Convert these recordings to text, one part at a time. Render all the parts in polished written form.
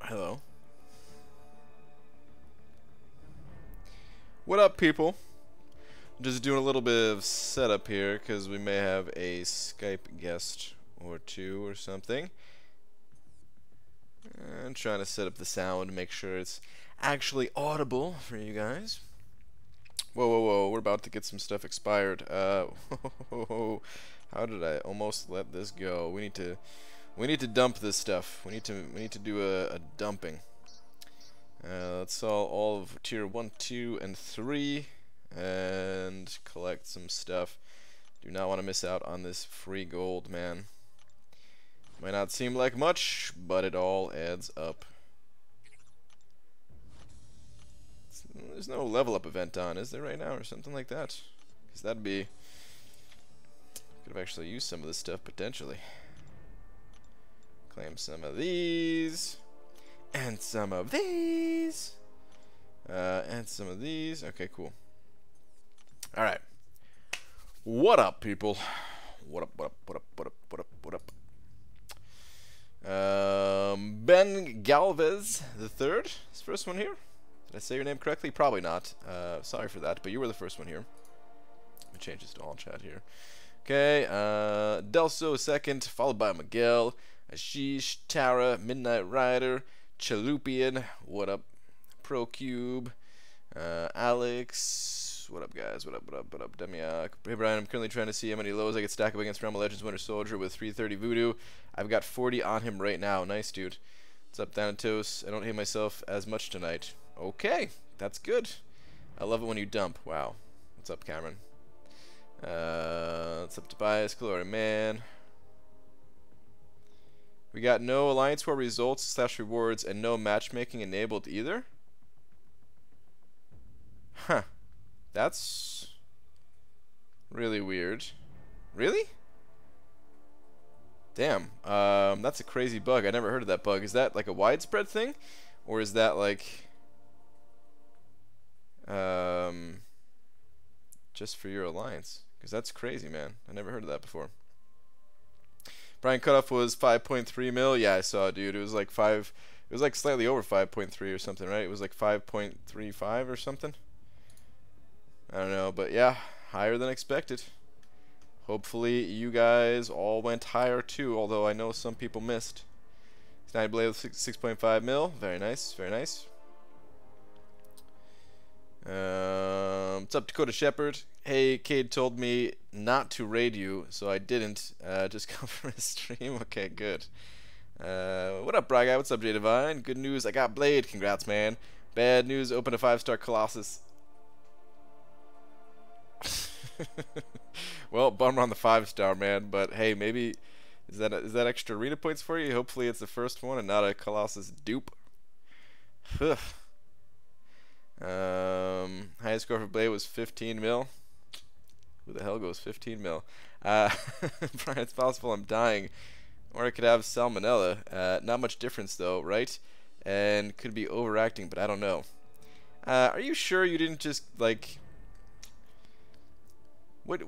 Hello. What up, people? Just doing a little bit of setup here because we may have a Skype guest or two or something. And trying to set up the sound, make sure it's actually audible for you guys. Whoa, whoa, whoa! We're about to get some stuff expired. How did I almost let this go? We need to dump this stuff. We need to do a dumping. Let's sell all of tier 1, 2, and 3 and collect some stuff. Do not want to miss out on this free gold, man. Might not seem like much, but it all adds up. There's no level up event on, is there, right now, or something like that? Because that'd be... could have actually used some of this stuff, potentially. Claim some of these. And some of these. And some of these. Okay, cool. Alright. What up, people? What up, what up, what up, what up, what up, what up? Ben Galvez the third is the first one here. Did I say your name correctly? Probably not. Sorry for that, but you were the first one here. Let me change this to all chat here. Okay, Delso second, followed by Miguel, Ashish, Tara, Midnight Rider, Chalupian, what up, ProCube, Alex, what up guys, what up, what up, what up, Demiak. Hey Brian, I'm currently trying to see how many lows I could stack up against Realm of Legends Winter Soldier with 330 Voodoo. I've got 40 on him right now. Nice, dude. What's up, Thanatos? I don't hate myself as much tonight. Okay, that's good. I love it when you dump. Wow. What's up, Cameron? What's up, Tobias? Glory Man. We got no Alliance War results / rewards and no matchmaking enabled either. Huh. That's really weird. Really? Damn. That's a crazy bug. I never heard of that bug. Is that like a widespread thing? Or is that like just for your alliance? Because that's crazy, man. I never heard of that before. Brian cutoff was 5.3 mil. Yeah, I saw it, dude. It was like 5. It was like slightly over 5.3 or something, right? It was like 5.35 or something. I don't know, but yeah, higher than expected. Hopefully you guys all went higher too, although I know some people missed. Sniper Blade with 6.5 mil. Very nice, very nice. What's up, Dakota Shepherd? Hey, Cade told me not to raid you, so I didn't. Just come for a stream. Okay, good. What up, Bry Guy? What's up, J Divine? Good news, I got Blade. Congrats, man. Bad news, open a 5-star Colossus. Well, bummer on the 5-star, man. But hey, maybe is that extra arena points for you? Hopefully, it's the first one and not a Colossus dupe. Highest score for Blade was 15 mil. Who the hell goes 15 mil? Brian, it's possible I'm dying, or I could have salmonella. Not much difference though, right? And could be overacting, but I don't know. Are you sure you didn't just like? What?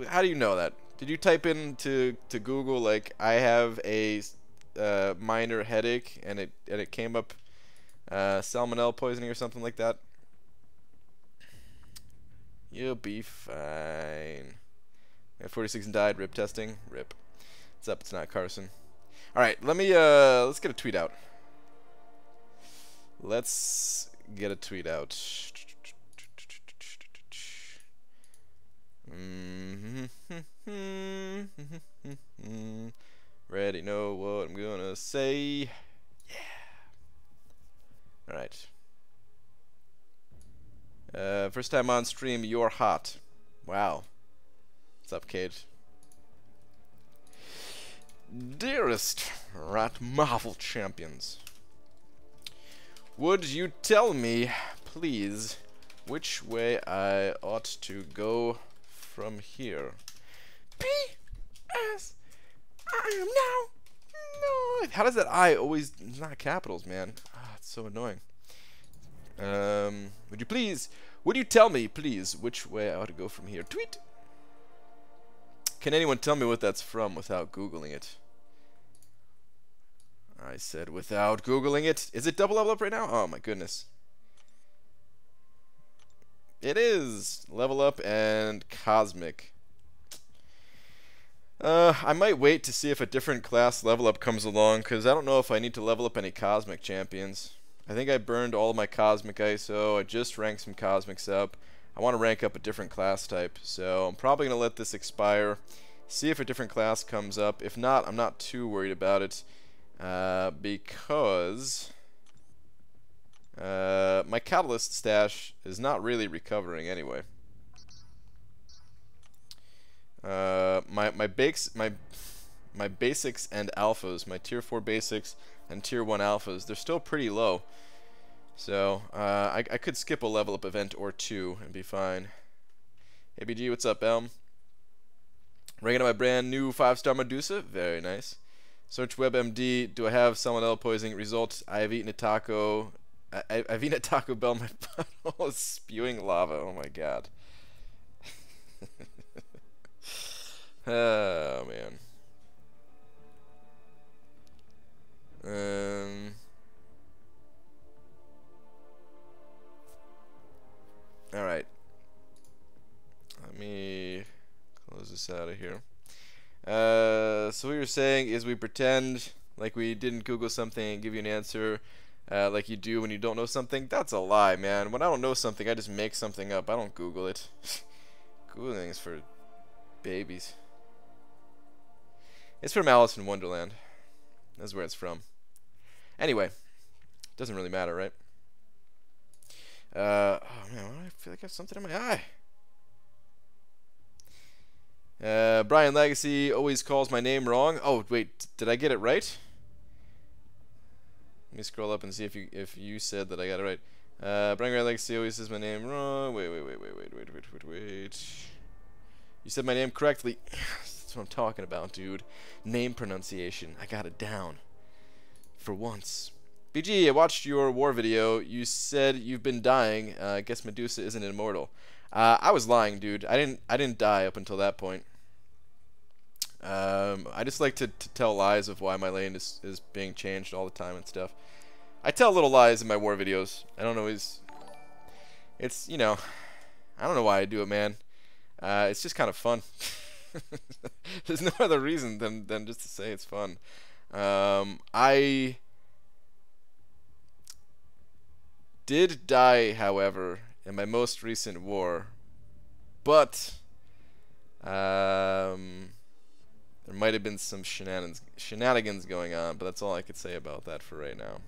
How do you know that? Did you type into Google like I have a minor headache and it came up salmonella poisoning or something like that? You'll be fine. Got 46 and died. Rip testing. Rip. What's up? It's not Carson. All right, let's get a tweet out. Let's get a tweet out. Ready? Know what I'm gonna say? Yeah. All right. First time on stream, you're hot. Wow. What's up, Cade? Dearest Rat Marvel Champions, would you tell me, please, which way I ought to go from here? P.S. I am now. No. How does that I always not capitals, man? Ah, it's so annoying. Would you tell me, please, which way I ought to go from here? Tweet. Can anyone tell me what that's from without Googling it? I said without Googling it. Is it double level up right now? Oh my goodness. It is! Level up and cosmic. I might wait to see if a different class level up comes along, because I don't know if I need to level up any cosmic champions. I think I burned all of my cosmic ISO. I just ranked some cosmics up. I want to rank up a different class type, so I'm probably going to let this expire, see if a different class comes up. If not, I'm not too worried about it, because my catalyst stash is not really recovering anyway. My basics and alphas, my tier 4 basics and tier 1 alphas, they're still pretty low. So I could skip a level up event or two and be fine. Hey BG, what's up, Elm? Ranking on my brand new 5-star Medusa, very nice. Search WebMD, do I have salmonella poisoning? Results, I've eaten a taco. I've eaten a Taco Bell, my butthole is spewing lava, oh my god. Oh man. Alright. Let me close this out of here. So what you're saying is we pretend like we didn't Google something and give you an answer like you do when you don't know something. That's a lie, man. When I don't know something, I just make something up. I don't Google it. Googling is for babies. It's from Alice in Wonderland. That's where it's from. Anyway, doesn't really matter, right? Oh man, why do I feel like I have something in my eye? Brian Legacy always calls my name wrong. Oh wait, did I get it right? Let me scroll up and see if you said that I got it right. Brian Legacy always says my name wrong. Wait. You said my name correctly. That's what I'm talking about, dude. Name pronunciation. I got it down. For once. BG, I watched your war video. You said you've been dying. I guess Medusa isn't immortal. I was lying, dude. I didn't die up until that point. I just like to tell lies of why my lane is being changed all the time and stuff. I tell little lies in my war videos. I don't always... It's, you know... I don't know why I do it, man. It's just kind of fun. There's no other reason than just to say it's fun. I did die, however, in my most recent war, but there might have been some shenanigans going on, but that's all I could say about that for right now.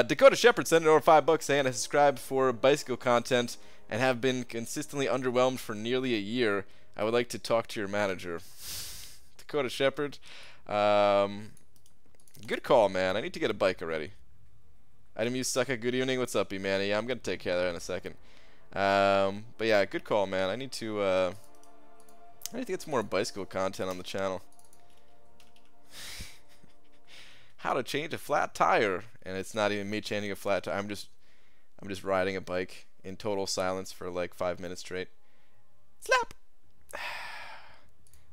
Dakota Shepherd sent over $5 saying I subscribed for bicycle content and have been consistently underwhelmed for nearly a year. I would like to talk to your manager. Dakota Shepherd, good call, man. I need to get a bike already. Item use Sucka, good evening. What's up, E-Manny? Yeah, I'm gonna take care of that in a second. But yeah, good call, man. I need to get some more bicycle content on the channel. How to change a flat tire, and it's not even me changing a flat tire. I'm just riding a bike in total silence for like 5 minutes straight. Slap.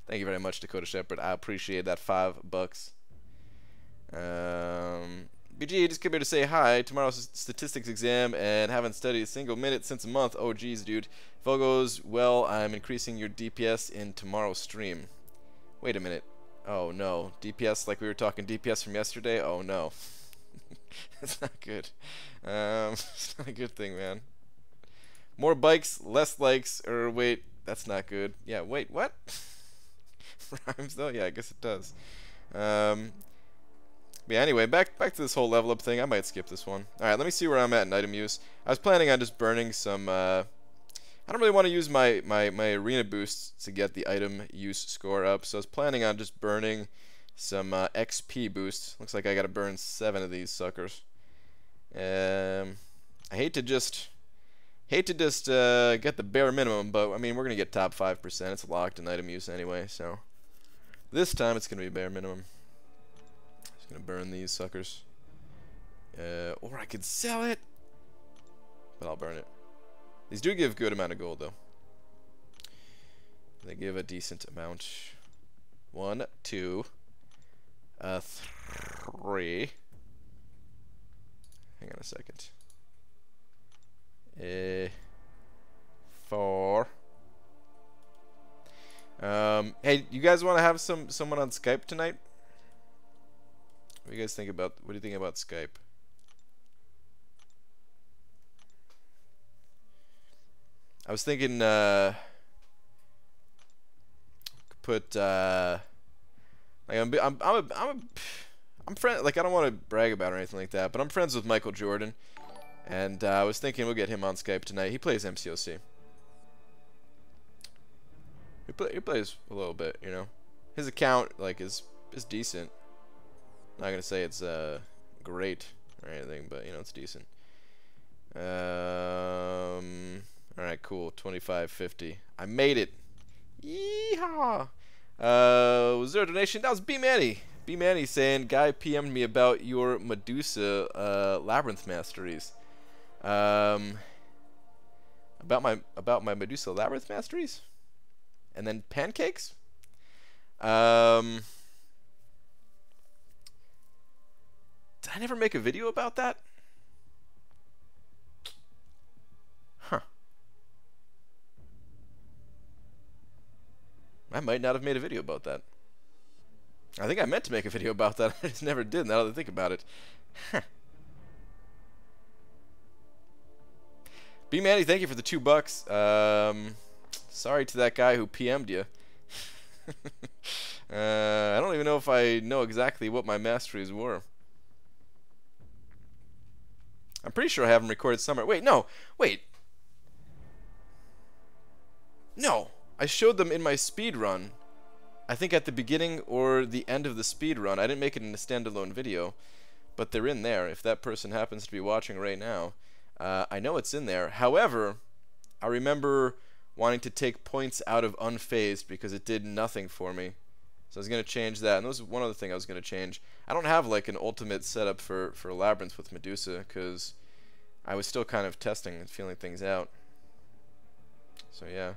Thank you very much, Dakota Shepherd. I appreciate that $5. BG, just came here to say hi. Tomorrow's statistics exam and haven't studied a single minute since a month. Oh, geez, dude. If all goes well, I'm increasing your DPS in tomorrow's stream. Wait a minute. Oh, no. DPS like we were talking DPS from yesterday? Oh, no. That's not good. It's not a good thing, man. More bikes, less likes, or wait, that's not good. Yeah, wait, what? Rhymes though? Yeah, I guess it does. But yeah, anyway, back to this whole level up thing. I might skip this one. Alright, let me see where I'm at in item use. I was planning on just burning some, I don't really want to use my arena boosts to get the item use score up, so I was planning on just burning some XP boosts. Looks like I gotta burn 7 of these suckers. I hate to just get the bare minimum, but I mean we're gonna get top 5%. It's locked in item use anyway, so this time it's gonna be bare minimum. Just gonna burn these suckers, or I could sell it, but I'll burn it. These do give a good amount of gold though. They give a decent amount. 1, 2, 3. 3. Hang on a second. 4. Hey, you guys want to have someone on Skype tonight? What do you guys think about? What do you think about Skype? I was thinking put like I'm friend, like I don't want to brag about it or anything like that, but I'm friends with Michael Jordan, and I was thinking we'll get him on Skype tonight. He plays MCOC. He plays a little bit, you know. His account like is decent. I'm not gonna say it's great or anything, but you know it's decent. All right, cool. 25.50. I made it. Yeehaw! Was there a donation? That was B Manny. B Manny saying, "Guy PM'd me about your Medusa Labyrinth masteries." About my Medusa Labyrinth masteries, and then pancakes. Did I never make a video about that? Huh. I might not have made a video about that. I think I meant to make a video about that. I just never did, now that I think about it. Huh. B Manny, thank you for the $2. Sorry to that guy who PM'd you. I don't even know if I know exactly what my masteries were. I'm pretty sure I have them recorded somewhere. Wait, no. Wait. No. I showed them in my speed run. I think at the beginning or the end of the speed run. I didn't make it in a standalone video, but they're in there. If that person happens to be watching right now, I know it's in there. However, I remember wanting to take points out of unfazed because it did nothing for me. So I was going to change that. And that was one other thing I was going to change. I don't have like an ultimate setup for Labyrinth with Medusa because I was still kind of testing and feeling things out. So yeah.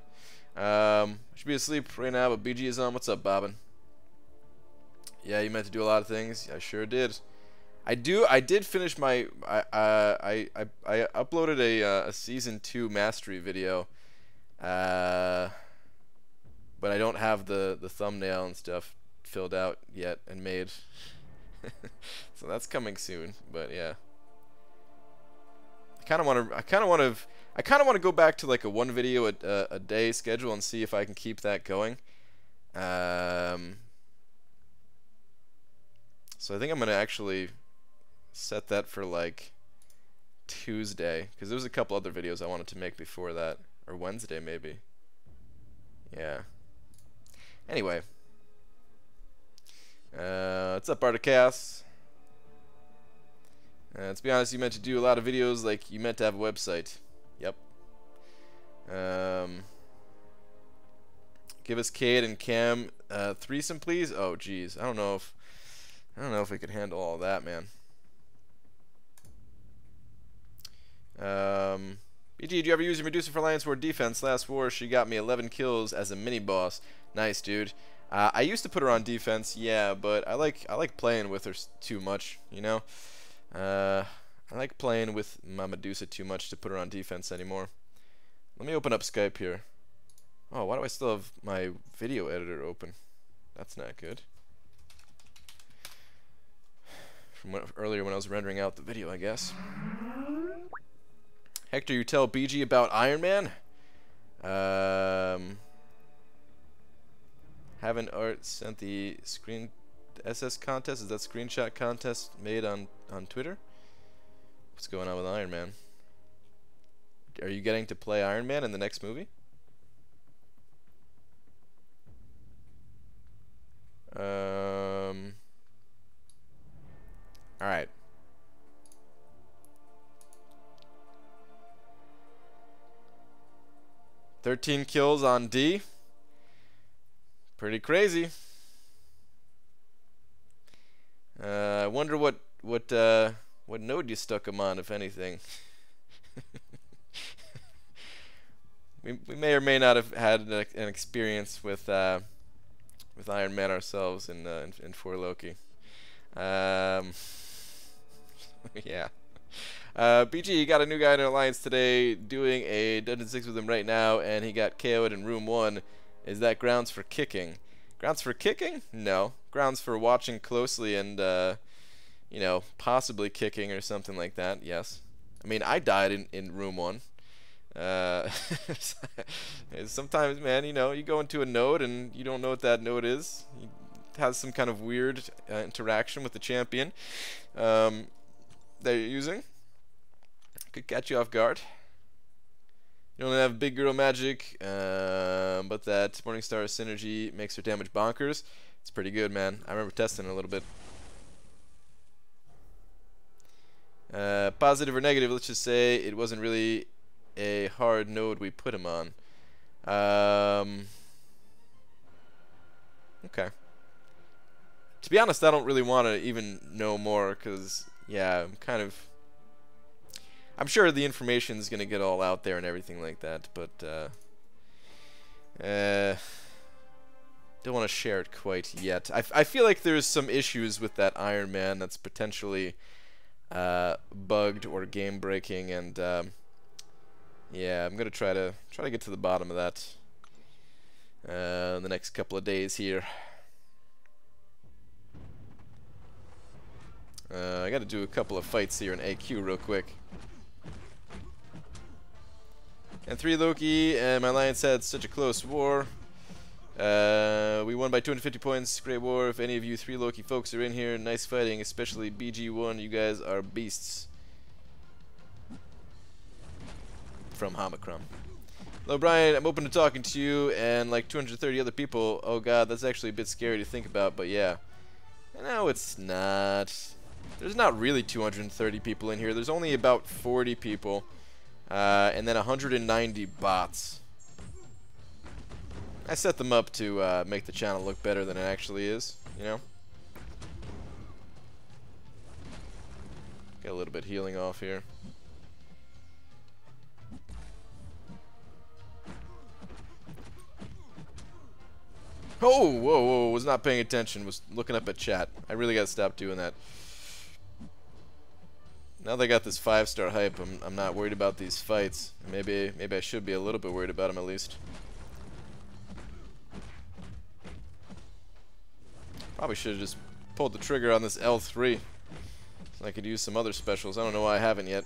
I should be asleep right now, but BG is on. What's up, Bobbin? Yeah, you meant to do a lot of things. I sure did. I did finish my. I uploaded a season 2 mastery video. But I don't have the thumbnail and stuff filled out yet and made. So that's coming soon. But yeah. I kind of want to go back to like a 1 video a day schedule and see if I can keep that going. So I think I'm gonna actually set that for like Tuesday, because there was a couple other videos I wanted to make before that, or Wednesday maybe. Yeah. Anyway. What's up, Articast? Let's be honest, you meant to do a lot of videos, like you meant to have a website. Yep. Give us Cade and Cam threesome, please. Oh, geez, I don't know if we could handle all that, man. BG, did you ever use your Medusa for Alliance War defense? Last war, she got me 11 kills as a mini boss. Nice, dude. I used to put her on defense, yeah, but I like playing with her too much, you know. I like playing with my Medusa too much to put her on defense anymore. Let me open up Skype here. Oh, why do I still have my video editor open? That's not good. From earlier when I was rendering out the video, I guess. Hector, you tell BG about Iron Man? Haven't Art sent the screen SS contest? Is that screenshot contest made on Twitter? What's going on with Iron Man? Are you getting to play Iron Man in the next movie? Alright. "13 kills on D. Pretty crazy. I wonder what node you stuck him on, if anything. we may or may not have had an experience with Iron Man ourselves in 4 Loki. Um, yeah. BG, you got a new guy in our alliance today doing a Dungeon 6 with him right now, and he got KO'd in room 1. Is that grounds for kicking? Grounds for kicking? No. Grounds for watching closely and, you know, possibly kicking or something like that, yes. I mean, I died in room 1. Sometimes, man, you know, you go into a node and you don't know what that node is. It has some kind of weird interaction with the champion that you're using. Could catch you off guard. You only have big girl magic, but that Morningstar synergy makes her damage bonkers. It's pretty good, man. I remember testing it a little bit. Positive or negative, let's just say it wasn't really a hard node we put him on. Okay. To be honest, I don't really want to even know more, because, yeah, I'm sure the information is going to get all out there and everything like that, but don't want to share it quite yet. I feel like there's some issues with that Iron Man that's potentially bugged or game breaking, and yeah, I'm gonna try to get to the bottom of that in the next couple of days here. I got to do a couple of fights here in AQ real quick. And 3 Loki, and my alliance had such a close war. We won by 250 points. Great war. If any of you 3 Loki folks are in here, nice fighting, especially BG1. You guys are beasts. From Homicron. Hello, Brian. I'm open to talking to you and like 230 other people. Oh god, that's actually a bit scary to think about, but yeah. No, it's not. There's not really 230 people in here. There's only about 40 people. And then 190 bots. I set them up to make the channel look better than it actually is, you know? Get a little bit healing off here. Oh, whoa, whoa, was not paying attention, was looking up at chat. I really gotta stop doing that. Now that I got this 5-star hype, I'm not worried about these fights. Maybe I should be a little bit worried about them at least. Probably should have just pulled the trigger on this L3 so I could use some other specials. I don't know why I haven't yet.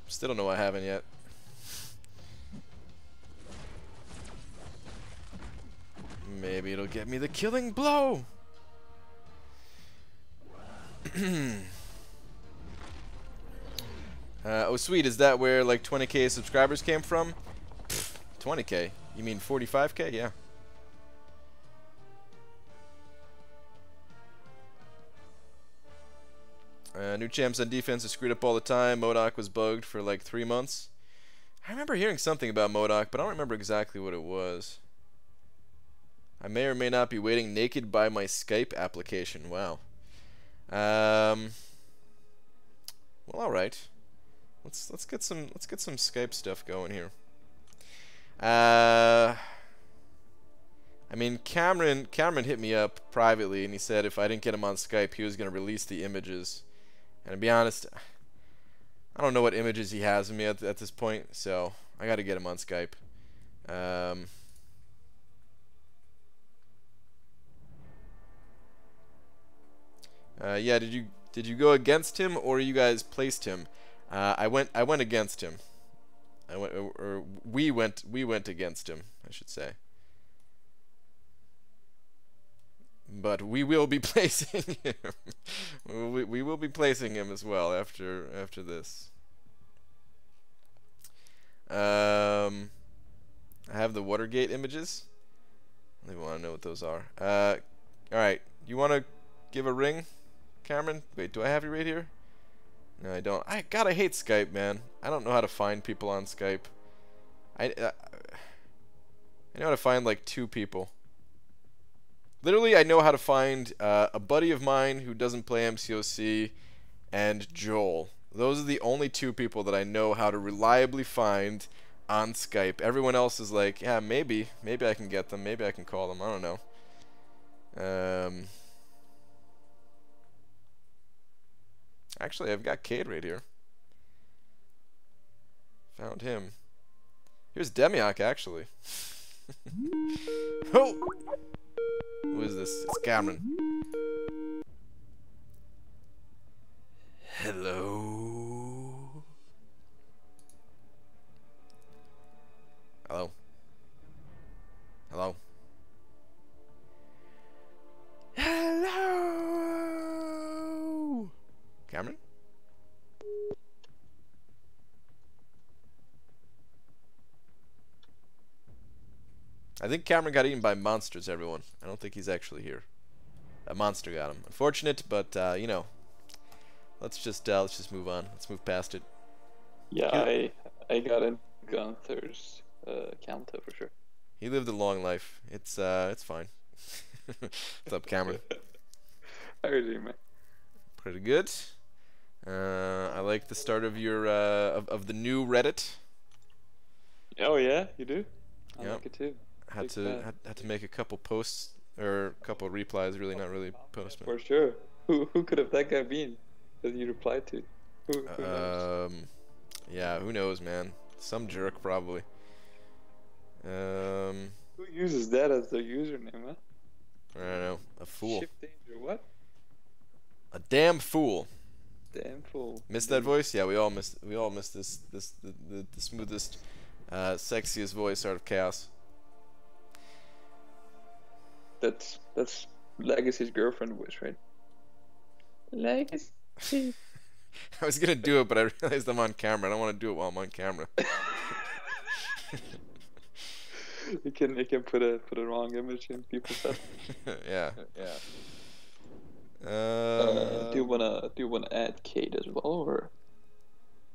Still don't know why I haven't yet. Maybe it'll get me the killing blow. Oh sweet, is that where like 20k subscribers came from? Pfft, 20k? You mean 45k? Yeah. New champs on defense are screwed up all the time. MODOK was bugged for like 3 months. I remember hearing something about MODOK, but I don't remember exactly what it was. I may or may not be waiting naked by my Skype application. Wow. Well, all right. Let's get some Skype stuff going here. I mean, Cameron hit me up privately, and he said if I didn't get him on Skype, he was gonna release the images. And to be honest, I don't know what images he has of me at this point, so I got to get him on Skype. Yeah, did you go against him or you guys placed him? I went against him. We went against him, I should say. But we will be placing him. we will be placing him as well after this. I have the Watergate images. I don't even want to know what those are. All right, you want to give a ring, Cameron? Wait, do I have you right here? No, I don't. God, I hate Skype, man. I don't know how to find people on Skype. I know how to find like 2 people. Literally, I know how to find a buddy of mine who doesn't play MCOC and Joel. Those are the only two people that I know how to reliably find on Skype. Everyone else is like, yeah, maybe I can get them, maybe I can call them. I don't know. Actually, I've got Cade right here. Found him. Here's Demiok, actually. Oh! Who is this? It's Cameron. Hello? Hello? Hello? Hello? Cameron? I think Cameron got eaten by monsters, everyone. I don't think he's actually here. A monster got him. Unfortunate, but you know, let's just move on. Let's move past it. Yeah, I got in Gunther's counter for sure. He lived a long life. It's fine. What's up, Cameron? How are you doing, man? Pretty good. I like the start of your of the new Reddit. Oh yeah, you do? I Yep. like it too. Had to make a couple posts or a couple replies. Really, not really posts. For sure. Who could have that guy been that you replied to? Who knows? Yeah, who knows, man? Some jerk probably. Who uses that as their username, huh? I don't know. A fool. Shift danger, what? A damn fool. Damn fool. Missed that voice? Yeah, we all missed this the smoothest, sexiest voice out of Chaos. That's Legacy's girlfriend voice, right? Legacy. I was gonna do it, but I realized I'm on camera. I don't want to do it while I'm on camera. You can put a wrong image in people's head. Yeah. Do you wanna add Kate as well, or?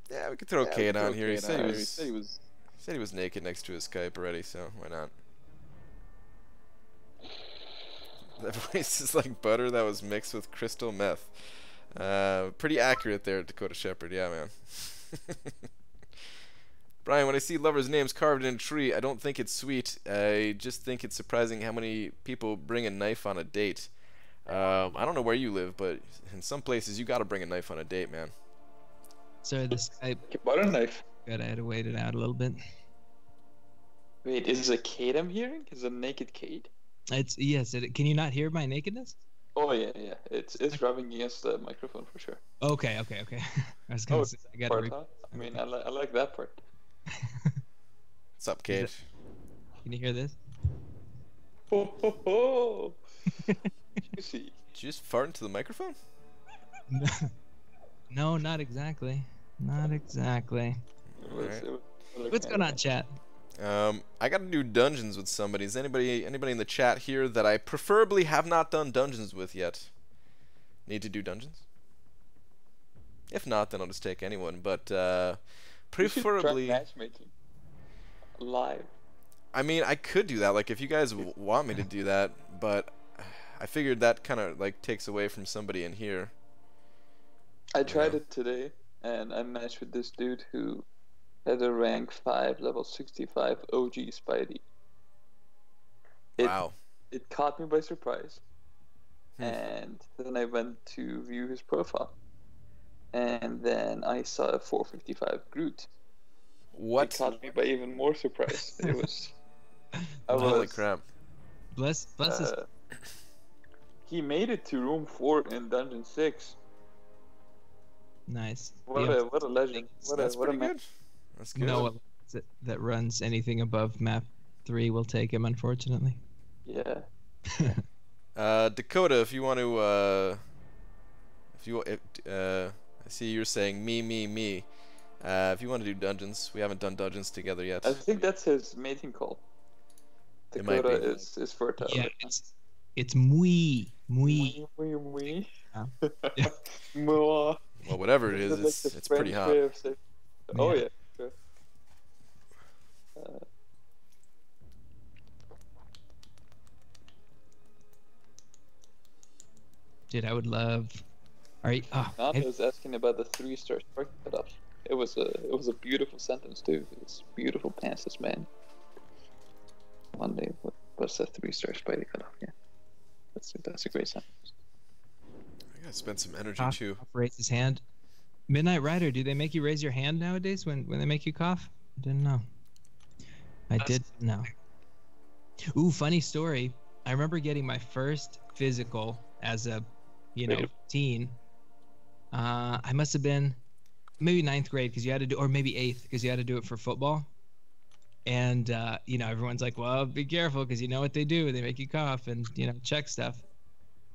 Yeah, we could throw Kate on here. He said he was naked next to his Skype already, so why not? That voice is like butter that was mixed with crystal meth. Pretty accurate there, Dakota Shepherd. Yeah, man. Brian, when I see lovers' names carved in a tree, I don't think it's sweet. I just think it's surprising how many people bring a knife on a date. I don't know where you live, but in some places you gotta bring a knife on a date, man. Sorry, the Skype. butter knife. Good, I had to wait it out a little bit. Wait, is it a Kate I'm hearing? Is it a naked Kate? It's yes. Can you not hear my nakedness? Oh yeah. It's rubbing against the microphone for sure. Okay. I was gonna say I gotta. Part, huh? I mean, I like that part. What's up, Kate? Can you hear this? Ho ho ho! Juicy. Did you just fart into the microphone? No, not exactly. Not exactly. Alright. What's going on, chat? I gotta do dungeons with somebody. Is anybody in the chat here that I preferably have not done dungeons with yet? Need to do dungeons? If not, then I'll just take anyone. But preferably matchmaking live. I mean, I could do that. Like, if you guys want me to do that, but I figured that kind of like takes away from somebody in here. I tried it today, and I matched with this dude who had a rank 5, level 65 OG Spidey. Wow. It caught me by surprise. And then I went to view his profile. And then I saw a 455 Groot. What? It caught me by even more surprise. It was... Holy crap. Bless his... He made it to room 4 in Dungeon 6. Nice. What a legend. That's what pretty a man. good. That's good. No one that runs anything above map 3 will take him, unfortunately. Yeah. Dakota, if you want to, I see you're saying me. If you want to do dungeons, we haven't done dungeons together yet. I think that's his mating call. It might Dakota be. is fertile. Yeah, it's muy. Muy. Yeah. Moi. Well, whatever it is, it's pretty hot. Oh yeah. Sure. Dude, I would love. Are you? Oh, Nana was asking about the 3-star spark cutoff. It was a beautiful sentence too. It was beautiful passes, man. One day, what's that 3-star spider cutoff? Yeah, that's a great sentence. I gotta spend some energy cough, too. raise his hand. Midnight Rider, do they make you raise your hand nowadays when they make you cough? I didn't know. I did know. Ooh, funny story. I remember getting my first physical as a, teen. I must have been maybe 9th grade because you had to do, or maybe 8th because you had to do it for football. And everyone's like, well, be careful because you know what they do. They make you cough and check stuff.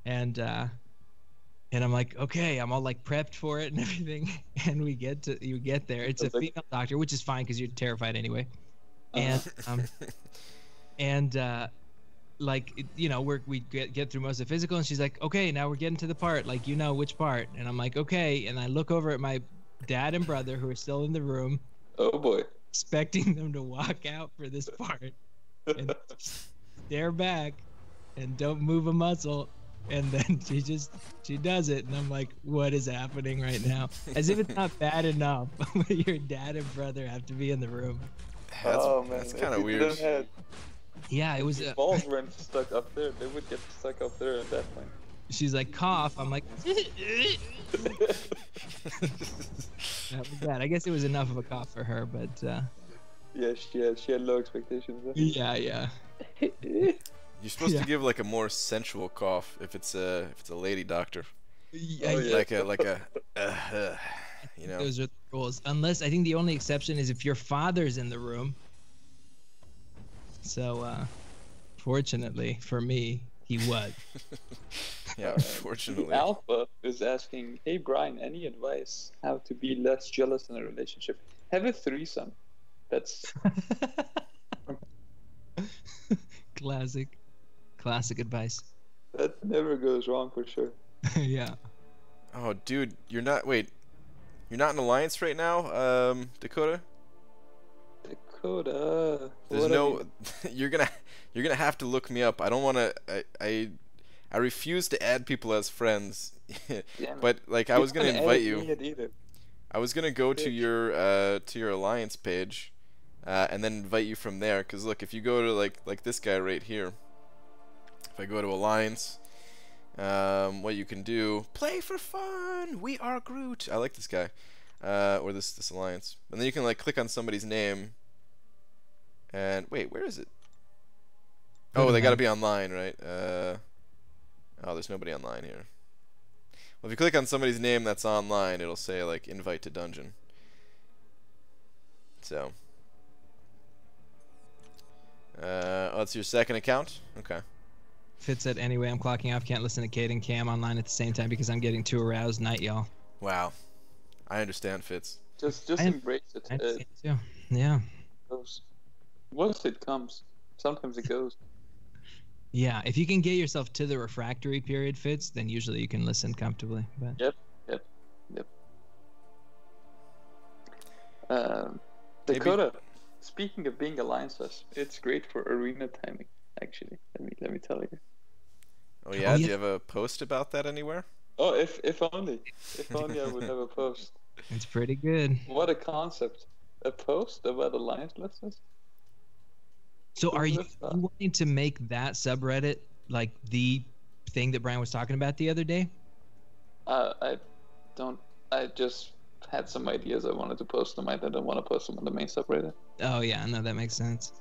And I'm like, okay, I'm all like prepped for it and everything. And you get there. It's a female doctor, which is fine because you're terrified anyway. And we get through most of the physical, and she's like, okay, now we're getting to the part, like, which part. And I'm like, okay. And I look over at my dad and brother who are still in the room. Oh boy. Expecting them to walk out for this part and stare back and don't move a muscle. And then she does it. And I'm like, what is happening right now? As if it's not bad enough. Your dad and brother have to be in the room. That's kind of weird. Yeah, it was. Balls weren't stuck up there. They would get stuck up there at that point. She's like, cough. I'm like, that was bad. I guess it was enough of a cough for her, but. Yeah, she had low expectations. Huh? Yeah. You're supposed to give like a more sensual cough if it's a lady doctor. Like a. Those are the rules. Unless I think the only exception is if your father's in the room. So, fortunately for me, he was. Yeah, fortunately. Alpha is asking, hey Brian, any advice how to be less jealous in a relationship? Have a threesome. That's classic advice. That never goes wrong for sure. Yeah. Oh, dude, you're not in Alliance right now, Dakota? Dakota. There's no. You're gonna have to look me up. I don't want to. I refuse to add people as friends. But like I was gonna invite you. I was gonna go to your Alliance page, and then invite you from there. Cause look, if you go to like this guy right here. If I go to Alliance, what you can do, play for fun. We are Groot. I like this guy, or this Alliance. And then you can like click on somebody's name. And wait, where is it? Oh, they gotta be online, right? Oh, there's nobody online here. Well, if you click on somebody's name that's online, it'll say like invite to dungeon. So, it's your second account? Okay. Fitz said, anyway, I'm clocking off. Can't listen to Kate and Cam online at the same time because I'm getting too aroused. Night, y'all. Wow. I understand, Fitz. Just embrace it. I understand too. Yeah. Once it comes, sometimes it goes. Yeah, if you can get yourself to the refractory period, Fitz, then usually you can listen comfortably. But... Yep. Dakota, speaking of being allianceless, it's great for arena timing. Actually, let me tell you. Oh yeah, do you have a post about that anywhere? Oh, if only I would have a post. It's pretty good. What a concept! A post about alliancelessness. So are you wanting to make that subreddit like the thing that Brian was talking about the other day? I just had some ideas I wanted to post them. I didn't want to post them on the main subreddit. Oh yeah, no, that makes sense.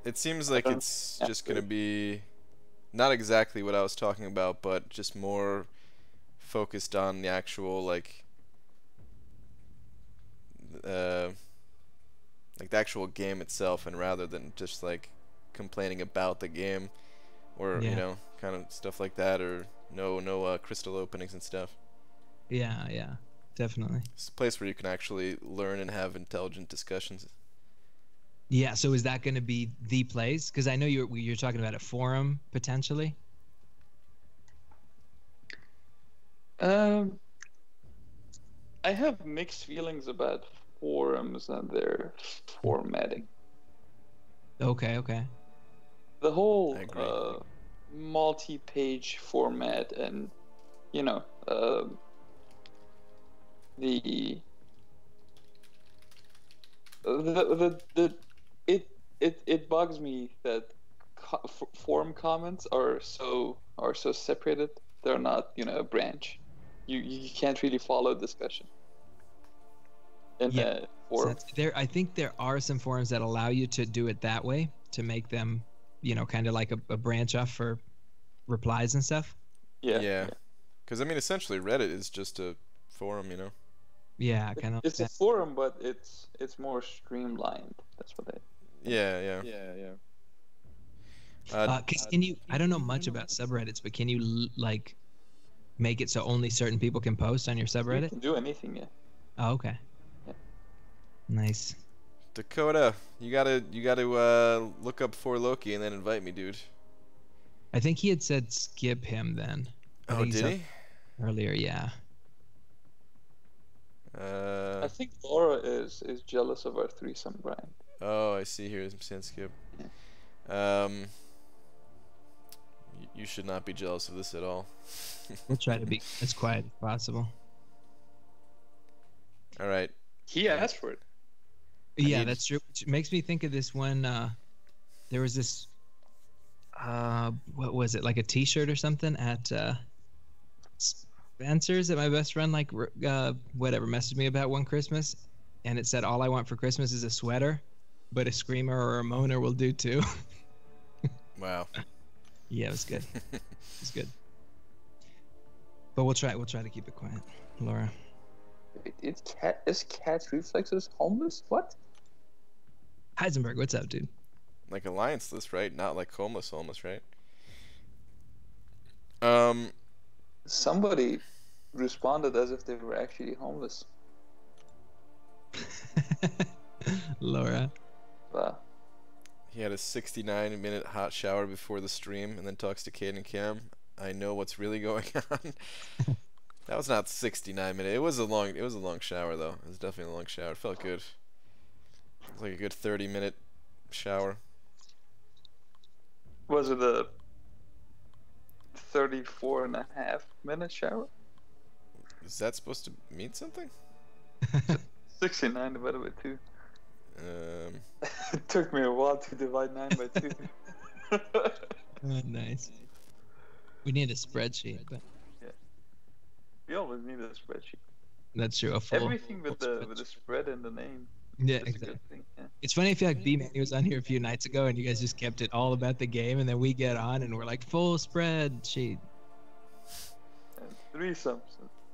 It seems like it's just gonna be not exactly what I was talking about, but just more focused on the actual like the actual game itself, and rather than just like complaining about the game or kind of stuff like that, or no crystal openings and stuff. Yeah, definitely. It's a place where you can actually learn and have intelligent discussions. Yeah, so is that going to be the place? Because I know you're talking about a forum potentially. I have mixed feelings about forums and their formatting. Okay. The whole multi-page format and you know, the it bugs me that forum comments are so separated. They're not, you know, a branch. You can't really follow discussion in a forum. I think there are some forums that allow you to do it that way, to make them, you know, kind of like a branch off for replies and stuff. Yeah. Because I mean, essentially, Reddit is just a forum, you know. Yeah, kind of. It's a forum, but it's more streamlined. That's what I. Yeah. Cause can you? I don't know much about subreddits, but can you like make it so only certain people can post on your You subreddit? can do anything, yeah. Oh, okay. Yeah. Nice. Dakota, you gotta look up for Loki and then invite me, dude. I think he had said skip him then. I Oh, think did he? Earlier, yeah. I think Laura is jealous of our threesome grind. Oh, I see here. I'm saying skip. You should not be jealous of this at all. We'll try to be as quiet as possible. All right. He asked for it. Yeah, that's true. Which makes me think of this when there was this what was it, like a t-shirt or something at Spencer's that my best friend like whatever messaged me about one Christmas, and it said all I want for Christmas is a sweater, but a screamer or a moaner will do too. Wow. Yeah, it was good. It was good. But we'll try to keep it quiet, Laura. Is Cat Reflexes homeless? What? Heisenberg, what's up, dude? Like alliance list, right? Not like homeless, right? Somebody responded as if they were actually homeless. Laura. Wow. He had a 69-minute hot shower before the stream and then talks to Kate and Cam. I know what's really going on. That was not 69 minutes. It was a long shower though. It was definitely a long shower. It felt good. It was like a good 30-minute shower. Was it a 34.5-minute shower? Is that supposed to mean something? 69 divided by 2. It took me a while to divide 9 by 2. Oh, nice. We need a spreadsheet, but Yeah. We always need a spreadsheet. that's true. A full, Everything with full the spread in the name. Yeah, Is a exactly. good thing. Yeah. It's funny. I feel like B-Man, he was on here a few nights ago, and you guys just kept it all about the game, and then we get on, and we're like, full spreadsheet. And threesomes.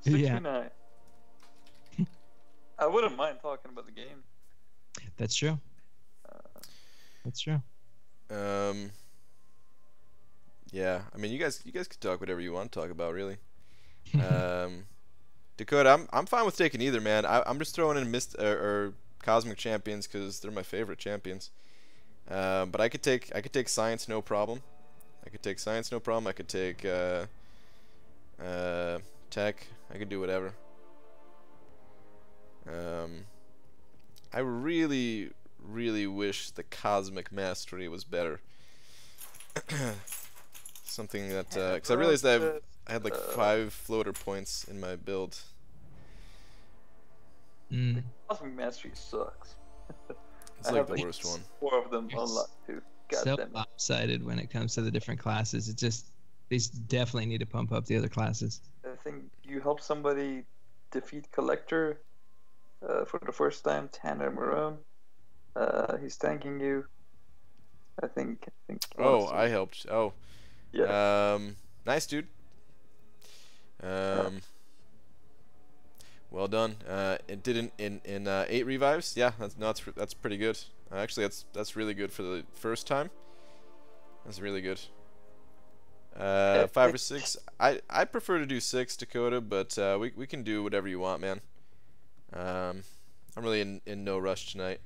Yeah. 69. I wouldn't mind talking about the game. That's true. That's true. Yeah. I mean, you guys could talk whatever you want to talk about, really. Dakota, I'm fine with taking either, man. I'm just throwing in or Cosmic Champions because they're my favorite champions. But I could take Science, no problem. I could take Science, no problem. I could take Tech. I could do whatever. I really wish the Cosmic Mastery was better. Something that because I realized that I had like 5 floater points in my build. Cosmic Mastery sucks. It's like the worst one. 4 of them unlocked too. God So damn it. lopsided when it comes to the different classes. It just, they definitely need to pump up the other classes. I think you help somebody defeat Collector for the first time, Tanner Marone. He's thanking you. I think. Oh, I helped. Oh. Yeah. Nice, dude. Well done. It did in 8 revives. Yeah, that's pretty good. Actually, that's really good for the first time. That's really good. 5 or 6. I prefer to do 6, Dakota, but we can do whatever you want, man. I'm really in no rush tonight.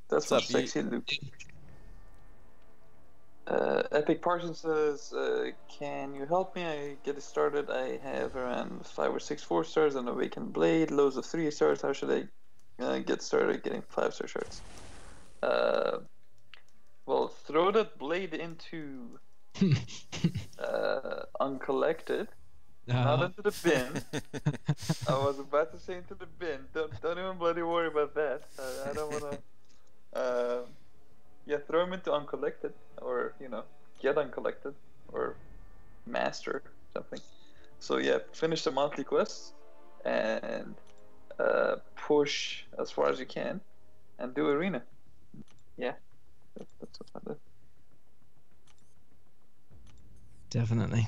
That's What's what up, sexy Luke. Epic Parsons says, can you help me? I get it started. I have around 5 or 6 4-stars and Awakened Blade, loads of 3-stars. How should I get started getting 5-star shards? Well, throw that blade into Uncollected. Not into the bin. I was about to say into the bin. Don't even bloody worry about that. I don't wanna. Yeah, throw him into uncollected, or get uncollected, or master something. So yeah, finish the monthly quests and push as far as you can, and do arena. Yeah, that's what I did. Definitely.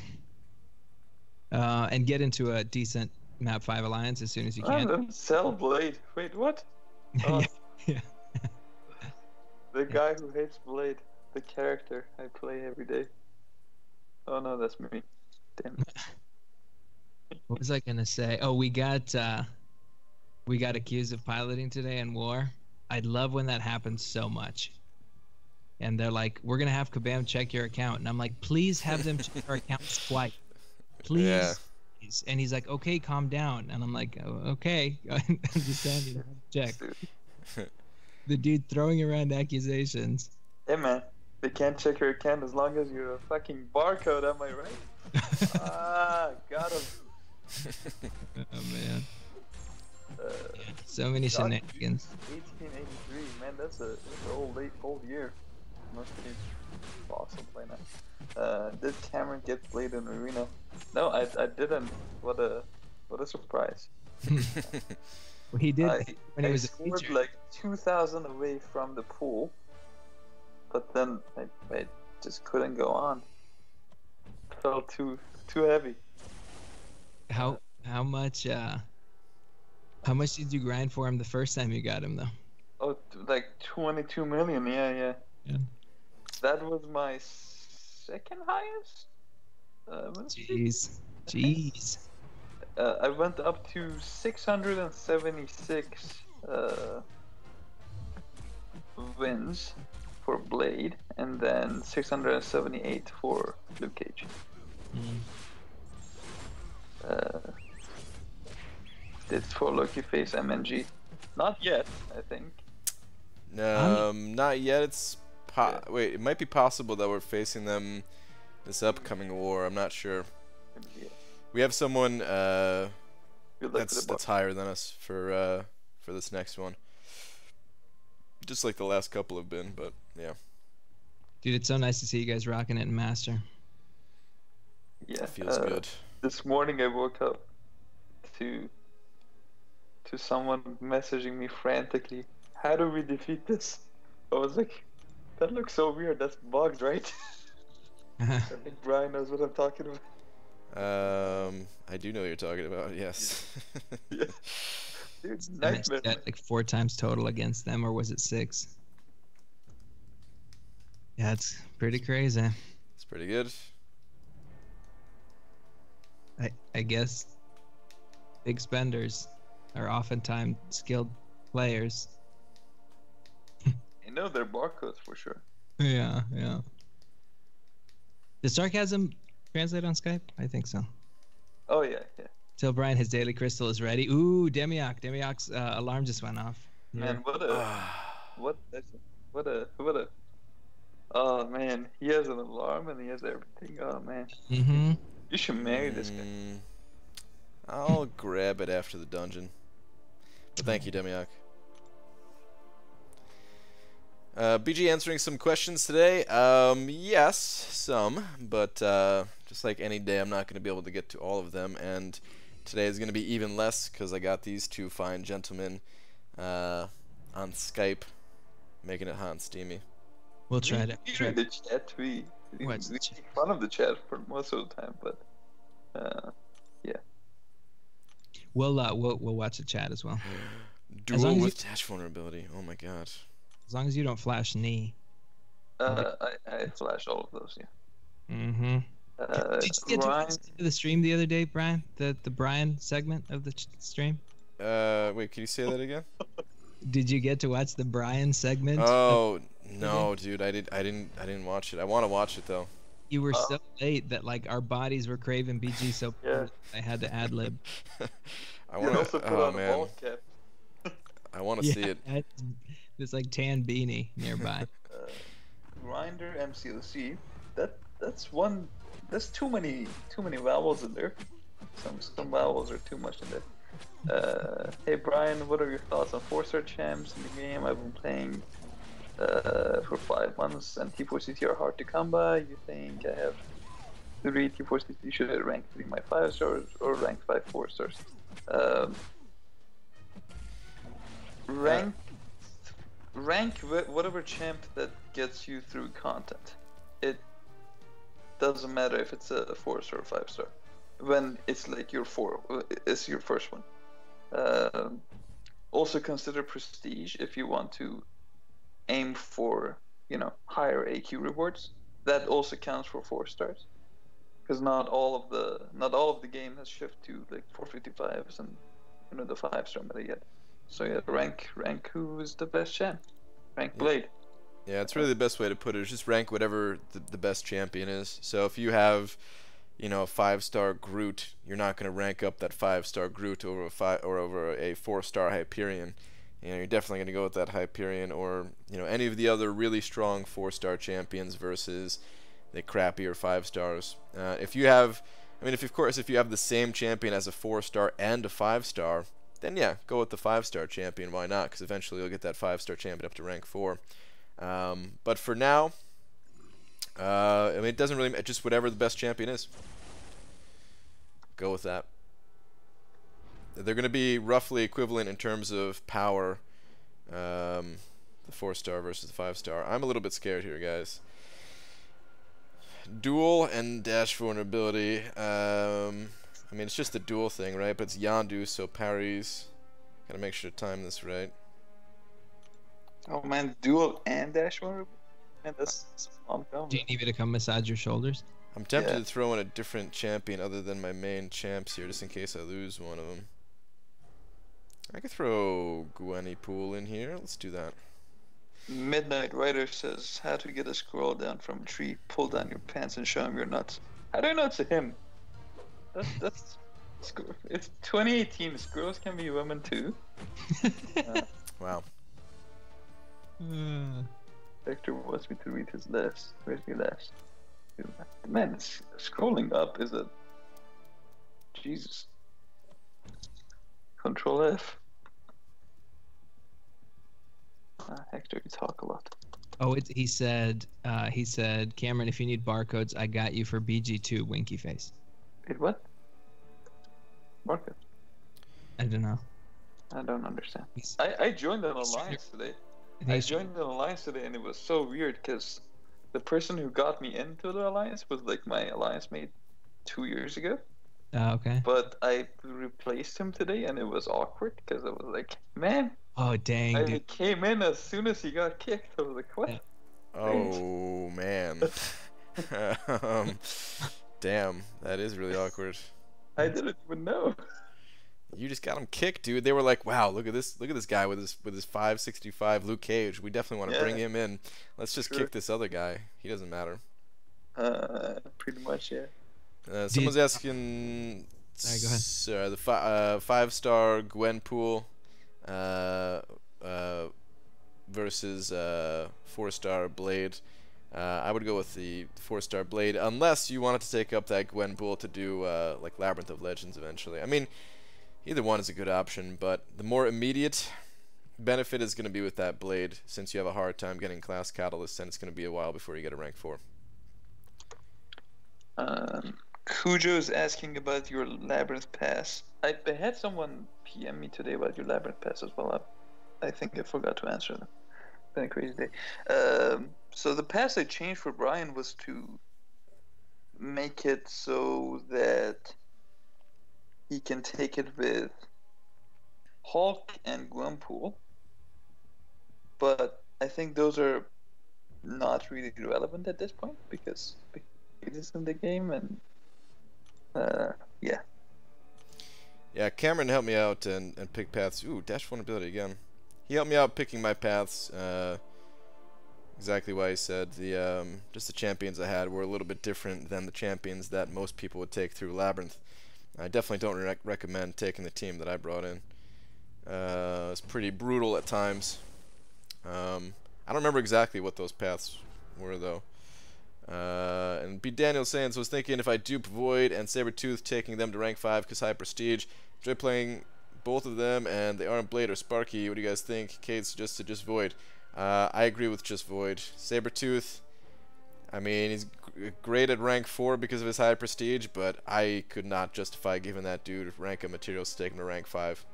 And get into a decent map 5 alliance as soon as you can. Sell Blade. Wait, what? Oh, Yeah. the guy who hates Blade, the character I play every day. Oh no, that's me. Damn it. What was I gonna say? Oh, we got accused of piloting today in war. I love when that happens so much. And they're like, "We're gonna have Kabam check your account," and I'm like, "Please have them check our accounts twice, please." Yeah. And he's like, "Okay, calm down," and I'm like, "Oh, okay, I'm just standing check." The dude throwing around accusations. Hey man, they can't check your account as long as you're a fucking barcode. Am I right? Got him. Oh man. So many shenanigans. 1883, man, that's an old year. Must be awesome play now. Did Cameron get played in arena? No, I didn't. What a surprise. Well, he did when I he was scored featured. like 2,000 away from the pool, but then I just couldn't go on. Felt too heavy. How much did you grind for him the first time you got him though? Oh, like 22 million. Yeah. That was my second highest. Jeez. I went up to 676 wins for Blade, and then 678 for Luke Cage. Did for Lucky Face MNG? Not yet, I think. Not yet. It's wait, it might be possible that we're facing them this upcoming war. I'm not sure. Yeah. We have someone That's higher than us for this next one. Just like the last couple have been, but yeah. Dude, it's so nice to see you guys rocking it in Master. Yeah, It feels good. This morning I woke up to someone messaging me frantically. How do we defeat this? I was like, that looks so weird. That's bugs, right? I think Brian knows what I'm talking about. I do know what you're talking about. Yes. Yeah. Dude, I nightmare. got like 4 times total against them, or was it 6? Yeah, it's pretty crazy. It's pretty good. I guess big spenders are oftentimes skilled players. I know they're barcodes for sure. Yeah. Does sarcasm translate on Skype? I think so. Oh yeah. Tell Brian his daily crystal is ready. Ooh, Demiok. Demiok's alarm just went off. Man, what a. Oh man, he has an alarm and he has everything. Oh man. Mm-hmm. You should marry this guy. I'll grab it after the dungeon. But thank you, Demiok. BG answering some questions today. Yes, some, but just like any day, I'm not going to be able to get to all of them, and today is going to be even less because I got these two fine gentlemen on Skype, making it hot and steamy. We'll try to. The chat, we make fun of the chat for most of the time, but yeah. We'll watch the chat as well. Duel with dash vulnerability. Oh my god. As long as you don't flash knee. I flash all of those, yeah. Mm-hmm. Did you get to the stream the other day, Brian? The Brian segment of the stream? Wait, can you say that again? Did you get to watch the Brian segment? Oh no, dude, I didn't watch it. I want to watch it though. You were so late that like our bodies were craving BG so bad I had to ad lib. I want to. Oh man. I want to see it. This like tan beanie nearby. Grinder MCOC. That that's one. There's too many vowels in there. Some vowels are too much in there. Hey Brian, what are your thoughts on 4-star champs in the game? I've been playing for 5 months, and T4CT are hard to come by. You think I have 3 T4CT? Should I rank 3 my 5 stars or rank 5 4 stars? Rank whatever champ that gets you through content. It doesn't matter if it's a 4-star or 5-star. When it's like your it's your first one. Also consider prestige if you want to aim for, you know, higher AQ rewards. That also counts for 4 stars, because not all of the game has shifted to like 455s and, you know, the 5-star meta yet. So yeah, rank who is the best champ. Rank Blade. Yeah, it's really the best way to put it. Is just rank whatever the best champion is. So if you have, you know, a 5-star Groot, you're not going to rank up that 5-star Groot over a 4-star Hyperion. You know, you're definitely going to go with that Hyperion, or, you know, any of the other really strong 4-star champions versus the crappier 5 stars. If you have, I mean, if you have the same champion as a 4-star and a 5-star, then yeah, go with the 5-star champion. Why not? Because eventually you'll get that 5-star champion up to rank 4. But for now, I mean, it doesn't really matter. Just whatever the best champion is, go with that. They're going to be roughly equivalent in terms of power, the 4-star versus the 5-star. I'm a little bit scared here, guys. Duel and dash vulnerability. I mean, it's just the duel thing, right? But it's Yondu, so parries. Gotta make sure to time this right. Oh man, duel and dash vulnerability? Man, that's ongoing. Do you need me to come massage your shoulders? I'm tempted to throw in a different champion other than my main champs here, just in case I lose one of them. I could throw Gwenny Pool in here. Let's do that. Midnight Rider says, how to get a squirrel down from a tree, pull down your pants and show him your nuts. How do I know it's a him? That's it's 2018. Squirrels can be women too. Wow. Victor wants me to read his last. Where's the last? Man, scrolling up is a... Jesus. Control F. Hector, you talk a lot. Oh, he said, Cameron, if you need barcodes, I got you for BG2, winky face. Wait, what? Market? I don't know. I don't understand. I joined an alliance today. I joined an alliance today, and it was so weird because the person who got me into the alliance was like my alliance mate 2 years ago. Okay. But I replaced him today, and it was awkward because I was like, man. Oh dang! I Dude. came in as soon as he got kicked. I was like, what? Oh man. Damn, that is really awkward. I didn't even know. You just got him kicked, dude. They were like, "Wow, look at this guy with his 565 Luke Cage. We definitely want to bring him in. Let's just kick this other guy. He doesn't matter." Pretty much, yeah. Someone's asking. Sorry, go ahead. The 5-star Gwenpool versus 4-star Blade. I would go with the 4-star Blade, unless you wanted to take up that Gwenpool to do like Labyrinth of Legends eventually. I mean, either one is a good option, but the more immediate benefit is going to be with that Blade, since you have a hard time getting class catalysts, and it's going to be a while before you get a rank 4. Cujo's asking about your Labyrinth Pass. I had someone PM me today about your Labyrinth Pass as well. I think I forgot to answer them. It's been a crazy day. So the pass I changed for Brian was to make it so that he can take it with Hulk and Gwenpool. But I think those are not really relevant at this point because it is in the game, and yeah. Yeah, Cameron helped me out and pick paths. Ooh, dash vulnerability again. He helped me out picking my paths. Exactly why he said just the champions I had were a little bit different than the champions that most people would take through Labyrinth. I definitely don't recommend taking the team that I brought in. It's pretty brutal at times. I don't remember exactly what those paths were though. And B. Daniel saying, so I was thinking if I dupe Void and Sabretooth, taking them to rank 5 because high prestige. Enjoy playing both of them, and they aren't Blade or Sparky. What do you guys think? Kate suggested just Void. I agree with just Void. Sabretooth, I mean, he's great at rank 4 because of his high prestige, but I could not justify giving that dude rank of materials to take him to rank 5.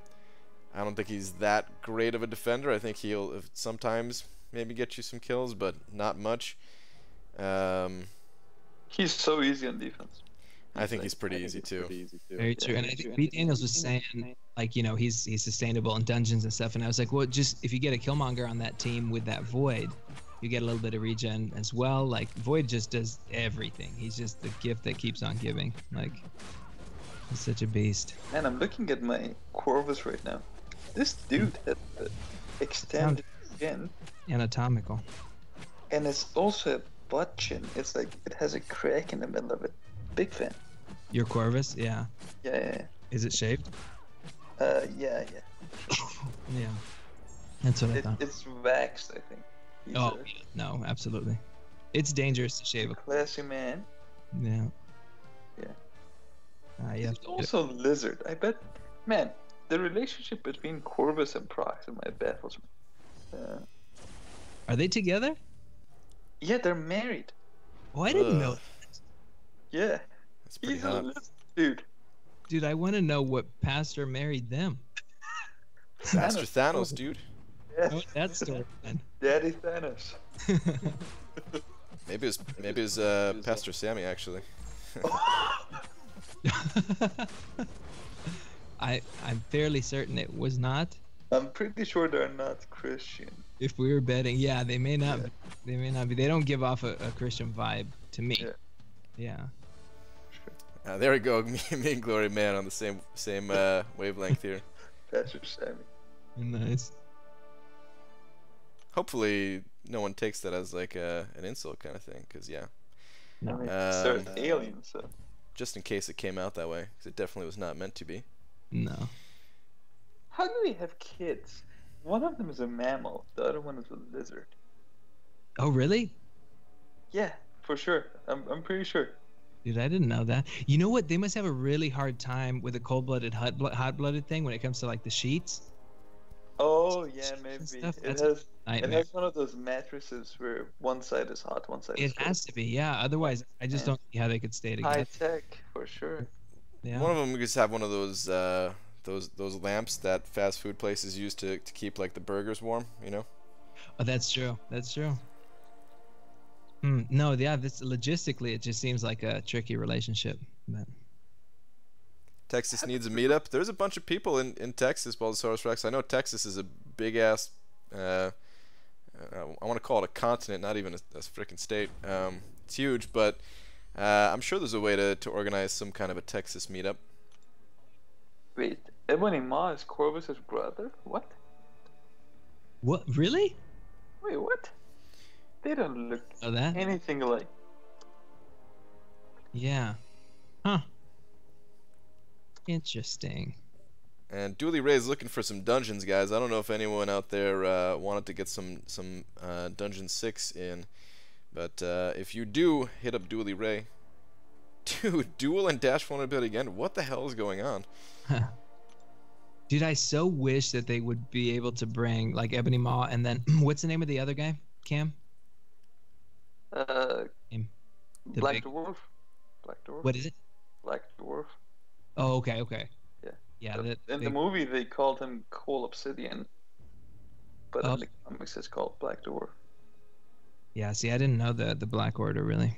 I don't think he's that great of a defender. I think he'll sometimes maybe get you some kills, but not much. He's so easy on defense. I think he's pretty easy too. Very true. And I think B. Daniels was saying, like, you know, he's sustainable in dungeons and stuff. And I was like, well, just if you get a Killmonger on that team with that Void, you get a little bit of regen as well. Like, Void just does everything. He's just the gift that keeps on giving. Like, he's such a beast. Man, I'm looking at my Corvus right now. This dude has the extended skin. Anatomical. And it's also a butt chin. It's like, it has a crack in the middle of it. Big fan. Your Corvus? Yeah. Yeah. Is it shaved? Yeah. Yeah. That's what I thought. It's waxed, I think. Oh, no, absolutely. It's dangerous to shave a classy man. Yeah. Yeah. Yeah. He's also lizard. I bet, man, the relationship between Corvus and Proxima baffles me. Are they together? Yeah, they're married. Oh, I didn't know. Yeah. That's pretty He's hot. a lizard, dude. Dude, I want to know what pastor married them. Pastor Thanos, dude. Yeah. Oh, that's story then. Daddy Thanos. Maybe it was Pastor Sammy actually. I'm fairly certain it was not. I'm pretty sure they're not Christian. If we were betting, yeah, they may not. Be. They may not be. They don't give off a Christian vibe to me. Yeah. There we go. Me and Glory Man on the same wavelength here. Pastor Sammy. Nice. Hopefully, no one takes that as like an insult kind of thing, because yeah. I mean, they're an alien, so. Just in case it came out that way, because it definitely was not meant to be. No. How do we have kids? One of them is a mammal, the other one is a lizard. Oh, really? Yeah, for sure. I'm pretty sure. Dude, I didn't know that. You know what? They must have a really hard time with the cold-blooded, hot-blooded thing when it comes to like the sheets. Oh yeah, maybe. It has one of those mattresses where one side is hot, one side is cold. It has to be, yeah. Otherwise, I just don't see how they could stay together. High tech, for sure. Yeah. One of them just have one of those lamps that fast food places use to keep like the burgers warm, you know? Oh, that's true. That's true. No, yeah. This logistically, it just seems like a tricky relationship. But... Texas needs a meetup. There's a bunch of people in Texas, Baldasaurus Rex. I know Texas is a big ass. I want to call it a continent, not even a freaking state. It's huge, but I'm sure there's a way to organize some kind of a Texas meetup. Wait, Ebony Maw is Corvus's brother? What? What? Really? Wait, what? They don't look anything alike. Yeah. Huh. Interesting. And Dooley Ray is looking for some dungeons, guys. I don't know if anyone out there wanted to get some Dungeon 6 in, but if you do, hit up Dooley Ray. Dude, duel and dash vulnerability again? What the hell is going on? Dude, I so wish that they would be able to bring like Ebony Maw and then what's the name of the other guy? Cam? Black Dwarf. Black Dwarf. What is it? Black Dwarf. Oh, okay. Yeah. Yeah. In the movie, they called him Cole Obsidian, but in the comics, it's called Black Dwarf. Yeah. See, I didn't know the Black Order really.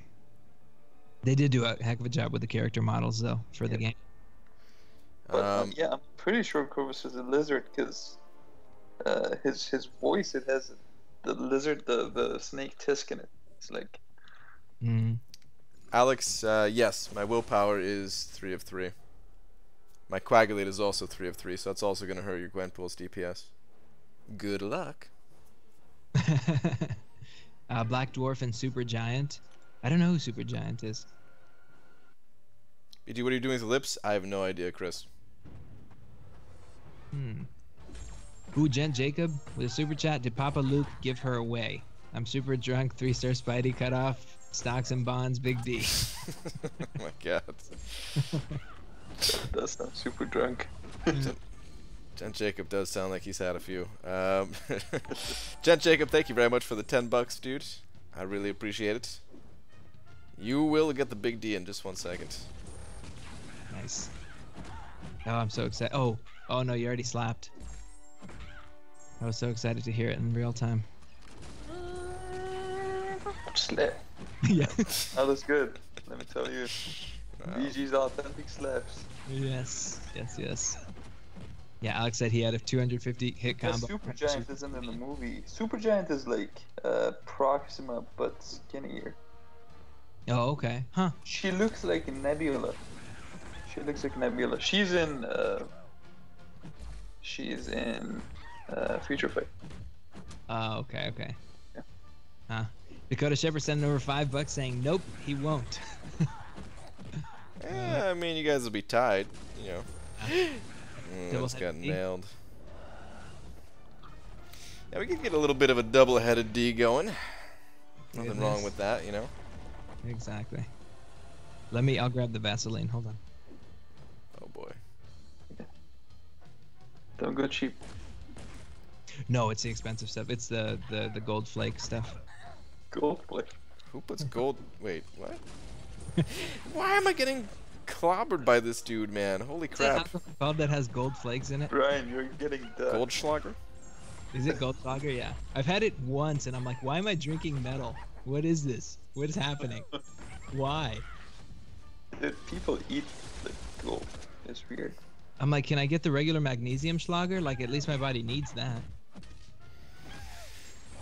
They did do a heck of a job with the character models though for the game. But yeah, I'm pretty sure Corvus is a lizard because his voice, it has the lizard, the snake tisk in it. It's like. Alex, yes, my willpower is 3 of 3. My coagulate is also 3 of 3, so that's also going to hurt your Gwenpool's DPS. Good luck. Black Dwarf and Super Giant. I don't know who Super Giant is. BG, what are you doing with the lips? I have no idea, Chris. Ooh, Jen Jacob with a super chat. Did Papa Luke give her away? I'm super drunk. 3-star Spidey cut off. Stocks and bonds, Big D. Oh my god. That does sound super drunk. Gent Jacob does sound like he's had a few. Gent Jacob, thank you very much for the $10, dude. I really appreciate it. You will get the Big D in just 1 second. Nice. Oh, I'm so excited. Oh no, you already slapped. I was so excited to hear it in real time. Slap. Yeah. That was good. Let me tell you. BG's authentic slaps. Yes. Yeah, Alex said he had a 250 hit Yeah, combo. Supergiant isn't in the movie. Supergiant is like Proxima but skinnier. Oh, okay. Huh. She looks like a Nebula. She's in Future Fight. Oh, okay. Yeah. Huh. Dakota Shepherd sending over $5 saying, nope, he won't. Yeah, I mean, you guys will be tied, you know. That's got Double-headed D. nailed. Yeah, we could get a little bit of a double-headed D going. Nothing wrong with that, you know. Exactly. I'll grab the Vaseline. Hold on. Oh boy. Don't go cheap. No, it's the expensive stuff. It's the gold flake stuff. Gold flake. Who puts gold? Wait, what? Why am I getting clobbered by this dude, man? Holy crap. Called that has gold flakes in it? Ryan, you're getting the Goldschlager? Is it Goldschlager? Yeah. I've had it once and I'm like, why am I drinking metal? What is this? What is happening? Why? Dude, people eat like gold. It's weird. I'm like, can I get the regular magnesium Schlager? Like, at least my body needs that.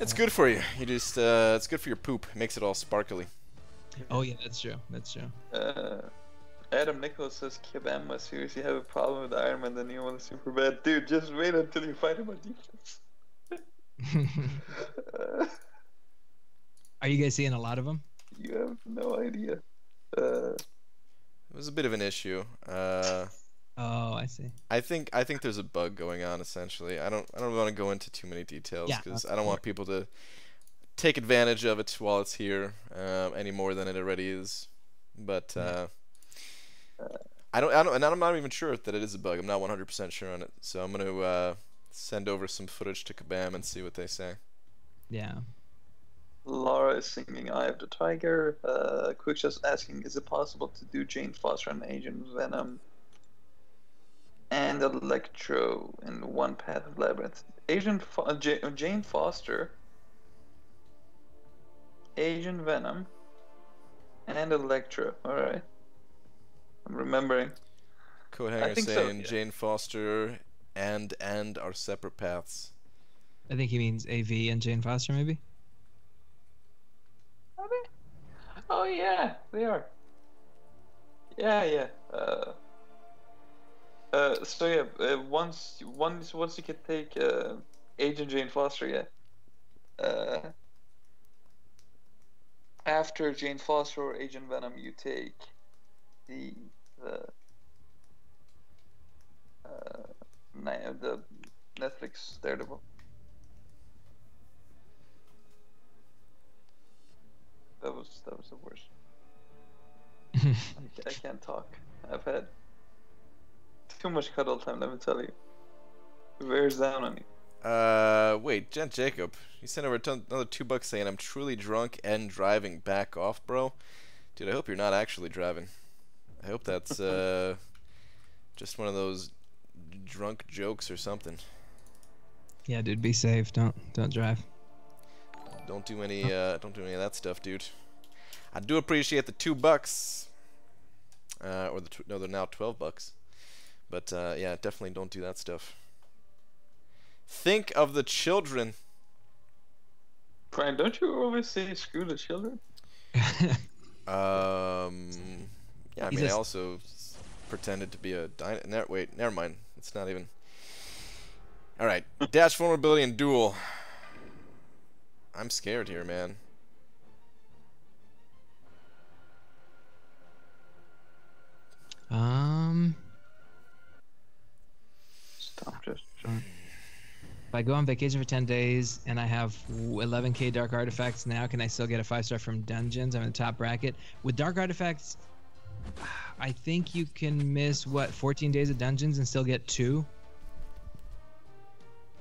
It's good for you. You just, it's good for your poop. It makes it all sparkly. Oh yeah, that's true. Adam Nicholas says Kabam must seriously have a problem with Iron Man, the new one is super bad. Dude, just wait until you fight him on defense. Are you guys seeing a lot of them? You have no idea. It was a bit of an issue. Oh, I see. I think there's a bug going on. Essentially, I don't want to go into too many details because I don't want people to take advantage of it while it's here any more than it already is. But I don't, and I'm not even sure that it is a bug. I'm not 100% sure on it. So I'm gonna send over some footage to Kabam and see what they say. Yeah. Laura is singing "Eye of the Tiger." Quick just asking, is it possible to do Jane Foster and Agent Venom and Electro in one path of Labyrinth? Jane Foster, Agent Venom, and Electro. All right, I'm remembering. Code Hanger saying so, yeah. Jane Foster and are separate paths. I think he means AV and Jane Foster, maybe. Are they? Oh yeah, they are. Yeah. So yeah, once you can take Agent Jane Foster, yeah. After Jane Foster or Agent Venom, you take the Netflix Daredevil. That was the worst. I can't talk. I've had too much cuddle time, let me tell you. It wears down on me. Wait, Gent Jacob, you sent over another $2 saying I'm truly drunk and driving. Back off, bro. Dude, I hope you're not actually driving. I hope that's just one of those drunk jokes or something. Yeah, dude, be safe. Don't drive. Don't do any of that stuff, dude. I do appreciate the $2, or no, they're now $12. But yeah, definitely don't do that stuff. Think of the children. Brian, don't you always say screw the children? Yeah, I mean, I also pretended to be a wait, never mind. It's not even. All right, dash vulnerability and duel. I'm scared here, man. Stop just. If I go on vacation for 10 days and I have 11k dark artifacts now, can I still get a 5-star from dungeons? I'm in the top bracket. With dark artifacts, I think you can miss, what, 14 days of dungeons and still get 2?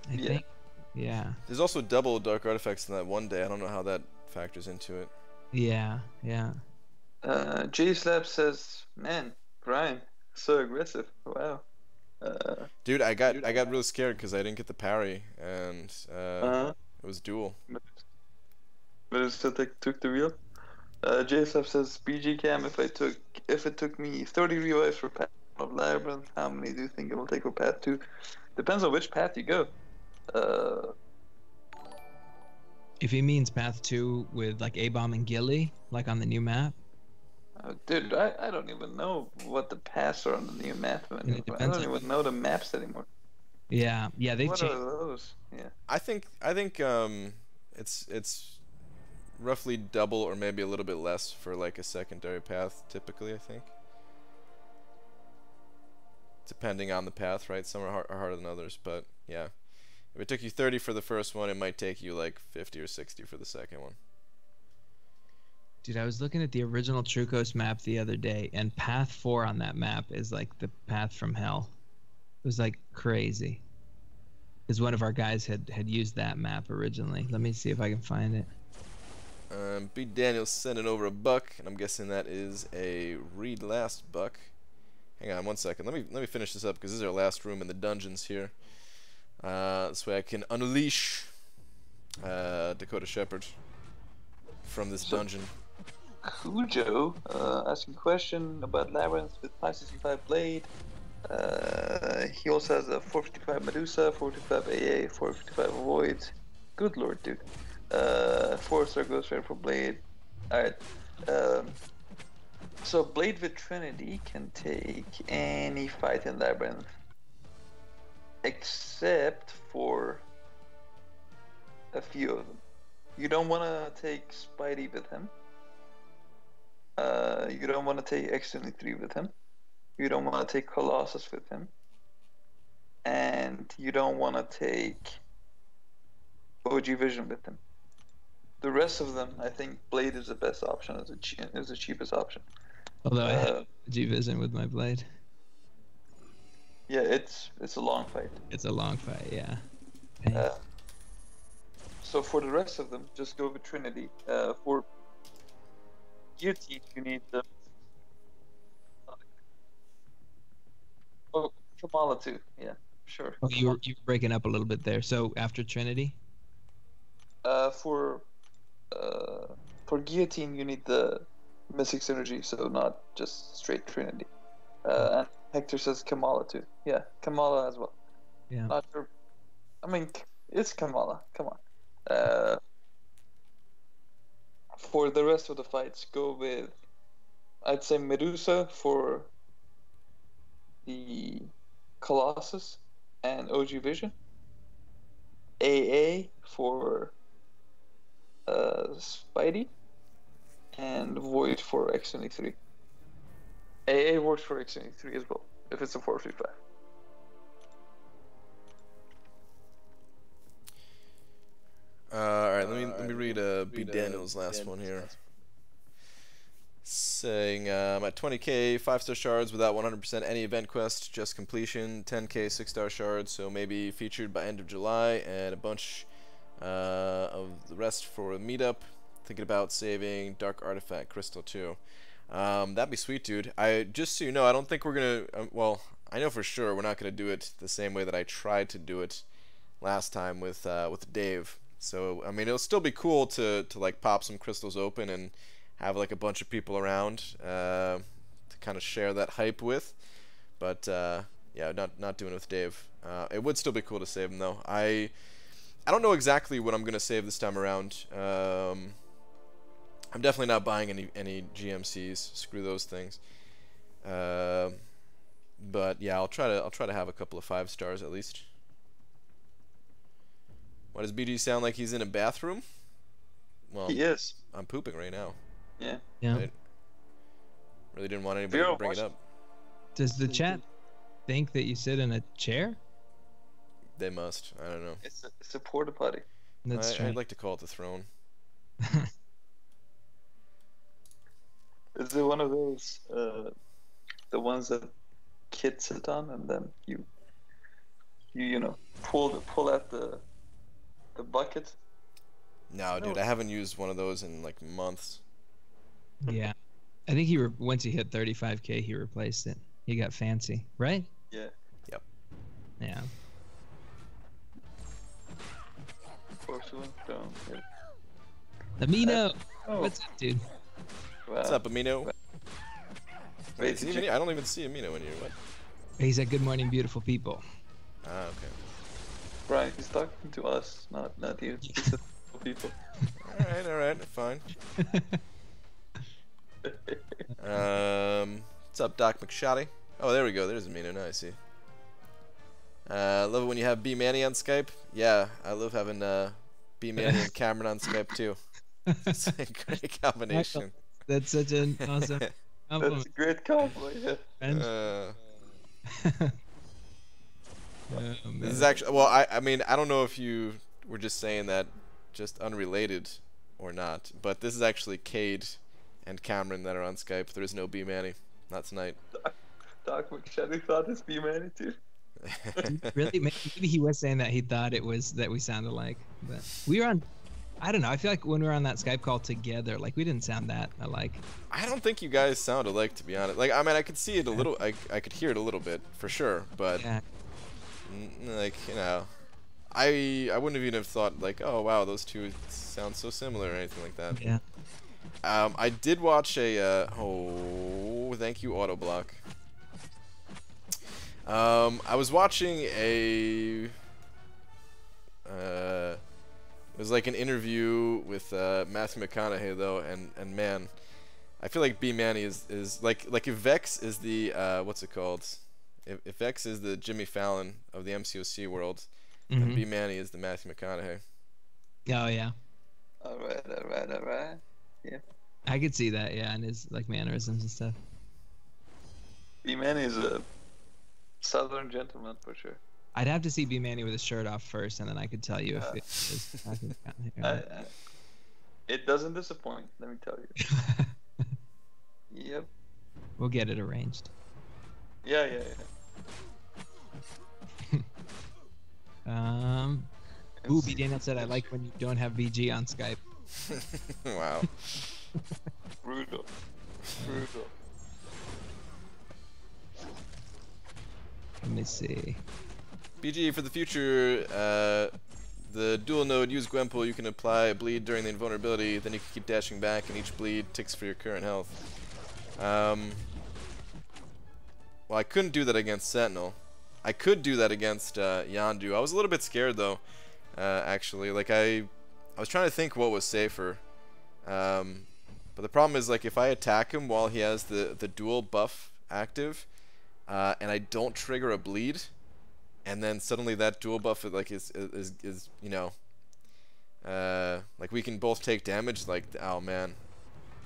I think. Yeah. There's also double dark artifacts in that one day. I don't know how that factors into it. Yeah, yeah. J Slab says, "Man, Brian, so aggressive. Wow." Dude, I got really scared because I didn't get the parry, and it was duel. But it still took the wheel. J Slab says, "BG Cam, if it took me 30 revives for Path of Labyrinth, how many do you think it will take for Path 2? Depends on which path you go. If he means Path 2 with like A-Bomb and Gilly, like on the new map. Dude, I don't even know what the paths are on the new map anymore. I don't even know the maps anymore. Yeah, they've What changed. are those? Yeah. I think it's roughly double or maybe a little bit less for like a secondary path typically, I think. Depending on the path, right? Some are harder than others, but yeah. If it took you 30 for the first one, it might take you like 50 or 60 for the second one. Dude, I was looking at the original True Coast map the other day, and Path 4 on that map is like the path from hell. It was like crazy. Because one of our guys had used that map originally. Let me see if I can find it. B. Daniel's sending over $1, and I'm guessing that is a read last buck. Hang on 1 second. Let me finish this up because this is our last room in the dungeons here. This way I can unleash Dakota Shepherd from this dungeon. Cujo asking a question about Labyrinth with 565 Blade. He also has a 455 Medusa, 455 AA, 455 Void. Good lord, dude. 4-star Ghost Rider for Blade. Alright. So Blade with Trinity can take any fight in Labyrinth, except for a few of them. You don't want to take Spidey with him. You don't want to take X-23 with him. You don't want to take Colossus with him. And you don't want to take OG Vision with him. The rest of them, I think Blade is the best option, is the cheapest option. Although I have OG Vision with my Blade. Yeah, it's a long fight. It's a long fight, yeah. So for the rest of them, just go with Trinity. For Guillotine, you need the... Oh, Kamala too. Yeah, sure. Oh, you were breaking up a little bit there. So after Trinity? For Guillotine, you need the Mystic Synergy, so not just straight Trinity. And Hector says Kamala too. Yeah, Kamala as well. Yeah. Not sure. I mean, it's Kamala. Come on. For the rest of the fights, go with, I'd say Medusa for the Colossus and OG Vision. AA for Spidey. And Void for X-23. AA works for X-23 as well, if it's a 435. Alright, let me read B. Daniel's last one here. Saying, I'm at 20k 5-star shards without 100% any event quest, just completion, 10k 6-star shards, so maybe featured by end of July, and a bunch of the rest for a meetup. Thinking about saving Dark Artifact Crystal too. That'd be sweet, dude. Just so you know, I don't think we're gonna. Well, I know for sure we're not gonna do it the same way that I tried to do it last time with Dave. So I mean, it'll still be cool to like pop some crystals open and have like a bunch of people around to kind of share that hype with. But yeah, not doing it with Dave. It would still be cool to save them though. I don't know exactly what I'm gonna save this time around. I'm definitely not buying any GMCs. Screw those things. But yeah, I'll try to have a couple of 5 stars at least. Why does BG sound like he's in a bathroom? Well, He is. I'm pooping right now. Yeah. Yeah. I really didn't want anybody to bring it up. Does the chat think that you sit in a chair? They must. I don't know. It's a porta potty. That's true. I'd like to call it the throne. Is it one of those the ones that kids sit on, and then you know pull out the bucket? No, dude, I haven't used one of those in like months. Yeah, I think once he hit 35K, he replaced it. He got fancy, right? Yeah. Yep. Yeah. Porcelain stone. Yeah. Amino, Oh. what's up, dude? Wow. What's up, Amino? Wait, Wait, did I don't even see Amino in here. What? He said, "Good morning, beautiful people." Ah, okay. Brian, he's talking to us, not you. He said people. All right, fine. What's up, Doc McShotty? Oh, there we go. There's Amino. Now I see. Love it when you have B Manny on Skype. Yeah, I love having B Manny and Cameron on Skype too. It's a great combination. That's such an awesome That's compliment. a great compliment. Yeah. friend. Uh, Oh, This is man. actually, well, I mean, I don't know if you were just saying that just unrelated or not, but this is actually Cade and Cameron that are on Skype. There is no B Manny, not tonight. Doc McShady thought his B Manny too. Really? Maybe he was saying that he thought it was that we sounded alike. But we were on. I don't know. I feel like when we were on that Skype call together, like we didn't sound that alike. I don't think you guys sound alike, to be honest. Like, I mean, I could see it a little, I could hear it a little bit for sure, but Yeah. like, you know, I wouldn't have even have thought like, oh wow, those two sound so similar or anything like that. Yeah. I did watch a oh, thank you, Autoblock. I was watching a it was like an interview with Matthew McConaughey though, and man, I feel like B Manny is like if Vex is the what's it called? If Vex is the Jimmy Fallon of the MCOC world, then B Manny is the Matthew McConaughey. Oh yeah. Alright. Yeah. I could see that. Yeah, and his like mannerisms and stuff. B Manny is a southern gentleman for sure. I'd have to see B Manny with his shirt off first, and then I could tell you if it was Matthew McConaughey or not. It doesn't disappoint, let me tell you. Yep. We'll get it arranged. Yeah. Ooh, B Daniel said I like when you don't have BG on Skype. Wow. Brutal. Let me see. BG, for the future, the dual node use Gwempool, you can apply a bleed during the invulnerability, then you can keep dashing back, and each bleed ticks for your current health. Well, I couldn't do that against Sentinel. I could do that against Yondu. I was a little bit scared though, actually. Like I was trying to think what was safer. But the problem is, like, if I attack him while he has the dual buff active, and I don't trigger a bleed, and then suddenly that dual buff is you know, like we can both take damage. Like, oh man,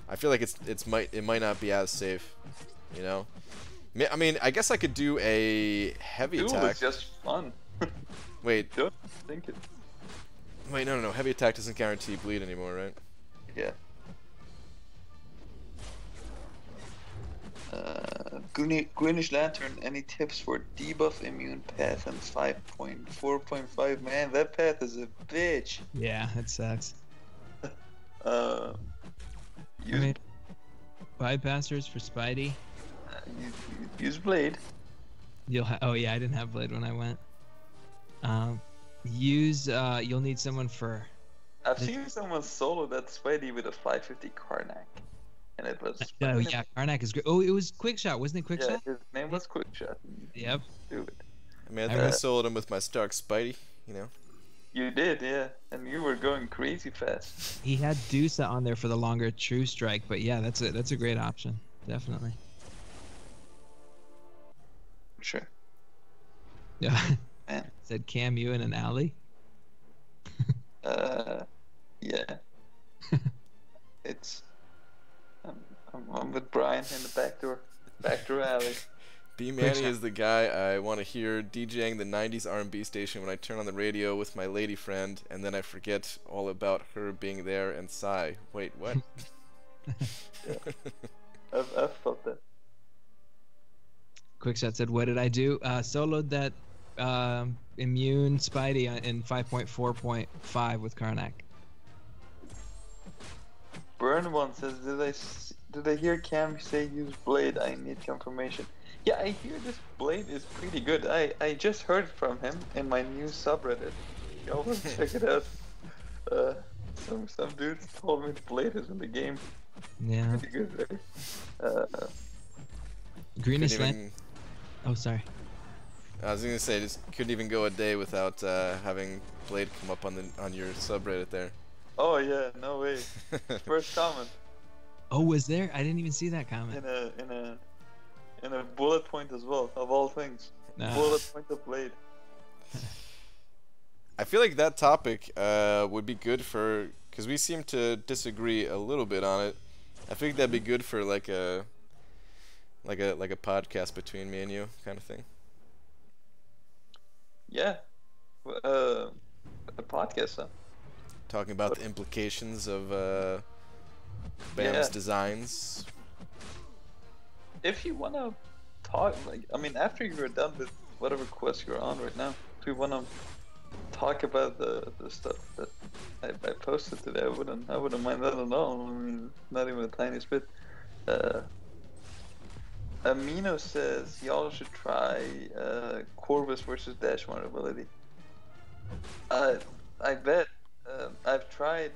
I feel like it might not be as safe, you know. I mean, I guess I could do a heavy Duel attack. is just fun. Wait. Don't think it. Wait, no. Heavy attack doesn't guarantee bleed anymore, right? Yeah. Greenish Lantern, any tips for debuff immune path and 5.4.5? Man, that path is a bitch. Yeah, it sucks. Use, Bypassers for Spidey. use Blade. Oh yeah, I didn't have Blade when I went. You'll need someone for. I've seen someone solo that Spidey with a 550 Karnak. And it was. Oh yeah, Karnak is great. Oh, it was Quick Shot, wasn't it? Quick Yeah, Shot. his name was Quick Shot. Yep. Dude. I mean, I think I soloed him with my Stark Spidey, you know. You did, yeah. And you were going crazy fast. He had Dusa on there for the longer True Strike, but yeah, that's a great option, definitely. Sure. Yeah. Man. Said Cam, you in an alley. Yeah. It's. I'm with Brian in the back door alley. B-Manny is the guy I want to hear DJing the 90s R&B station when I turn on the radio with my lady friend, and then I forget all about her being there and sigh. Wait, what? Yeah. I've felt that. Quickshot said, "What did I do? Soloed that immune Spidey in 5.4.5 with Karnak." Burn one says, did I hear Cam say use Blade? I need confirmation. Yeah, I hear this Blade is pretty good. I just heard from him in my new subreddit. Y'all want to check it out. Some dudes told me the Blade is in the game. Yeah. Pretty good, right? Greeny Couldn't Slant. even- Oh, sorry. I was gonna say, just couldn't even go a day without having Blade come up on your subreddit there. Oh yeah, no way. First comment Oh, was there? I didn't even see that comment. in a bullet point as well, of all things. Nah. Bullet point of Blade. I feel like that topic would be good for, because we seem to disagree a little bit on it. I think that'd be good for like a podcast between me and you kind of thing. Yeah. A podcast, huh? Talking about the implications of Bam's designs. If you wanna talk, like, I mean, after you're done with whatever quest you're on right now, if you wanna talk about the stuff that I posted today, I wouldn't mind that at all. I mean, not even a tiny bit. Amino says y'all should try Corvus versus Dash vulnerability. I bet. I've tried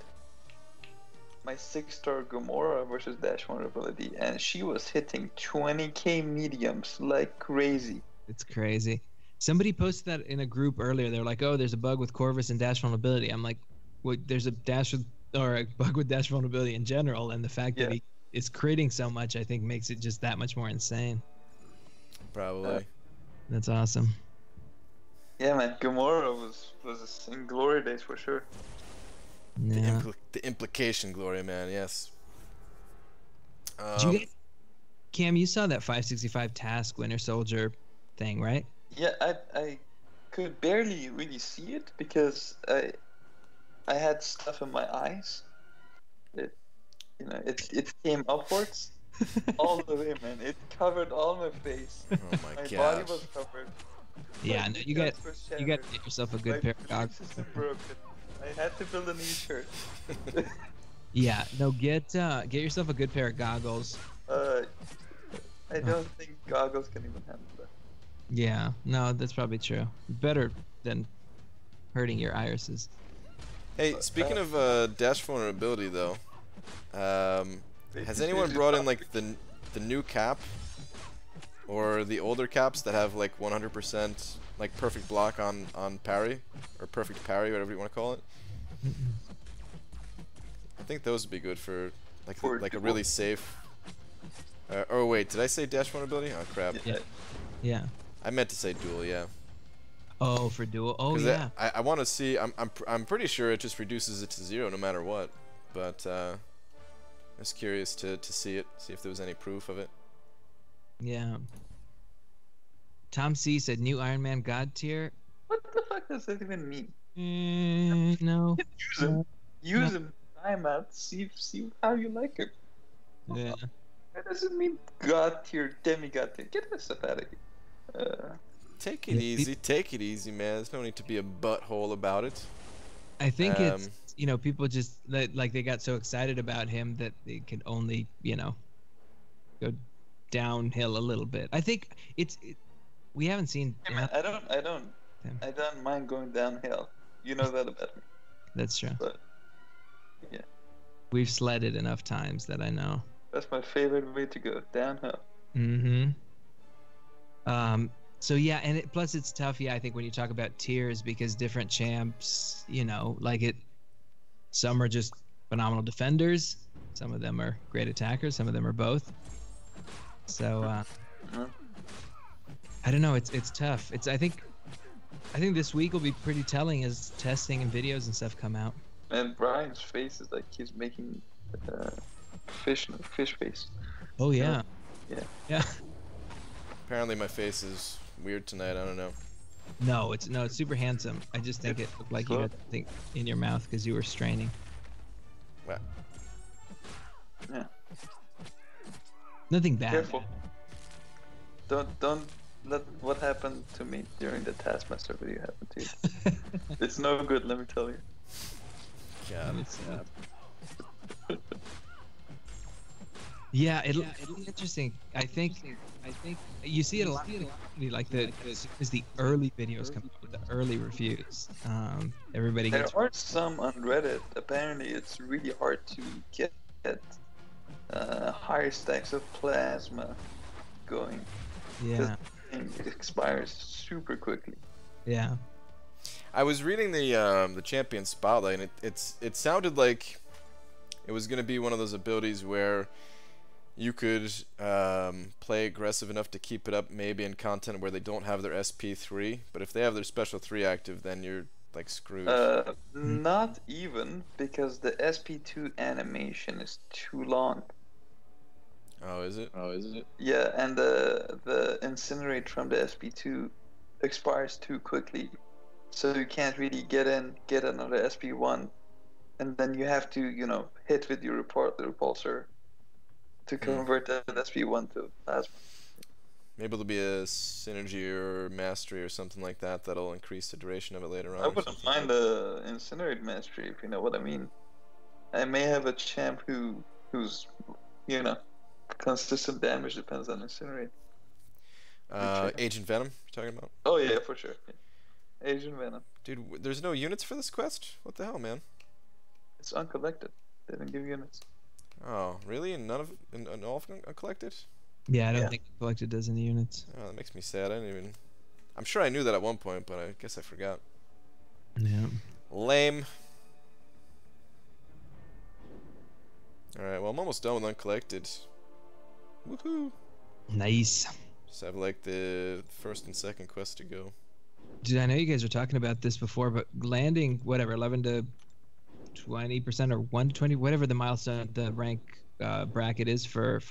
my 6-star Gamora versus Dash vulnerability, and she was hitting 20k mediums like crazy. It's crazy. Somebody posted that in a group earlier. They're like, "Oh, there's a bug with Corvus and Dash vulnerability." I'm like, "What? There's a a bug with Dash vulnerability in general, and the fact that he is critting so much, I think, makes it just that much more insane." Probably. That's awesome. Yeah, man, Gamora was in glory days for sure. Yeah. The implication, Glory, man. Yes. Did you get, Cam? You saw that 565 task Winter Soldier thing, right? Yeah, I could barely really see it because I had stuff in my eyes. It came upwards all the way, man. It covered all my face. Oh my My gosh. body was covered. Yeah. My No, you got kneecaps were to shattered. get yourself a My good pair of belief goggles. system broken. I had to build a new shirt. Yeah. No, get yourself a good pair of goggles. I don't think goggles can even handle that. Yeah. No, that's probably true. Better than hurting your irises. Hey, speaking of Dash vulnerability, though, has anyone brought in like the new cap or the older caps that have like 100% like perfect block on parry or perfect parry, whatever you want to call it? I think those would be good for like a really safe. Oh wait, did I say dash vulnerability? Oh crap! Yeah. Yeah. I meant to say dual. Yeah. Oh, for dual. Oh 'Cause yeah. I want to see. I'm pretty sure it just reduces it to 0 no matter what. But I was curious to see it, see if there was any proof of it. Yeah. Tom C said new Iron Man God tier. What the fuck does that even mean? No. Use him. Use him. Try him out. See how you like him. Yeah. That doesn't mean God tier, demigod tier. Get this stuff out of here. Take it easy, man. There's no need to be a butthole about it. I think it's people just like they got so excited about him that they could only go downhill a little bit. I think we haven't seen. Hey, man, I don't mind going downhill. You know that about me. That's true. But yeah, We've sledded enough times that I know. that's my favorite way to go, downhill. Mm-hmm. So yeah, and plus it's tough. Yeah, I think when you talk about tiers, because different champs, some are just phenomenal defenders. Some of them are great attackers. Some of them are both. So I don't know. It's tough. I think this week will be pretty telling as testing and videos and stuff come out. And Brian's face is like he's making fish face. Oh yeah. Yeah. Yeah. Apparently my face is weird tonight. I don't know. No, it's super handsome. I just think it looked like you had something in your mouth because you were straining. What? Yeah. Nothing bad. Careful. Don't let what happened to me during the Taskmaster video happen to you. It's no good, let me tell you. God. Yeah, it'll be interesting. I think you see it a lot. Like as the early videos come out, the early reviews. Everybody There gets. are some on Reddit. Apparently, it's really hard to get higher stacks of plasma going. Yeah. It expires super quickly. Yeah. I was reading the champion spotlight, and it sounded like it was gonna be one of those abilities where you could play aggressive enough to keep it up, maybe in content where they don't have their SP3, but if they have their special 3 active, then you're like screwed. Not even, because the SP2 animation is too long. Oh, is it? Yeah, and the incinerate from the SP2 expires too quickly, so you can't really get another SP1, and then you have to, hit with your repulsor to convert that SP1 to plasma. Maybe there'll be a synergy or mastery or something like that that'll increase the duration of it later on. I wouldn't mind the incinerate mastery, if you know what I mean. I may have a champ who's consistent damage depends on incinerate. Agent Venom, you're talking about? Oh yeah, for sure. Yeah. Agent Venom. Dude, there's no units for this quest? What the hell, man? It's uncollected. They didn't give units. Oh, really? And none of and all of them are collected? Yeah, I don't think collected does any units. Oh, that makes me sad. I didn't even. I'm sure I knew that at one point, but I guess I forgot. Yeah. Lame. Alright, well, I'm almost done with uncollected. Woohoo! Nice. Just have like the first and second quest to go. Dude, I know you guys were talking about this before, but landing whatever 11 to 20% or 1 to 20, whatever the milestone, the rank bracket is for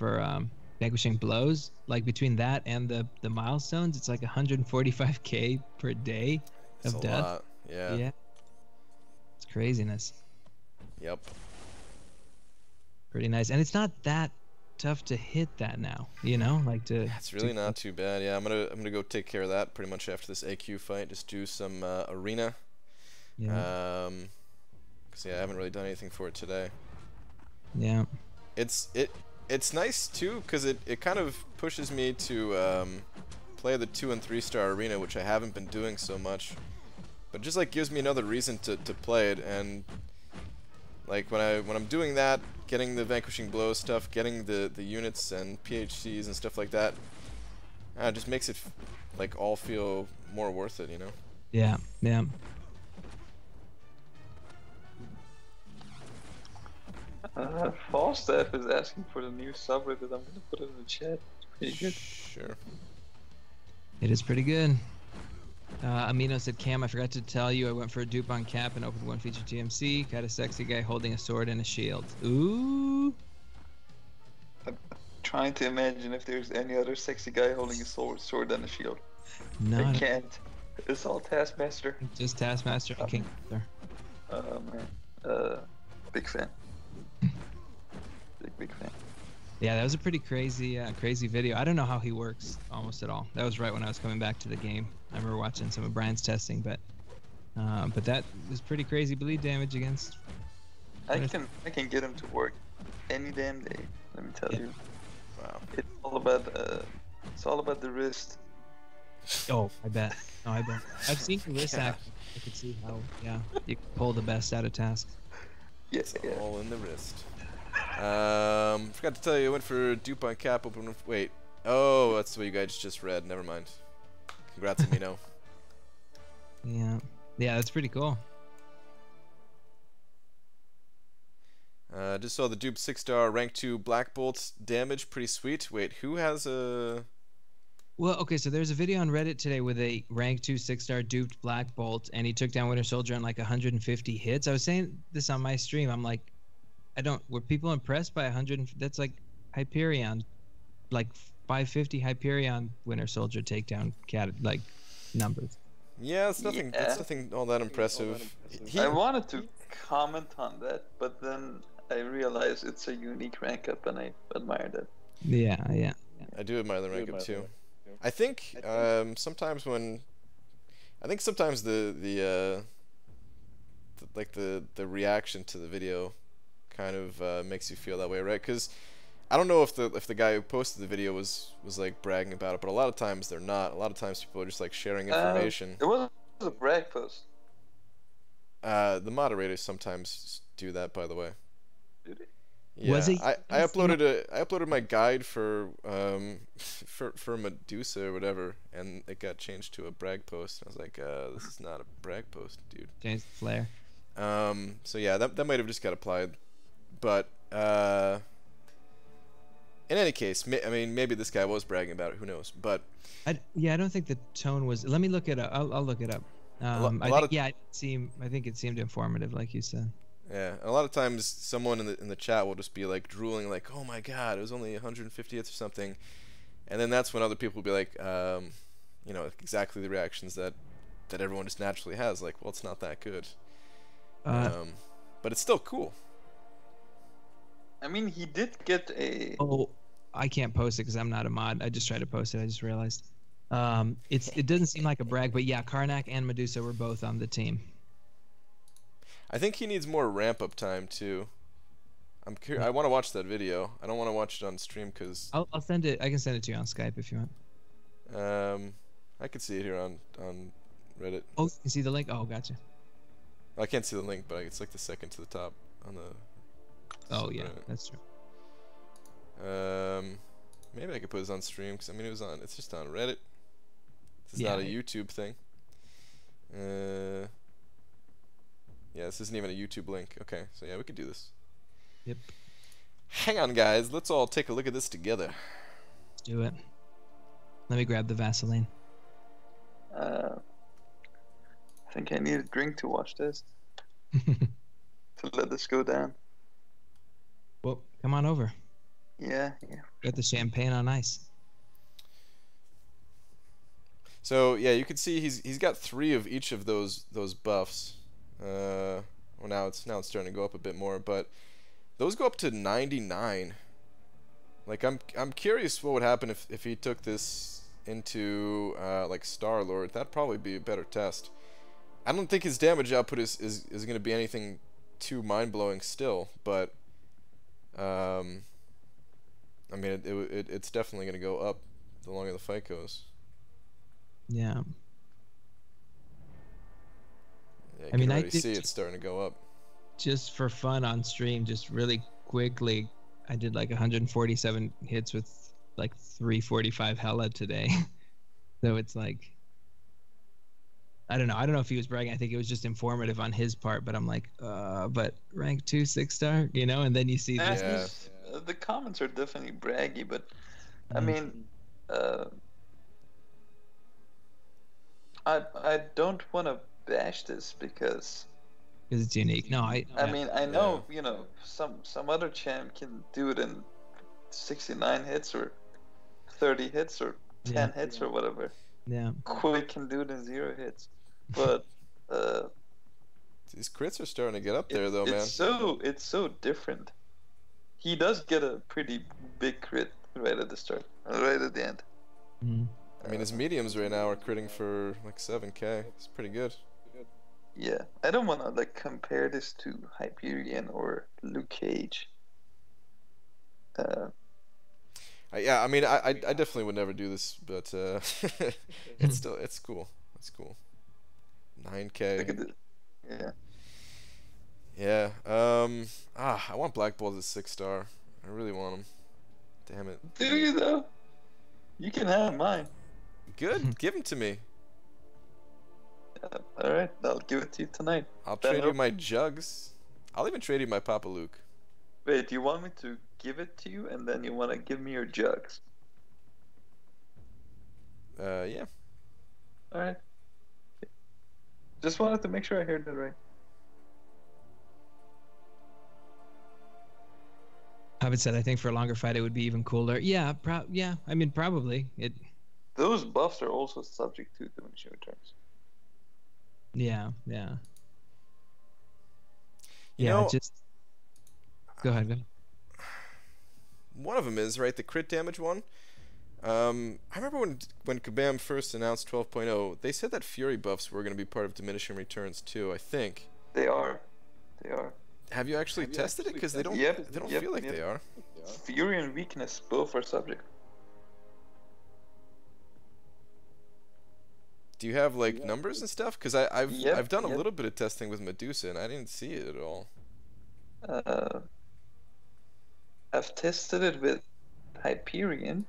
vanquishing blows, like between that and the milestones, it's like 145k per day It's of a death. lot. Yeah. Yeah. It's craziness. Yep. Pretty nice, and it's not that tough to hit that now. Like to. It's really not too bad. Yeah, I'm gonna go take care of that pretty much after this AQ fight. Just do some arena. Yeah. Cause yeah, I haven't really done anything for it today. Yeah. It's nice too, cause it kind of pushes me to play the 2 and 3 star arena, which I haven't been doing so much. But it just like gives me another reason to play it, and like when I'm doing that, getting the vanquishing blow stuff, getting the units and PHCs and stuff like that, it just makes it like all feel more worth it, Yeah. Yeah. Falstaff is asking for the new subreddit. I'm gonna put it in the chat. It's pretty good. Sure. It is pretty good. Amino said, Cam, I forgot to tell you I went for a dupe on cap and opened one feature TMC. Got a sexy guy holding a sword and a shield. Ooh. I'm trying to imagine if there's any other sexy guy holding a sword and a shield. No. I can't. It's all Taskmaster. Just Taskmaster and King Arthur. Oh man. Big fan. Big fan. Yeah, that was a pretty crazy video. I don't know how he works almost at all. That was right when I was coming back to the game. I remember watching some of Brian's testing, but that was pretty crazy bleed damage against. I can get him to work any damn day. Let me tell you. Wow. It's all about the wrist. Oh, I bet. Oh, I bet. I've seen the wrist act. I could see how you can pull the best out of tasks. Yeah, It's all in the wrist. Forgot to tell you, I went for dupe on cap. Wait. Oh, that's what you guys just read. Never mind. Congrats, Amino. Yeah. Yeah, that's pretty cool. Just saw the dupe 6-star rank 2 Black Bolt damage. Pretty sweet. Wait, who has a... Well, okay, so there's a video on Reddit today with a rank 2 6-star duped Black Bolt, and he took down Winter Soldier on like 150 hits. I was saying this on my stream. I'm like, were people impressed by 100? That's like Hyperion, like 550 Hyperion Winter Soldier takedown like numbers. Yeah, it's nothing. Yeah. It's nothing all that impressive. I wanted to comment on that, but then I realized it's a unique rank up, and I admired it. Yeah. I do admire the rank up too. I think sometimes the like the reaction to the video kind of makes you feel that way, right? Because I don't know if the guy who posted the video was like bragging about it, but a lot of times they're not. A lot of times people are just like sharing information. It wasn't a brag post. The moderators sometimes do that, by the way. Did he? Yeah, Was it? I uploaded my guide for for Medusa or whatever, and it got changed to a brag post. I was like, this is not a brag post, dude. Change the flare. So yeah, that might have just got applied, but in any case, I mean, maybe this guy was bragging about it. Who knows? But I don't think the tone was. Let me look it up. I'll look it up. I think it seemed informative, like you said. yeah, a lot of times someone in the chat will just be like drooling, like, "Oh my God, it was only 150th or something," and then that's when other people will be like, you know, exactly the reactions that everyone just naturally has, like, "Well, it's not that good," but it's still cool. I mean, he did get a. Oh, I can't post it because I'm not a mod. I just tried to post it. I just realized. It doesn't seem like a brag, but yeah, Karnak and Medusa were both on the team. I think he needs more ramp up time too. I want to watch that video. I don't want to watch it on stream because I'll send it. I can send it to you on Skype if you want. I can see it here on Reddit. Oh, you see the link? Oh, gotcha. I can't see the link, but it's like the second to the top on the. Oh yeah, Subreddit. that's true. Maybe I could put this on stream because I mean it's just on Reddit. This is Yeah. not a YouTube thing. Yeah, this isn't even a YouTube link. Okay, so yeah, we could do this. Yep. Hang on, guys. Let's all take a look at this together. Let's do it. Let me grab the Vaseline. I think I need a drink to watch this to let this go down. Well, come on over. Yeah. Got the champagne on ice. So yeah, you can see he's got 3 of each of those buffs. Well, now it's starting to go up a bit more, but those go up to 99. Like I'm curious what would happen if he took this into like Star-Lord. That'd probably be a better test. I don't think his damage output is going to be anything too mind-blowing still, but I mean it's definitely going to go up the longer the fight goes. Yeah. Yeah, you I mean, can I already did see it's starting to go up. Just for fun on stream, just really quickly, I did like 147 hits with like 345 Hella today. So it's like, I don't know if he was bragging. I think it was just informative on his part, but I'm like, but rank 2 6-star, you know, and then you see this. Yeah. The comments are definitely braggy, but I Mm. mean, I don't want to bash this because Because it's unique. No, I mean, I know, you know, some other champ can do it in 69 hits or 30 hits or 10 hits or whatever. Yeah. Quick can do it in 0 hits. But These crits are starting to get up there though, man. it's so different. He does get a pretty big crit right at the start, right at the end. Mm. I mean, his mediums right now are critting for like 7k. It's pretty good. Yeah, I don't want to like compare this to Hyperion or Luke Cage. Yeah, I mean, I definitely would never do this, but it's cool. It's cool. 9k. Look at this. Yeah. Yeah. I want Black Bolt as a 6-star. I really want him. Damn it. Do you though? You can have mine. Good. Give him to me. All right, I'll give it to you tonight. I'll That trade you help? my jugs. I'll even trade you my Papa Luke. Wait, do you want me to give it to you and then you want to give me your jugs? Yeah. All right. Just wanted to make sure I heard that right. Hobbit said, I think for a longer fight it would be even cooler. Yeah, yeah. I mean, probably it. Those buffs are also subject to diminishing returns. Yeah, yeah. You Yeah, know, just go ahead. Go ahead. one of them is right, the crit damage one. I remember when Kabam first announced 12.0, they said that Fury buffs were going to be part of diminishing returns too. I think. They are. They are. Have you actually tested it? Because they don't. Yep, They don't yep, feel like yep. they are. Fury and weakness both are subject. Do you have like numbers and stuff? Because I've Yep, done a yep. little bit of testing with Medusa and I didn't see it at all. I've tested it with Hyperion,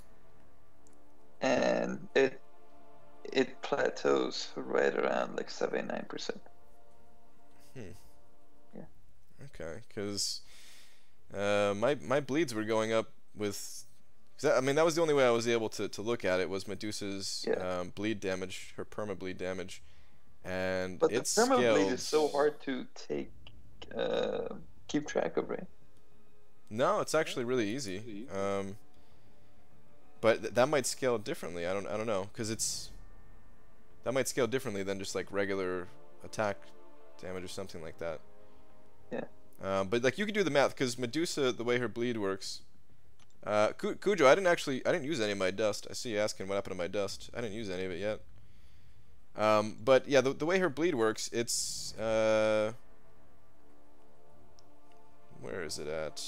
and it plateaus right around like 79%. Okay, because my bleeds were going up with. I mean, that was the only way I was able to look at it was Medusa's bleed damage, her perma bleed damage, and But the it's permablade scaled. is so hard to keep track of, right? No, it's actually really easy. But that might scale differently. I don't know, because that might scale differently than just like regular attack damage or something like that. Yeah. But like you can do the math, because Medusa, the way her bleed works. Cujo, I didn't use any of my dust. I see you asking what happened to my dust. I didn't use any of it yet. But yeah, the way her bleed works, it's where is it at?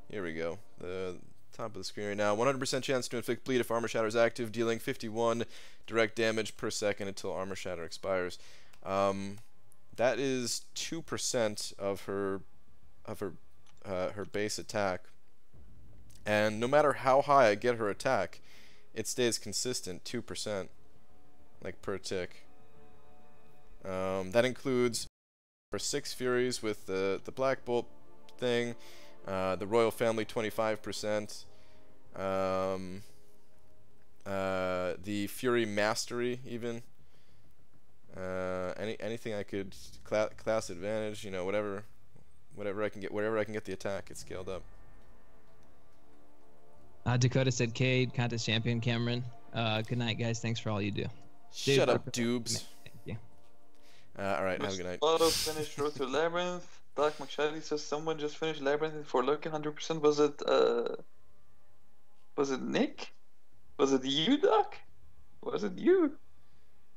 Here we go. The top of the screen right now. 100% chance to inflict bleed if Armor Shatter is active, dealing 51 direct damage per second until Armor Shatter expires. That is 2% of her base attack, and no matter how high I get her attack, it stays consistent 2%, like per tick. That includes her 6 Furies with the Black Bolt thing, the Royal Family 25%, the Fury Mastery even. Anything I could class advantage, you know, whatever I can get, wherever I can get the attack, it's scaled up. Dakota said, Cade, contest champion, Cameron. Good night, guys. Thanks for all you do. Shut up, Dubes. Thank you. All right, have a good night. Auto finished Road to Labyrinth. Doc McShady says someone just finished Labyrinth for looking 100%. Was it Nick? Was it you, Doc? Was it you?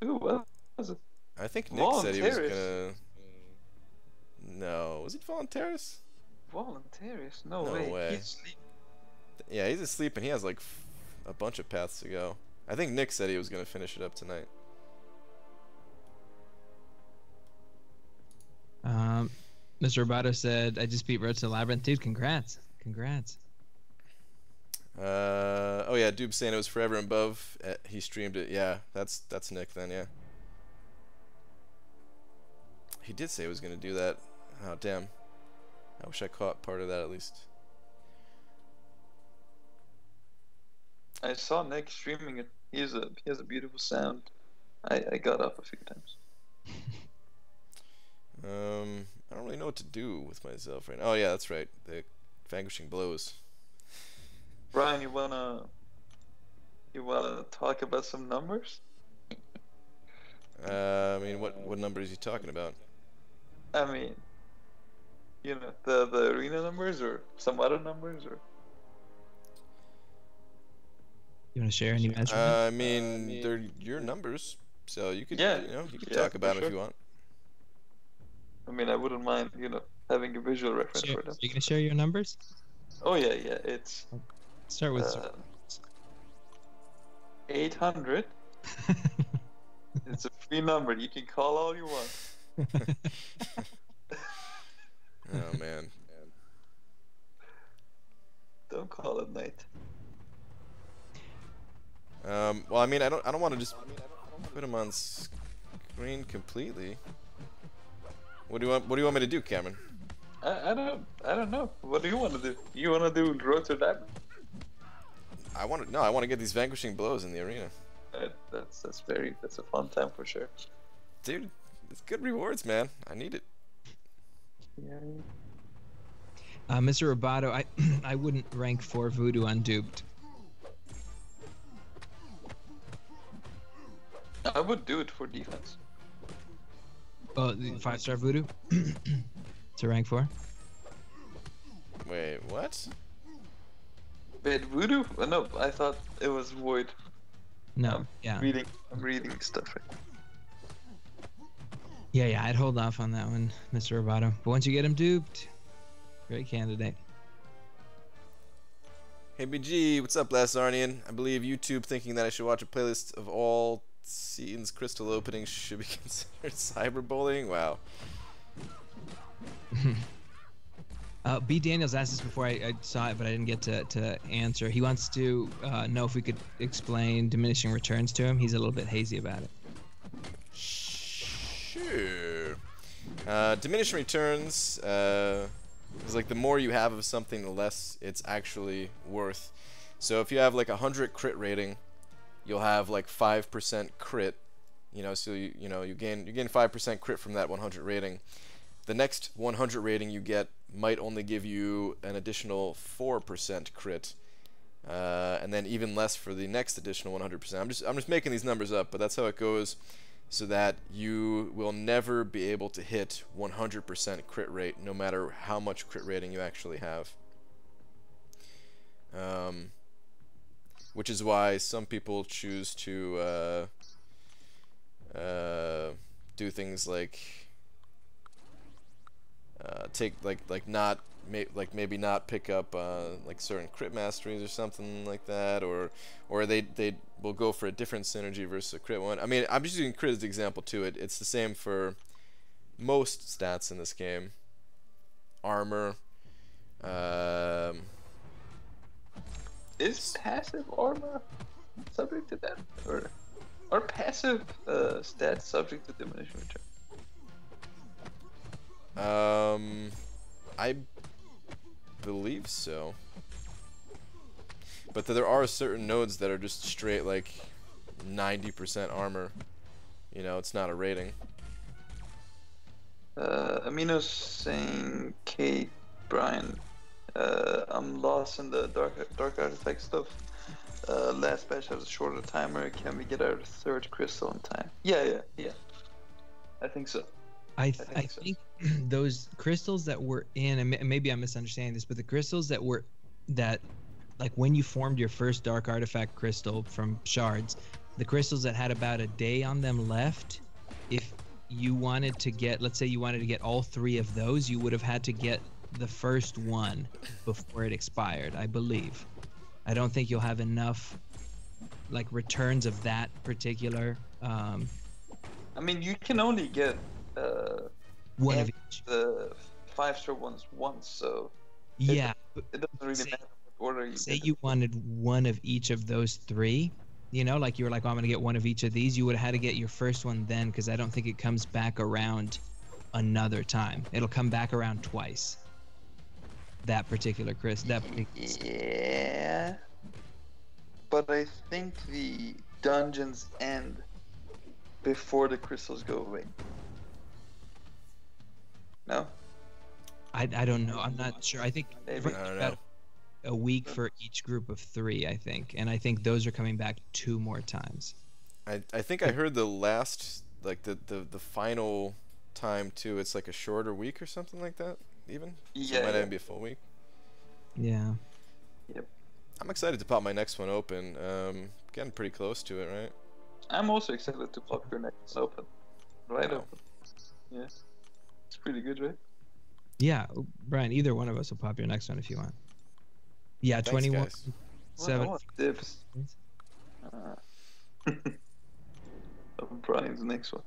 Who was it? I think Nick said he was Volunteers. gonna. No, was it Volunteris? Volunteers? No, No way. way. He's asleep. Yeah, he's asleep and he has like a bunch of paths to go. I think Nick said he was gonna finish it up tonight. Mr. Roboto said, I just beat Road to Labyrinth. Dude, congrats. Congrats. Oh yeah, Dube's saying it was Forever and Above. He streamed it. Yeah, that's Nick then. Yeah. He did say he was gonna do that. Oh damn. I wish I caught part of that at least. I saw Nick streaming it. He has a beautiful sound. I got up a few times. I don't really know what to do with myself right now. Oh yeah, that's right. The vanquishing blows. Brian, you wanna talk about some numbers? I mean, what number is he talking about? I mean, you know, the arena numbers or some other numbers or. You want to share any measurement? I mean, they're your numbers, so you could, Yeah, you could yeah, talk for about them if sure. you want. I mean, I wouldn't mind, having a visual reference Share, for them. are you going to share your numbers? Oh yeah, it's Start with 800. It's a free number. You can call all you want. Oh man. Don't call at night. Well, I mean, I don't want to just put them on screen completely. What do you want me to do, Cameron? I don't know. What do you want to do? You want to do Road to Labyrinth? I want to get these vanquishing blows in the arena. That's a fun time for sure. Dude, it's good rewards, man. I need it. Yeah. Mr. Roboto, I wouldn't rank 4 Voodoo unduped. I would do it for defense. Oh, the 5-star Voodoo to rank 4. Wait, what? Wait, Voodoo? No, I thought it was Void. No, yeah. I'm reading stuff right. Yeah, I'd hold off on that one, Mr. Roboto. But once you get him duped, great candidate. Hey BG, what's up, Last Arnian? I believe YouTube thinking that I should watch a playlist of all scenes crystal openings should be considered cyberbullying. Wow. B. Daniels asked this before I saw it, but I didn't get to answer. He wants to know if we could explain diminishing returns to him. He's a little bit hazy about it. Sure. Diminishing returns is like the more you have of something, the less it's actually worth. So if you have like 100 crit rating, you'll have like 5% crit. You know, so you gain 5% crit from that 100 rating. The next 100 rating you get might only give you an additional 4% crit, and then even less for the next additional 100%. I'm just making these numbers up, but that's how it goes, so that you will never be able to hit 100% crit rate, no matter how much crit rating you actually have. Which is why some people choose to do things like maybe not pick up like certain crit masteries or something like that, or they will go for a different synergy versus a crit one. I mean, I'm just using crit as the example too. It's the same for most stats in this game. Armor. Is passive armor subject to that, or are passive stats subject to diminishing return? I believe so. But there are certain nodes that are just straight like 90% armor. You know, it's not a rating. Amino's saying, Kate, Brian, I'm lost in the dark artifact stuff. Last batch has a shorter timer. Can we get our 3rd crystal in time? Yeah. I think so. I think those crystals that were in, and maybe I'm misunderstanding this, but the crystals that like when you formed your first dark artifact crystal from shards, the crystals that had about a day on them left, if you wanted to get, let's say you wanted to get all 3 of those, you would have had to get the first one before it expired, I believe. I don't think you'll have enough like returns of that particular. I mean, you can only get one of each. The 5-star ones once, so yeah, it doesn't really matter what order you say get. You wanted one of each of those 3, you know, like you were like, oh, I'm gonna get one of each of these. You would have had to get your first one then, because I don't think it comes back around another time. It'll come back around twice. That particular Yeah, but I think the dungeons end before the crystals go away. No? I don't know. I'm not sure. I think Maybe. I don't know. about a week for each group of 3, I think, and I think those are coming back 2 more times. I think I heard the last, like the final time too. It's like a shorter week or something like that. Even so Yeah. it might even be a full week. Yeah. Yep. I'm excited to pop my next one open. Getting pretty close to it, right? I'm also excited to pop your next open. Right Wow. open. Yeah. It's pretty good, right? Yeah, Brian, either one of us will pop your next one if you want. Yeah, Thanks, 21, guys. 7. I want dibs. Of Brian's next one.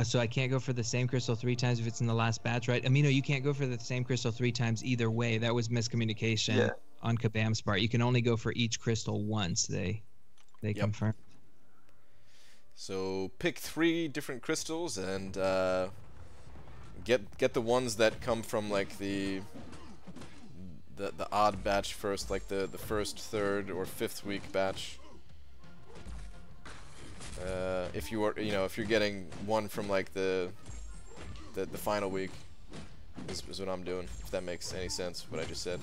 So I can't go for the same crystal 3 times if it's in the last batch, right? Amino, you can't go for the same crystal 3 times either way. That was miscommunication on Kabam's part. You can only go for each crystal once. They confirmed. So pick 3 different crystals and get the ones that come from like the odd batch first, like the first, 3rd, or 5th week batch. If you are, if you're getting one from like the final week, is what I'm doing. If that makes any sense, what I just said.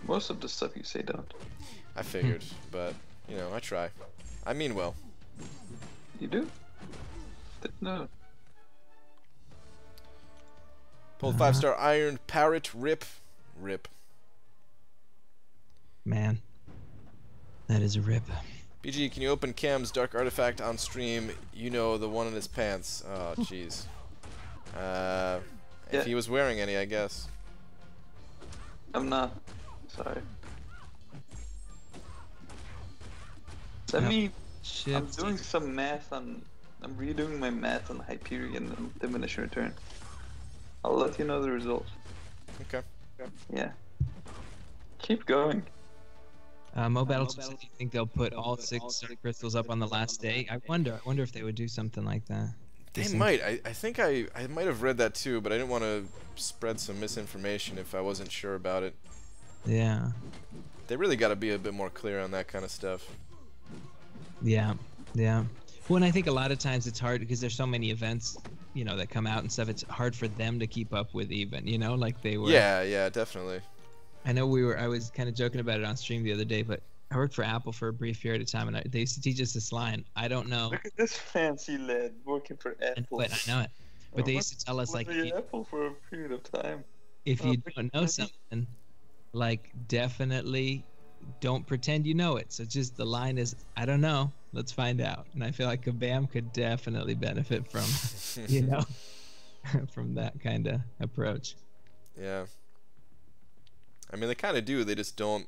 Most of the stuff you say don't. I figured, but you know, I try. I mean well. You do? No. Pulled 5-star Iron Parrot. Rip. Man, that is a rip. BG, can you open Cam's Dark Artifact on stream? You know, the one in his pants. Oh, jeez. If he was wearing any, I guess. I'm not. Sorry. Let me. I'm doing some math on. I'm redoing my math on Hyperion and Diminishing Return. I'll let you know the results. Okay. Yeah. Keep going. Mo Battle says, do you think they'll put all 6 Dark Crystals up on the last day? I wonder if they would do something like that. They might. I think I might have read that too, but I didn't want to spread some misinformation if I wasn't sure about it. Yeah. They really got to be a bit more clear on that kind of stuff. Yeah. Well, and I think a lot of times it's hard because there's so many events, you know, that come out and stuff. It's hard for them to keep up with even, you know, like they were. Yeah, definitely. I know I was kind of joking about it on stream the other day, but I worked for Apple for a brief period of time, and they used to teach us this line. I don't know. Look at this fancy lad working for Apple. I know it. But they used to tell us, like, Apple for a period of time. If you don't know something, like, definitely don't pretend you know it. So just the line is, I don't know. Let's find out. And I feel like Kabam could definitely benefit from, you know, from that kind of approach. Yeah. I mean, they kind of do. They just don't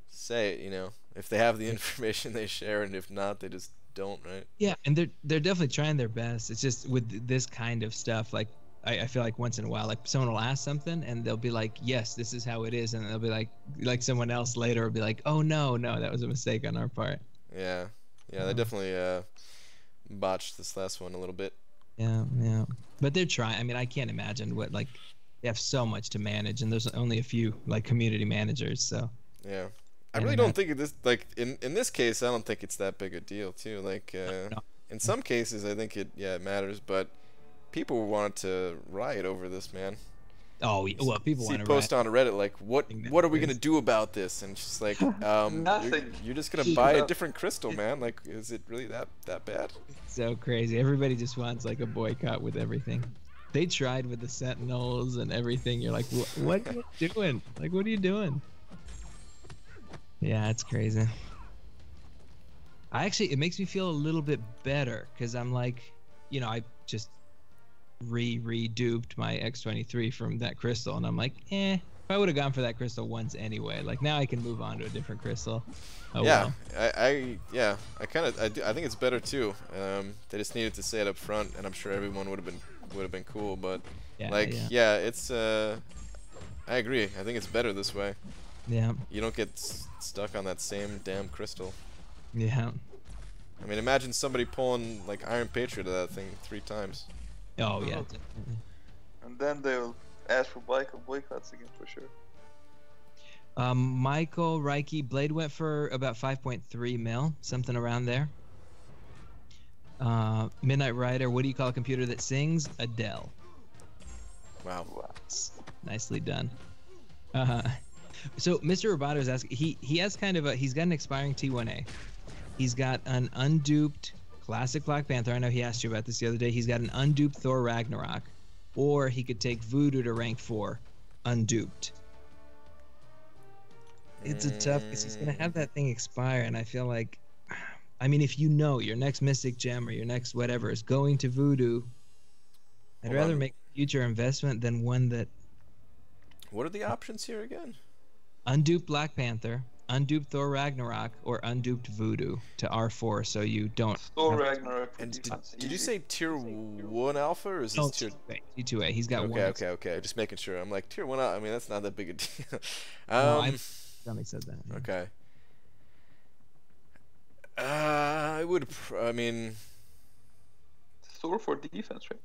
say it, you know. If they have the information, they share, and if not, they just don't, right? Yeah, and they're definitely trying their best. It's just with this kind of stuff, like, I feel like once in a while, like, someone will ask something, and they'll be like, yes, this is how it is, and they'll be like someone else later will be like, oh, no, that was a mistake on our part. Yeah, they definitely botched this last one a little bit. Yeah. But they're trying. I mean, I can't imagine what, like, they have so much to manage, and there's only a few, like, community managers, so. Yeah. I really don't think this, like, in this case, I don't think it's that big a deal, too. Like, No. in some cases, I think it matters, but people want to riot over this, man. Oh, well, people want to post on Reddit, like, what are we going to do about this? And it's just like, Nothing. You're just going to buy a different crystal, man. Like, is it really that bad? It's so crazy. Everybody just wants, like, a boycott with everything. They tried with the Sentinels and everything. You're like, what are you doing? Like, what are you doing? Yeah, it's crazy. It makes me feel a little bit better because I'm like, you know, I just re-duped my X23 from that crystal, and I'm like, if I would have gone for that crystal once anyway, like, now I can move on to a different crystal. Oh, yeah, well. I think it's better too. They just needed to say it up front, and I'm sure everyone would have been cool, but it's I agree. I think it's better this way. Yeah. You don't get stuck on that same damn crystal. Yeah. I mean, imagine somebody pulling, like, Iron Patriot of that thing 3 times. Oh yeah. Definitely. And then they'll ask for boycotts again for sure. Michael Reiki Blade went for about 5.3 mil, something around there. Midnight Rider, what do you call a computer that sings? Adele. Wow. Nicely done. So Mr. Roboto is asking, he has kind of he's got an expiring T1A. He's got an unduped classic Black Panther. I know he asked you about this the other day. He's got an unduped Thor Ragnarok, or he could take Voodoo to rank 4, unduped. It's a tough, because he's gonna have that thing expire, and I feel like, I mean, if you know your next Mystic Gem or your next whatever is going to Voodoo, I'd rather make a future investment than one that. What are the options here again? Unduped Black Panther, unduped Thor Ragnarok, or unduped Voodoo to R4, so you don't. Thor Ragnarok. And did you say tier 1 alpha, or is this tier? T2A. He's got one. Okay. Just making sure. I'm like, tier 1 alpha. I mean, that's not that big a deal. Somebody said that. Yeah. Okay. I would. I mean. Thor for defense, right?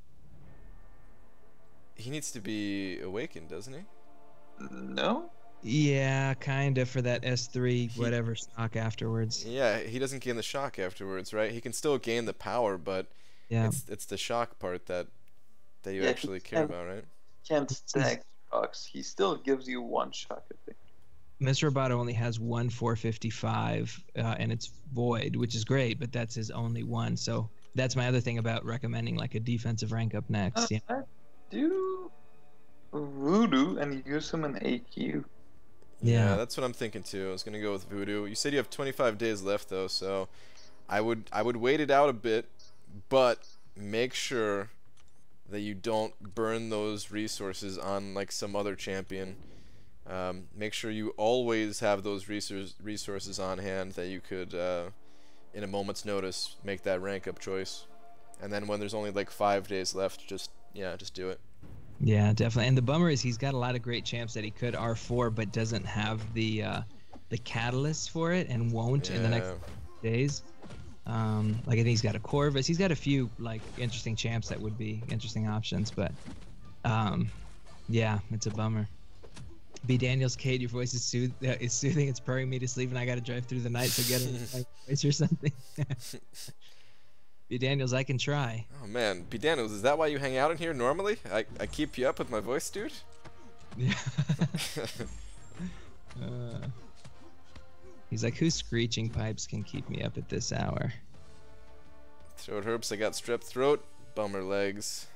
He needs to be awakened, doesn't he? No. Yeah, kind of, for that S3 whatever stock afterwards. Yeah, he doesn't gain the shock afterwards, right? He can still gain the power, but yeah, it's the shock part that that you Yeah, he actually care can't- about, right? Can't stack rocks. He still gives you one shot, I think. Mr. Roboto only has one 455, and it's void, which is great, but that's his only one. So that's my other thing about recommending like a defensive rank up next. Yeah. I do voodoo and use him in AQ. Yeah. That's what I'm thinking too. I was gonna go with Voodoo. You said you have 25 days left though, so I would wait it out a bit, but make sure that you don't burn those resources on like some other champion. Make sure you always have those resources on hand that you could, in a moment's notice, make that rank up choice. And then when there's only like 5 days left, just do it. Yeah, definitely. And the bummer is he's got a lot of great champs that he could R4, but doesn't have the catalyst for it and won't in the next days. Like I think he's got a Corvus. He's got a few like interesting champs that would be interesting options, but yeah, it's a bummer. B. Daniels, Cade, your voice is soothing. It's purring me to sleep, and I got to drive through the night, so get a voice or something. B. Daniels, I can try. Oh man, B. Daniels, is that why you hang out in here normally? I keep you up with my voice, dude? Yeah. He's like, whose screeching pipes can keep me up at this hour? Throat herps, I got strep throat. Bummer legs.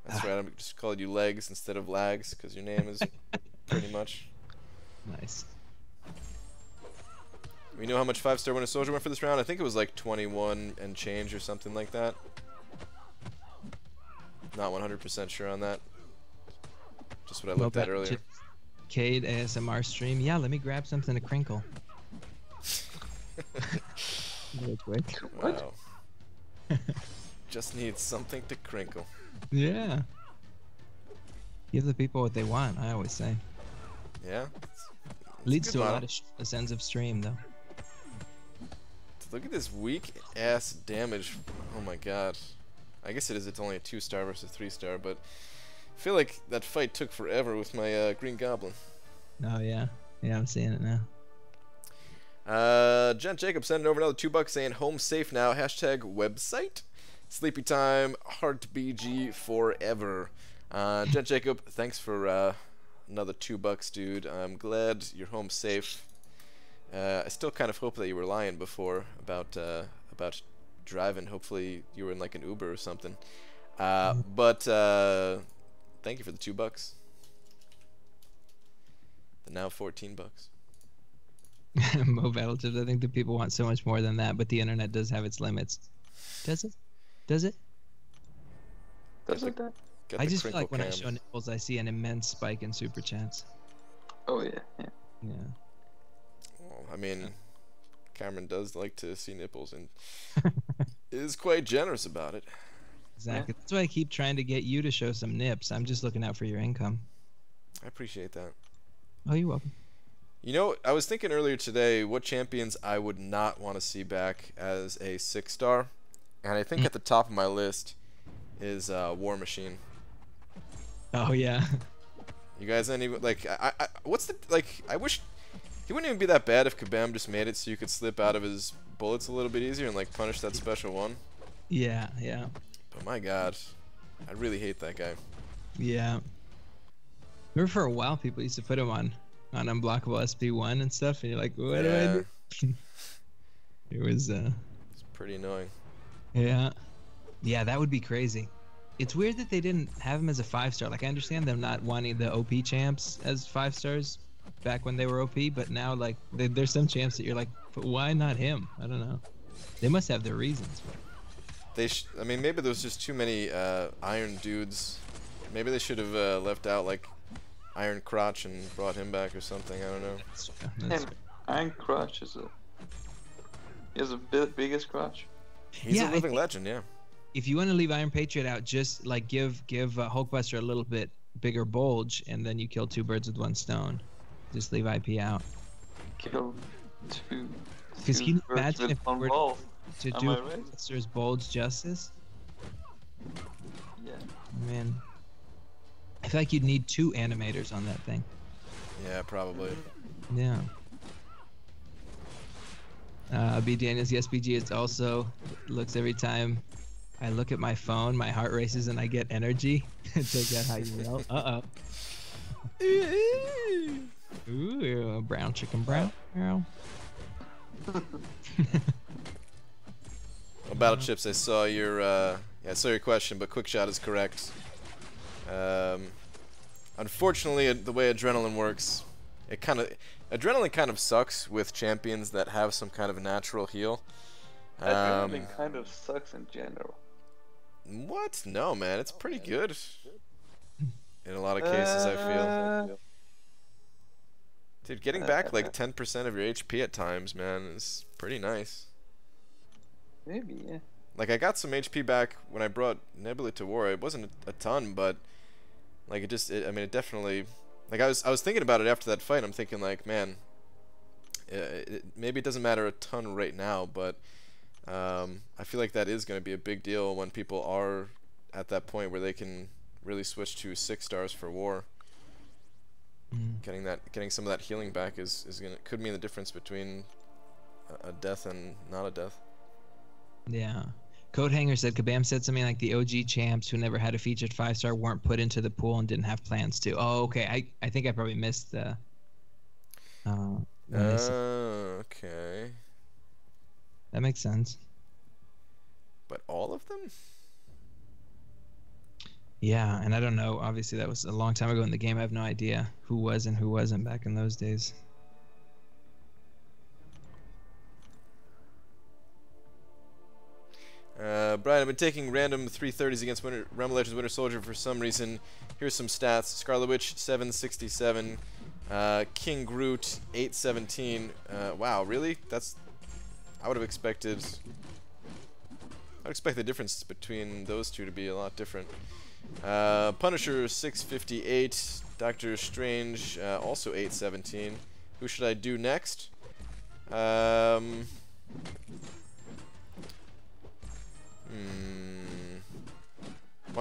That's right, I'm just calling you legs instead of lags, because your name is pretty much. Nice. We know how much 5-star Winter Soldier went for this round? I think it was like 21 and change or something like that. Not 100% sure on that. Just what I looked at earlier. Cade ASMR stream. Yeah, let me grab something to crinkle. Real quick. Wow. Just needs something to crinkle. Yeah. Give the people what they want, I always say. Yeah. Leads to a lot of ends of stream, though. Look at this weak ass damage. Oh my god. I guess it is. It's only a 2-star versus 3-star, but I feel like that fight took forever with my Green Goblin. Oh yeah. Yeah, I'm seeing it now. Jen Jacob sending over another $2 saying home safe now. Hashtag website. Sleepy time. Heart BG forever. Jen Jacob, thanks for another $2, dude. I'm glad you're home safe. I still kind of hope that you were lying before about driving. Hopefully you were in like an Uber or something. But thank you for the $2. And now $14. Mo Battle Tips. I think the people want so much more than that, but the internet does have its limits. Does it? Does it? Does it? I just feel like when I show nipples, I see an immense spike in super chats. Oh yeah, yeah. Yeah. Well, I mean, Cameron does like to see nipples and is quite generous about it. Exactly. That's why I keep trying to get you to show some nips. I'm just looking out for your income. I appreciate that. Oh, you're welcome. You know, I was thinking earlier today what champions I would not want to see back as a 6-star, and I think at the top of my list is War Machine. Oh yeah. You guys any like what's the like? I wish he wouldn't even be that bad if Kabam just made it so you could slip out of his bullets a little bit easier and like punish that special one. Yeah, yeah. But my God, I really hate that guy. Yeah. Remember for a while people used to put him on unblockable SP1 and stuff, and you're like, what do I do? It was It's pretty annoying. Yeah. Yeah, that would be crazy. It's weird that they didn't have him as a 5-star. Like, I understand them not wanting the OP champs as 5-stars back when they were OP, but now, like, there's some champs that you're like, but why not him? I don't know. They must have their reasons. I mean, maybe there was just too many Iron dudes. Maybe they should have left out, like, Iron Crotch and brought him back or something. I don't know. That's And Iron Crotch is he has a biggest crotch. He's a living legend, yeah. If you want to leave Iron Patriot out, just like give Hulkbuster a little bit bigger bulge, and then you kill 2 birds with 1 stone. Just leave IP out. Kill 2. Because can you imagine if we were ball. to Am do I right? Hulkbuster's bulge justice? Yeah. Man, I feel like you'd need 2 animators on that thing. Yeah, probably. Yeah. B Daniels, yes, BG. It's also looks every time I look at my phone, my heart races, and I get energy. Take that how you will. Ooh, brown chicken brown. Well, Battle Chips, I saw your question, but Quick Shot is correct. Unfortunately, the way Adrenaline works, Adrenaline kind of sucks with champions that have some kind of natural heal. Adrenaline kind of sucks in general. What? No, man, it's pretty good. In a lot of cases, I feel. Dude, getting back like 10% of your HP at times, man, is pretty nice. Maybe, yeah. Like, I got some HP back when I brought Nebula to war. It wasn't a ton, but like it definitely. Like, I was thinking about it after that fight. I'm thinking like, man, maybe it doesn't matter a ton right now, but I feel like that is going to be a big deal when people are at that point where they can really switch to 6 stars for war. Getting some of that healing back could mean the difference between a death and not a death. Yeah. Coathanger said Kabam said something like the OG champs who never had a featured 5-star weren't put into the pool and didn't have plans to. Oh, okay. I think I probably missed the. Okay. That makes sense. But all of them? Yeah, and I don't know. Obviously, that was a long time ago in the game. I have no idea who was and who wasn't back in those days. Brian, I've been taking random 330s against Realm of Legends Winter Soldier for some reason. Here's some stats. Scarlet Witch, 767. King Groot, 817. Wow, really? I would have expected... I would expect the difference between those two to be a lot different. Punisher, 658. Doctor Strange, also 817. Who should I do next? Why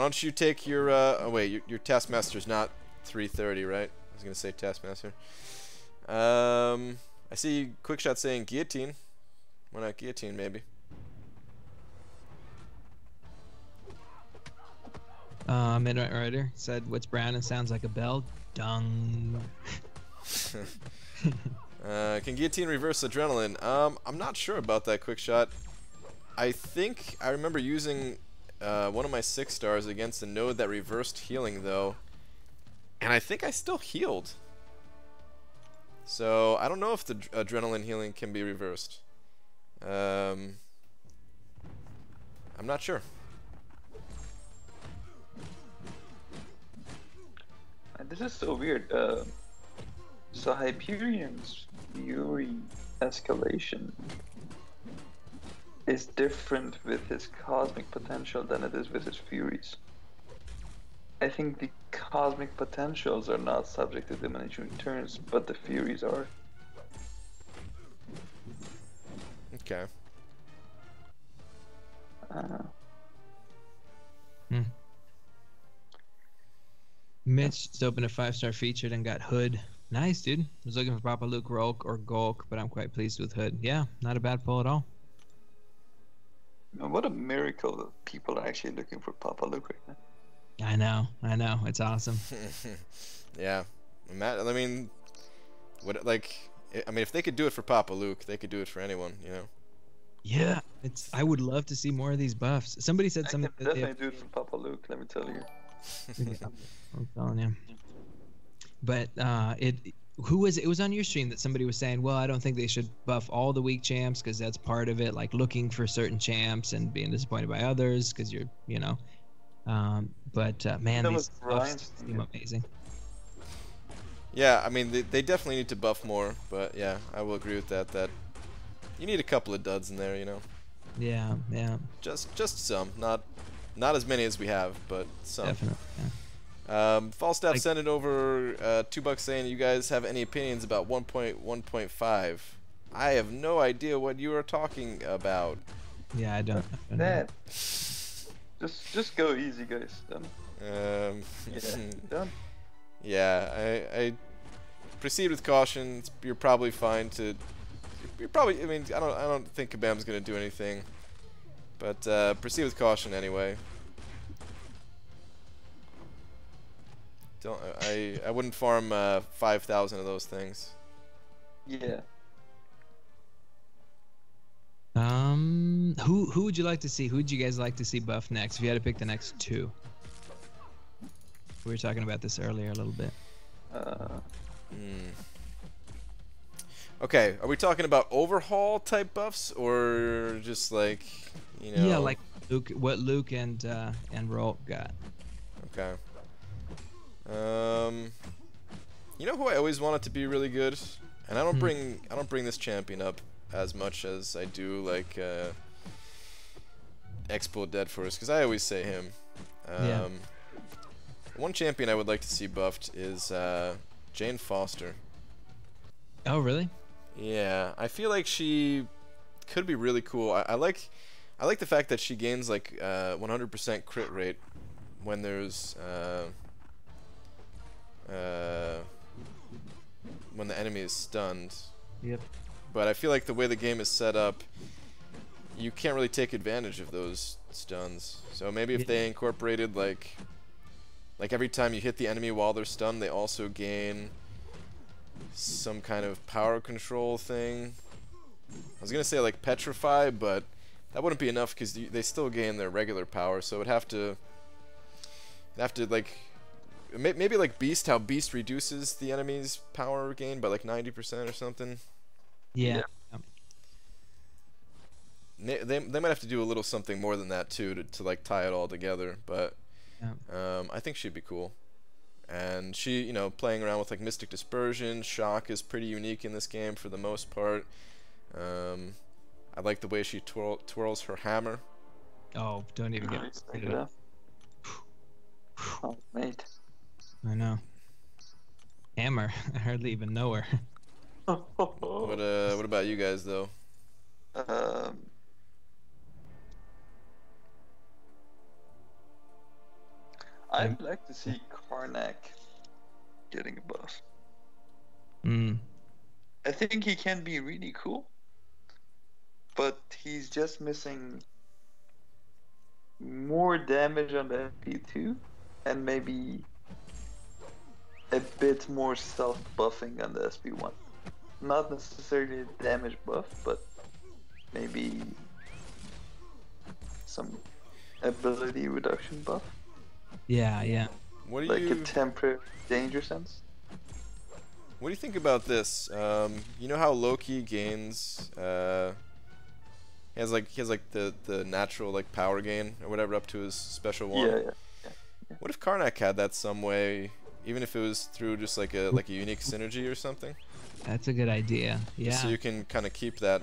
don't you take your, oh wait, your Taskmaster's not 330, right? I was gonna say Taskmaster. I see Quickshot saying Guillotine. Why not Guillotine, maybe? Midnight Rider said, "What's brown and sounds like a bell?" Dung. Can Guillotine reverse Adrenaline? I'm not sure about that, Quickshot. I think I remember using one of my 6 stars against a node that reversed healing, though. And I think I still healed. So, I don't know if the Adrenaline healing can be reversed. I'm not sure. This is so weird. So Hyperion's Fury escalation is different with his cosmic potential than it is with his Furies. I think the cosmic potentials are not subject to diminishing returns, but the Furies are. Okay. Mitch just opened a 5-star featured and got Hood. Nice, dude. Was looking for Papa Luke, Rolk, or Golk, but I'm quite pleased with Hood. Yeah, not a bad pull at all. What a miracle that people are actually looking for Papa Luke right now. I know. It's awesome. Yeah. I mean, if they could do it for Papa Luke, they could do it for anyone, you know? Yeah, I would love to see more of these buffs. Somebody said something. I can definitely do it for Papa Luke, let me tell you. Yeah, I'm telling you. But it was on your stream that somebody was saying, well, I don't think they should buff all the weak champs because that's part of it, like looking for certain champs and being disappointed by others because you're, you know. Man, these buffs seem amazing. Yeah, I mean, they definitely need to buff more, but yeah, I will agree with that. That you need a couple of duds in there, you know. Yeah. Just some, not as many as we have, but some. Definitely. Yeah. Falstaff sent it over $2 saying, you guys have any opinions about 1.1.5? I have no idea what you are talking about. Yeah, I don't. That. Just go easy, guys. Done. Yeah, done. Yeah, I proceed with caution. You're probably fine to. You're probably. I mean, I don't think Kabam's gonna do anything But proceed with caution anyway. Don't I wouldn't farm 5,000 of those things. Yeah. Who would you like to see? Who would you guys like to see buff next? If you had to pick the next two. We were talking about this earlier a little bit. Okay, are we talking about overhaul type buffs or just like, you know? Yeah, like Luke, what Luke and Rolk got. Okay. You know who I always wanted to be really good, and I don't bring this champion up as much as I do like Expo Dead Force, because I always say him. Yeah. One champion I would like to see buffed is Jane Foster. Oh, really? Yeah, I feel like she could be really cool. I like the fact that she gains like 100% crit rate when there's when the enemy is stunned. Yep. But I feel like the way the game is set up, you can't really take advantage of those stuns. So maybe if they incorporated like every time you hit the enemy while they're stunned, they also gain some kind of power control thing. I was gonna say like petrify, but that wouldn't be enough because they still gain their regular power. So it'd have to like maybe like Beast, how Beast reduces the enemy's power gain by like 90% or something. Yeah. They might have to do a little something more than that too to like tie it all together, but I think she'd be cool. And she, you know, playing around with like Mystic Dispersion, Shock is pretty unique in this game for the most part. I like the way she twirls her hammer. Oh, don't even get me started. Oh, mate. I know. Hammer. I hardly even know her. What about you guys though? I'd like to see Karnak getting a buff. I think he can be really cool, but he's just missing more damage on the FP2 and maybe a bit more self-buffing on the SP1. Not necessarily a damage buff, but maybe some ability reduction buff. Yeah. What do Like you a temporary danger sense. What do you think about this? You know how Loki gains he has like the natural like power gain or whatever up to his special one. Yeah. What if Karnak had that some way, even if it was through just like a unique synergy or something? That's a good idea. Yeah. Just so you can kind of keep the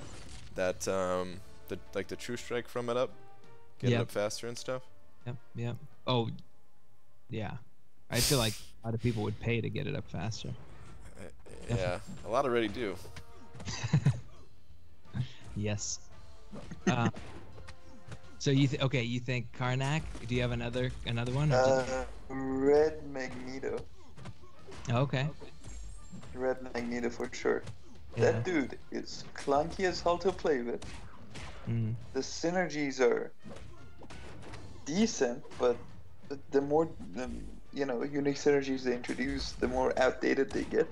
true strike from it up, get it up faster and stuff. Yep. Oh, yeah. I feel like a lot of people would pay to get it up faster. Yeah, a lot already do. Yes. So you think Karnak? Do you have another one? Red Magneto. Okay. Red Magneto for sure. Yeah. That dude is clunky as hell to play with. The synergies are decent, but the more unique synergies they introduce, the more outdated they get.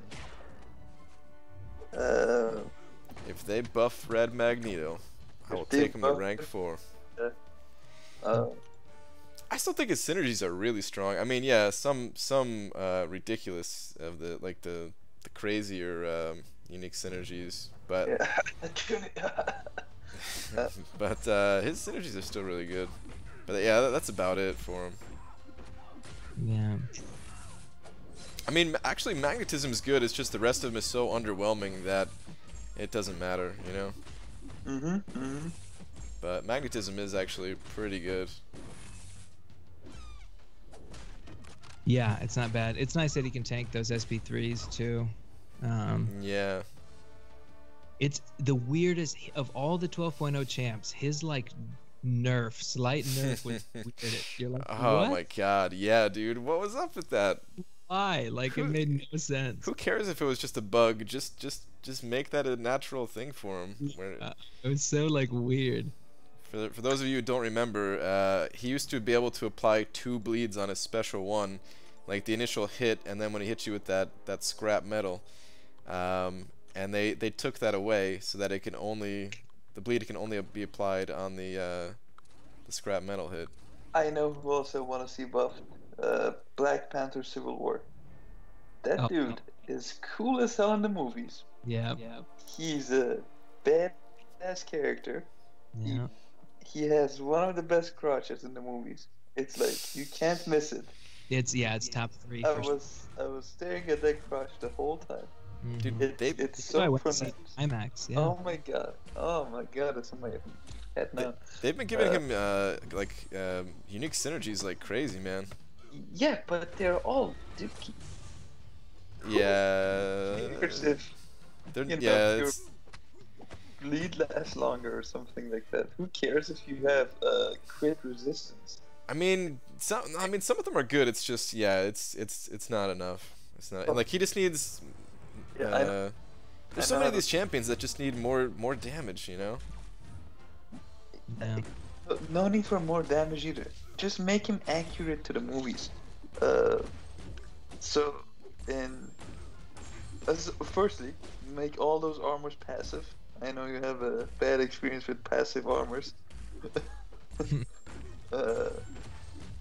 If they buff Red Magneto, I will take him to rank 4. I still think his synergies are really strong. I mean, yeah, some ridiculous of the crazier unique synergies, but but his synergies are still really good. But yeah, that's about it for him. Yeah. I mean, actually, magnetism is good. It's just the rest of him is so underwhelming that it doesn't matter, you know. But magnetism is actually pretty good. Yeah, it's not bad. It's nice that he can tank those SP3s too. Yeah. It's the weirdest of all the 12.0 champs. His like slight nerf was weird. You're like, oh what? my god, yeah, dude. What was up with that? Why? Like, it made no sense. Who cares if it was just a bug? Just make that a natural thing for him. It was so like weird. For those of you who don't remember, he used to be able to apply 2 bleeds on his special one, like the initial hit, and then when he hits you with that scrap metal, and they took that away so that it can only the bleed can only be applied on the scrap metal hit. I know who also want to see buffed. Black Panther Civil War. That dude is cool as hell in the movies. Yeah. He's a badass character. Yeah. He has one of the best crotches in the movies. It's like you can't miss it. It's top 3. I was staring at that crotch the whole time. Mhm. It's so pronounced. IMAX. Yeah. Oh my god, it's on my head now. They've been giving him unique synergies like crazy, man. Yeah, but they're all dookie. Yeah. Your bleed lasts longer or something like that. Who cares if you have crit resistance? I mean, some of them are good. It's just, it's not enough. It's not, and like he just needs. There's so many of these champions that just need more damage, you know. Yeah. No need for more damage either. Just make him accurate to the movies. Firstly, make all those armors passive. I know you have a bad experience with passive armors.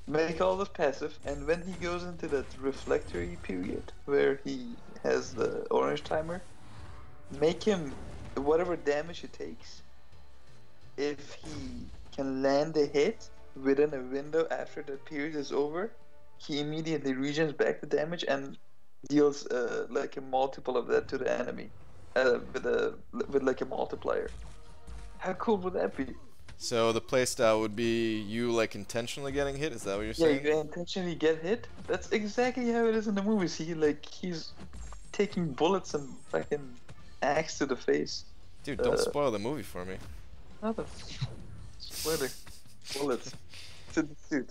Make all those passive, and when he goes into that reflectory period where he has the orange timer, make him whatever damage it takes. If he can land a hit within a window after the period is over, he immediately regens back the damage and deals like a multiple of that to the enemy with like a multiplier. How cool would that be? So the playstyle would be you like intentionally getting hit. Is that what you're saying? Yeah, you intentionally get hit. That's exactly how it is in the movies. He's taking bullets and fucking axe to the face. Dude, don't spoil the movie for me. Nothing. Spoiler. Bullets to the suit.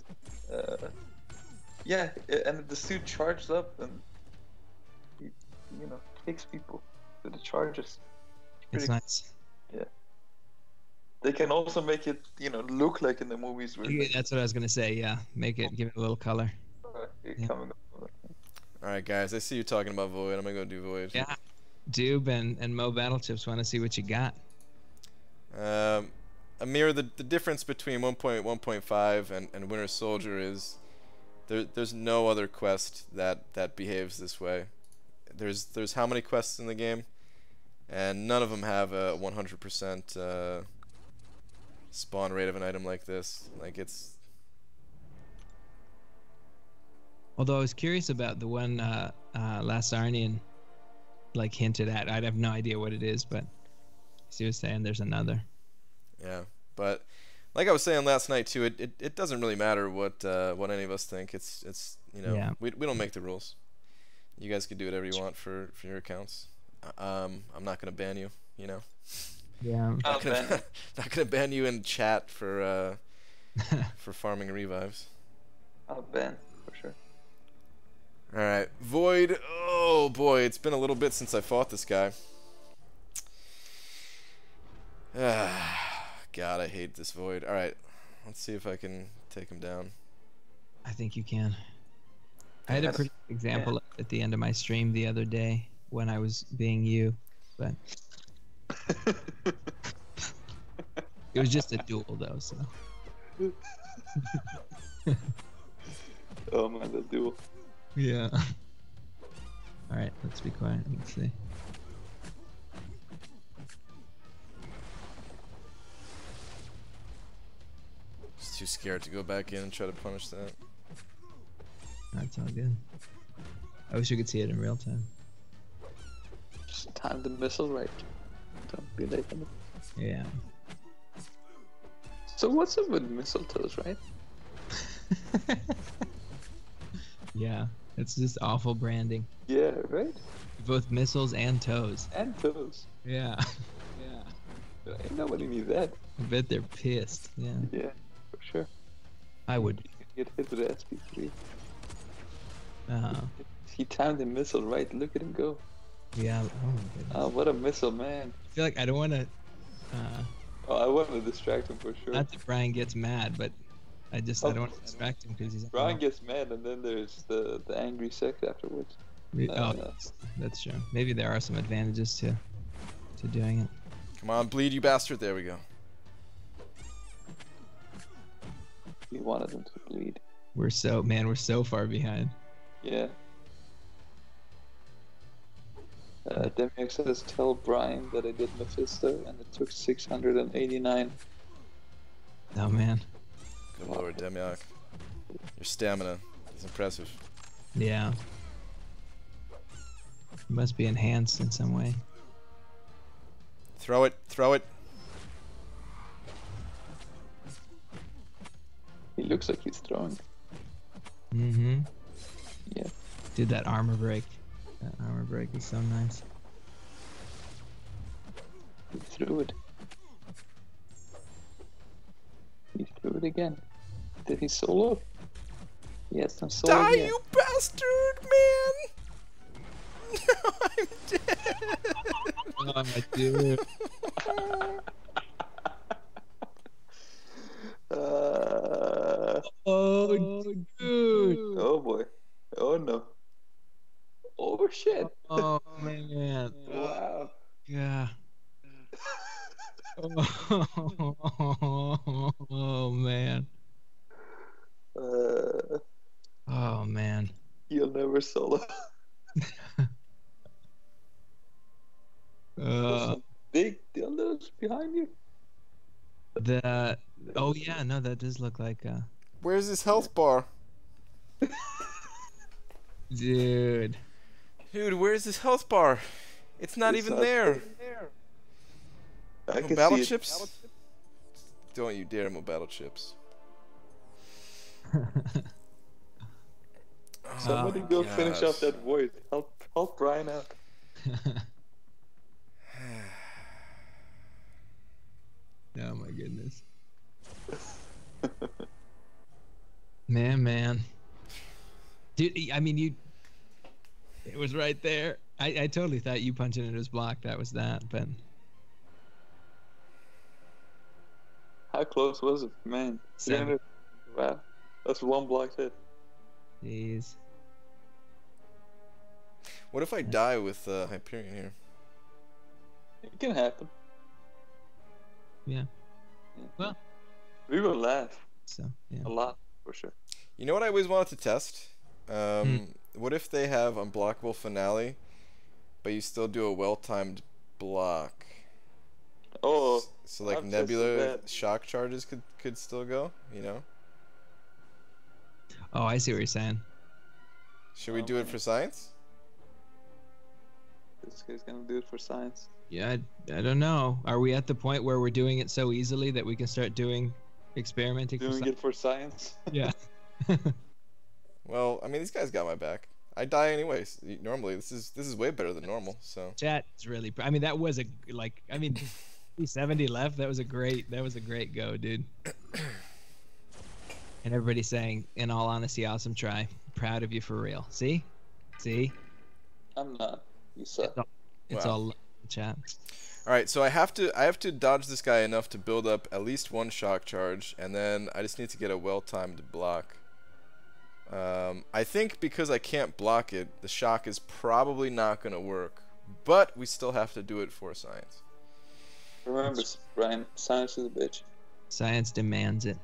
Yeah, and the suit charges up and he, kicks people with the charges. It's nice. Yeah. They can also make it, look like in the movies. Yeah, that's what I was gonna say. Yeah, give it a little color. Alright guys, I see you talking about Void. I'm gonna go do Void. Yeah. Doob and Mo Battlechips want to see what you got. Amir, the difference between 1.1.5 and Winter Soldier is there's no other quest that behaves this way. There's how many quests in the game, and none of them have a 100% spawn rate of an item like this. Like it's. Although I was curious about the one Lasarnian like hinted at. I'd have no idea what it is, but he was saying there's another. Yeah, but like I was saying last night too, it doesn't really matter what any of us think. It's Yeah. we don't make the rules. You guys can do whatever you want for your accounts. I'm not gonna ban you. Yeah. Not gonna ban you in chat for farming revives. I'll ban for sure. All right, Void. Oh boy, it's been a little bit since I fought this guy. God, I hate this Void. All right, let's see if I can take him down. I think you can. I had a pretty good example at the end of my stream the other day when I was being you, but it was just a duel though, so. Oh man, the duel. Yeah. All right, let's be quiet. Let's see. Just too scared to go back in and try to punish that. That's all good. I wish you could see it in real time. Just time the missile right. Don't be late. Yeah. So what's up with mistletoes, right? Yeah, it's just awful branding. Yeah, right? Both missiles and toes. And toes. Yeah. Yeah. Ain't nobody needs that. I bet they're pissed. Yeah. Yeah, for sure. I would. Get hit with SP3. Uh, He timed the missile right. Look at him go. yeah. Oh my goodness. Oh, what a missile, man. I feel like I don't want to. Oh, I want to distract him for sure. Not that Brian gets mad, but I don't want to distract him because he's. Brian gets mad, and then there's the angry sex afterwards. Oh, that's true. Maybe there are some advantages to doing it. Come on, bleed, you bastard. There we go. We wanted him to bleed. We're so far behind. Yeah. Demiac says, tell Brian that I did Mephisto and it took 689. Oh man. Good lord, Demiac. Your stamina is impressive. Yeah. It must be enhanced in some way. Throw it, throw it. He looks like he's throwing. Mm-hmm. Yeah. Dude, that armor break. That armor break is so nice. He threw it. He threw it again. Did he solo? Yes, I'm solo. Die, again. you bastard, man! No, I'm dead. Oh my dude. Oh dude. Oh boy. Oh no. Oh shit. Oh man. Wow. Yeah. Oh man. Oh man. You'll never solo. Big dildos behind you. Oh yeah, no, that does look like Where's his health bar? dude. Dude, where's his health bar? It's not even there. I can battle see chips? Don't you dare, mo battle chips. Somebody go finish off that void. Help Brian out. Oh my goodness. Man. Dude, I mean, it was right there. I totally thought you punching it was blocked. That was that, but. How close was it, man? 7. Wow, that's one blocked hit. Jeez. What if I die with Hyperion here? It can happen. Yeah. Well. We will laugh. So yeah. A lot, for sure. You know what I always wanted to test? What if they have unblockable finale, but you still do a well-timed block? Oh. So like I've Nebula tested that. shock charges could still go, you know? Oh, I see what you're saying. Should we do it for science? This guy's gonna do it for science. Yeah, I don't know. Are we at the point where we're doing it so easily that we can start experimenting? Doing it for science? Yeah. Well, I mean, these guys got my back. I die anyways. Normally, this is way better than normal. So. Chat is really. I mean, that was 70 left. That was a great go, dude. And everybody saying, in all honesty, awesome try. Proud of you for real. See? I'm not. You suck. It's Wow. all chat. All right, so I have to dodge this guy enough to build up at least one shock charge, and then I just need to get a well-timed block. I think because I can't block it, the shock is probably not going to work, but we still have to do it for science. Remember, Brian, science is a bitch. Science demands it.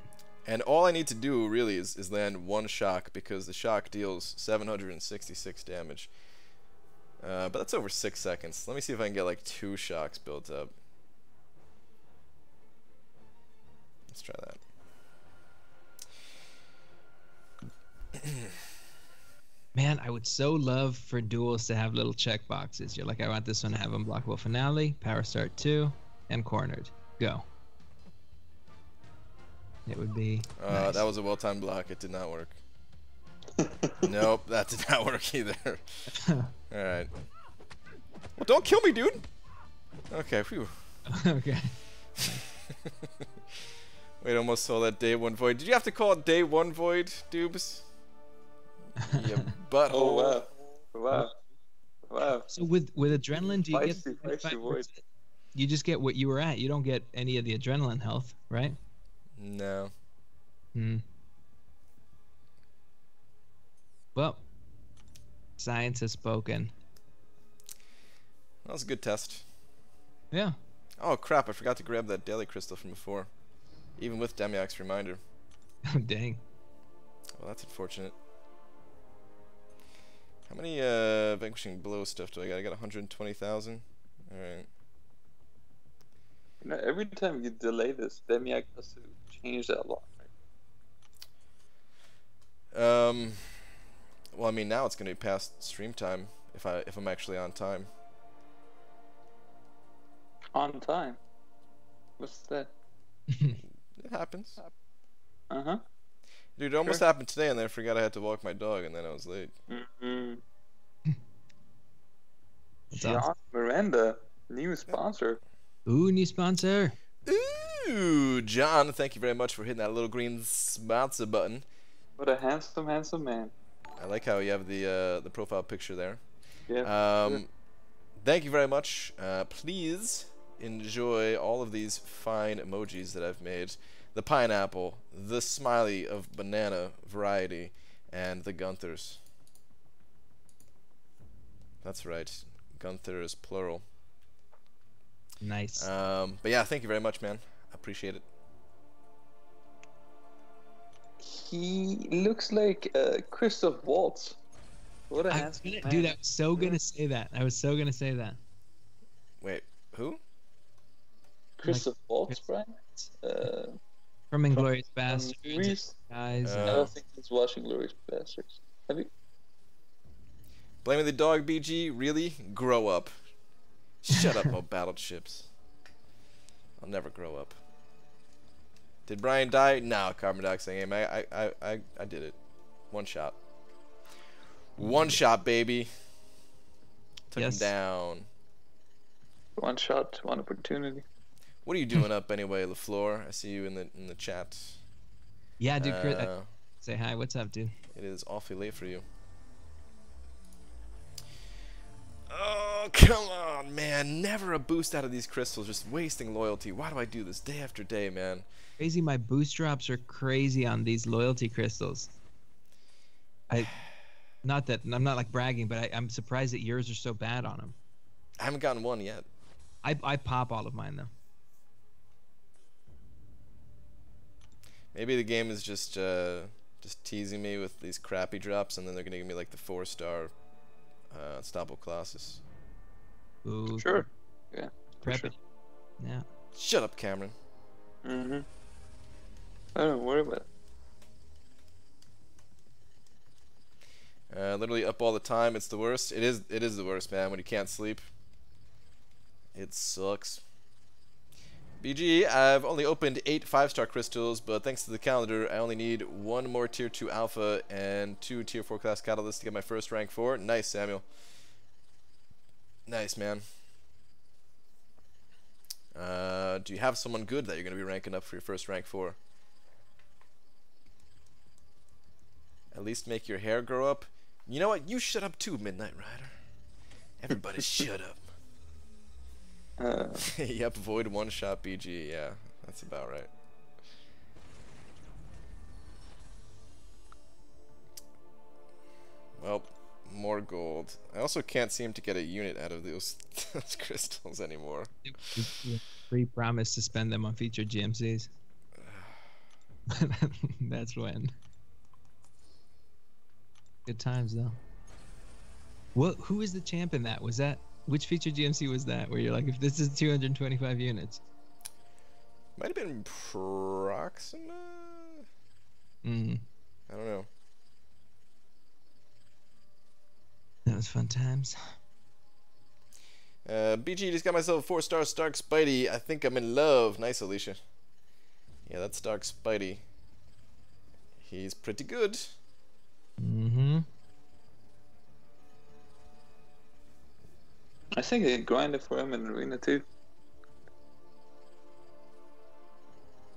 And all I need to do really is land one shock, because the shock deals 766 damage. But that's over 6 seconds. Let me see if I can get like 2 shocks built up. Let's try that. Man, I would so love for duels to have little check boxes. You're like, I want this one to have unblockable finale, power start 2, and cornered. Go. It would be nice. That was a well-timed block. It did not work. Nope, that did not work either. Alright. Well, don't kill me, dude! Okay, phew. Okay. Wait, almost saw that day 1 void. Did you have to call it day 1 void, Dubes? You butthole. Oh, wow. Wow. Wow. So with adrenaline, do you get Feisty void. you just get what you were at. You don't get any of the adrenaline health, right? No. Hmm. Well, science has spoken. That was a good test. Yeah. Oh crap, I forgot to grab that daily crystal from before. Even with Demiac's reminder. Oh, dang. Well, that's unfortunate. How many vanquishing blow stuff do I got? I got 120,000. Alright. You know, every time you delay this, Demiak has to change that lock, right? Well, I mean, now it's gonna be past stream time if I'm actually on time. On time. What's that? It happens. Uh-huh. Dude, it almost Sure. happened today, and then I forgot I had to walk my dog, and then I was late. Mm-hmm. That's John awesome. Miranda, new sponsor. Ooh, new sponsor. Ooh, John, thank you very much for hitting that little green sponsor button. What a handsome, handsome man. I like how you have the profile picture there. Yeah. Sure. Thank you very much. Please enjoy all of these fine emojis that I've made. The pineapple, the smiley of banana variety, and the Gunthers. That's right. Gunther is plural. Nice. But yeah, thank you very much, man. I appreciate it. He looks like Christoph Waltz. What a handsome man. Dude, I was so gonna say that. I was so gonna say that. Wait, who? Christoph Waltz, Brian? From Inglourious Bastards, Greece? guys. I don't think he's watching Glorious Bastards. Have you? Blaming the dog, BG? Really? Grow up. Shut up about battleships. I'll never grow up. Did Brian die? No, carbon dioxide aim. I did it. One shot. One shot, baby. Took him Yes. down. One shot, one opportunity. What are you doing up anyway, LaFleur? I see you in the chat. Yeah, dude. Chris, say hi. What's up, dude? It is awfully late for you. Oh, come on, man. Never a boost out of these crystals. Just wasting loyalty. Why do I do this day after day, man? Crazy. My boost drops are crazy on these loyalty crystals. Not that I'm not like bragging, but I'm surprised that yours are so bad on them. I haven't gotten one yet. I pop all of mine though. Maybe the game is just teasing me with these crappy drops, and then they're gonna give me like the 4-star unstoppable Colossus. Ooh, Sure. Yeah. prep sure. it. Yeah. Shut up, Cameron. Mm-hmm. I don't worry about it. Literally up all the time. It's the worst. It is the worst, man. When you can't sleep, it sucks. BG, I've only opened 8 5-star crystals, but thanks to the calendar, I only need 1 more tier 2 alpha and 2 tier 4 class catalysts to get my first rank 4. Nice, Samuel. Nice, man. Do you have someone good that you're going to be ranking up for your first rank 4? At least make your hair grow up. You know what? You shut up too, Midnight Rider. Everybody shut up. Yep, avoid one-shot BG. Yeah, that's about right. Well, more gold. I also can't seem to get a unit out of those crystals anymore. Free promise to spend them on featured GMCs. That's when. Good times though. What? Who is the champ in that? Was that which featured GMC was that? Where you're like, if this is 225 units. Might have been Proxima. Mm. I don't know. That was fun times. BG just got myself a 4-star Stark Spidey. I think I'm in love. Nice, Alicia. Yeah, that's Stark Spidey. He's pretty good. Mm-hmm. I think they grinded for him in Arena too.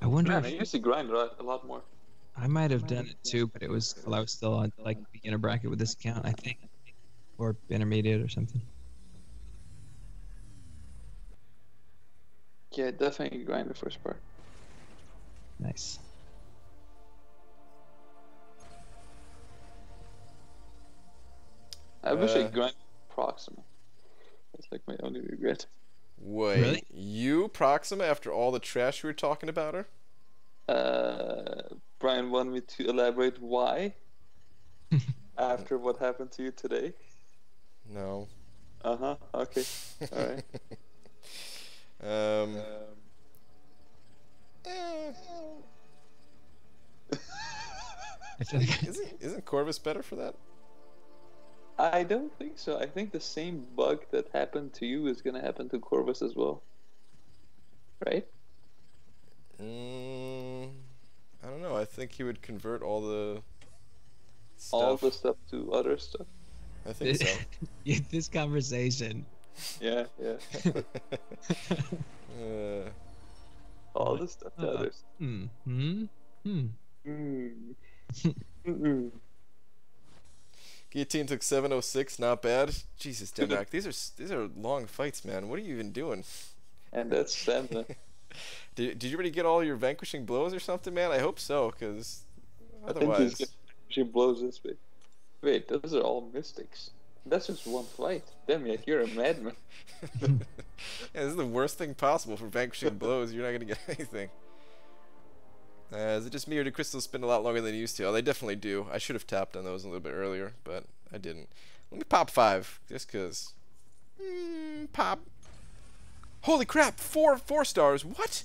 I wonder Man, if I used to grind a lot more. I might have done it too, but it was while I was still on like beginner bracket with this account, I think, or intermediate or something. Yeah, definitely grind the first part. Nice. I wish I grind Proxima. That's like my only regret. Wait, Really? you Proxima after all the trash you were talking about her? Brian wanted me to elaborate why after what happened to you today. No. Uh-huh. Okay. All right. Eh, I feel like isn't Corvus better for that? I don't think so. I think the same bug that happened to you is gonna happen to Corvus as well. Right? I don't know. I think he would convert all the stuff. All the stuff to other stuff. I think so. this conversation. Yeah, yeah. All the stuff to others. Guillotine took 706, not bad. Jesus, Denmark, these are long fights, man. What are you even doing? And that's stamina. Did you already get all your vanquishing blows or something, man? I hope so, because I think otherwise. she blows this way. Wait, those are all mystics. That's just one fight. Damn it, you're a madman. Yeah, this is the worst thing possible for vanquishing blows. You're not gonna get anything. Is it just me, or do crystals spin a lot longer than they used to? Oh, they definitely do. I should have tapped on those a little bit earlier, but I didn't. Let me pop 5, just cause. Pop. Holy crap! 4 stars. What?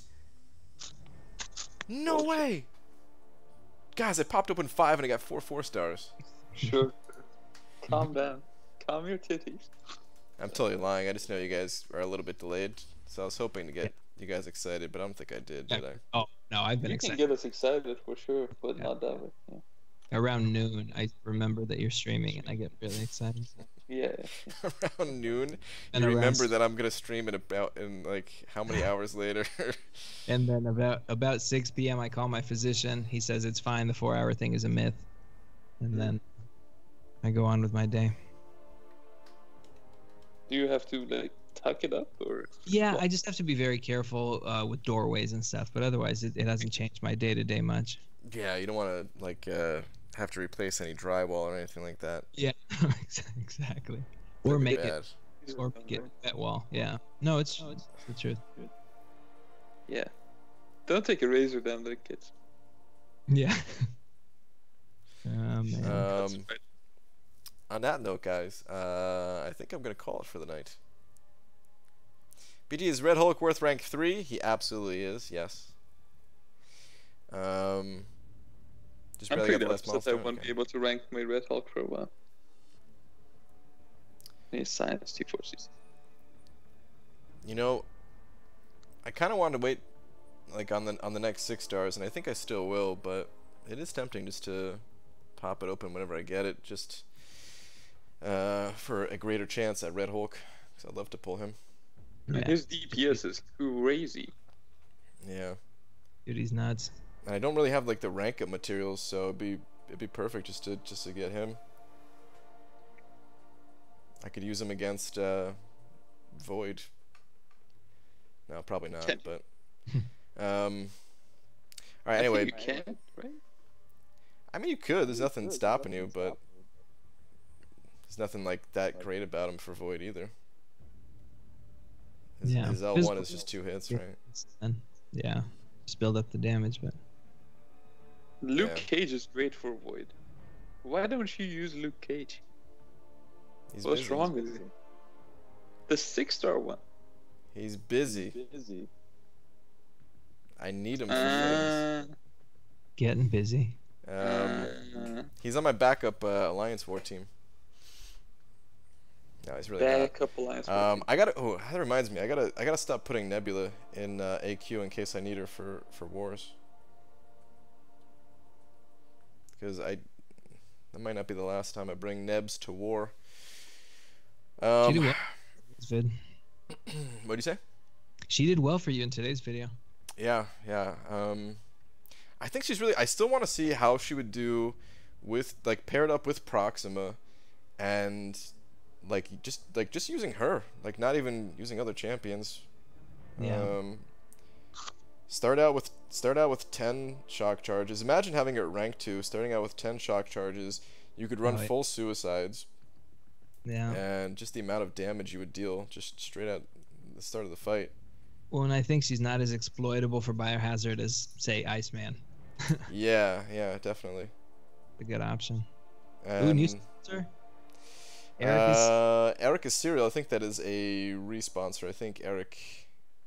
No way. Guys, I popped open 5 and I got 4 stars. Sure. Calm down. Calm your titties. I'm totally lying. I just know you guys are a little bit delayed, so I was hoping to get you guys excited, but I don't think I did I? Oh no, I've been You excited. can get us excited for sure, but not that way. Around noon, I remember that you're streaming, and I get really excited. Yeah. Around noon, And you around remember that I'm gonna stream in like how many hours later? And then about 6 p.m. I call my physician. He says it's fine. The 4-hour thing is a myth. And then I go on with my day. Do you have to like tuck it up or? Yeah, I just have to be very careful with doorways and stuff. But otherwise, it hasn't changed my day-to-day much. Yeah, you don't want to like have to replace any drywall or anything like that. Yeah, exactly. Or make Bad. it that wall. Yeah. No, it's the truth. Yeah. Don't take a razor down there, kids. Yeah. Man. On that note, guys, I think I'm gonna call it for the night. BG, is Red Hulk worth rank 3? He absolutely is. Yes. Just I'm barely got pretty the last upset I milestone. won't be able to rank my Red Hulk for a while. He's science T4Cs. You know, I kind of wanted to wait, like on the next 6 stars, and I think I still will. But it is tempting just to pop it open whenever I get it, just for a greater chance at Red Hulk. Cause I'd love to pull him. Yeah. His DPS is crazy. Yeah. Dude, he's nuts. And I don't really have like the rank up materials, so it'd be perfect just to get him. I could use him against Void. No, probably not. Can. But all right. Anyway, You can, right? I mean, you could. There's nothing stopping you, but there's nothing like that great about him for Void either. Yeah. His L1 is just 2 hits, right? Yeah. Just build up the damage, but. Luke Yeah. Cage is great for Void. Why don't you use Luke Cage? He's What's busy. wrong with you? The 6-star one. He's busy. I need him for things. Getting busy. He's on my backup Alliance War team. No, he's really not. Backup alliance. I gotta. Oh, that reminds me. I gotta stop putting Nebula in AQ in case I need her for wars. Because that might not be the last time I bring Nebs to war. She did well. This vid. What'd you say? She did well for you in today's video. Yeah. I think she's really. I still want to see how she would do with like paired up with Proxima, and just using her, like not even using other champions. Yeah. Start out with 10 shock charges. Imagine having it ranked 2, starting out with 10 shock charges. You could run full suicides. Yeah. And just the amount of damage you would deal just straight at the start of the fight. Well, and I think she's not as exploitable for Biohazard as, say, Iceman. Yeah, definitely. A good option. And, Ooh, new sponsor? Eric is Serial. I think that is a responsor. I think Eric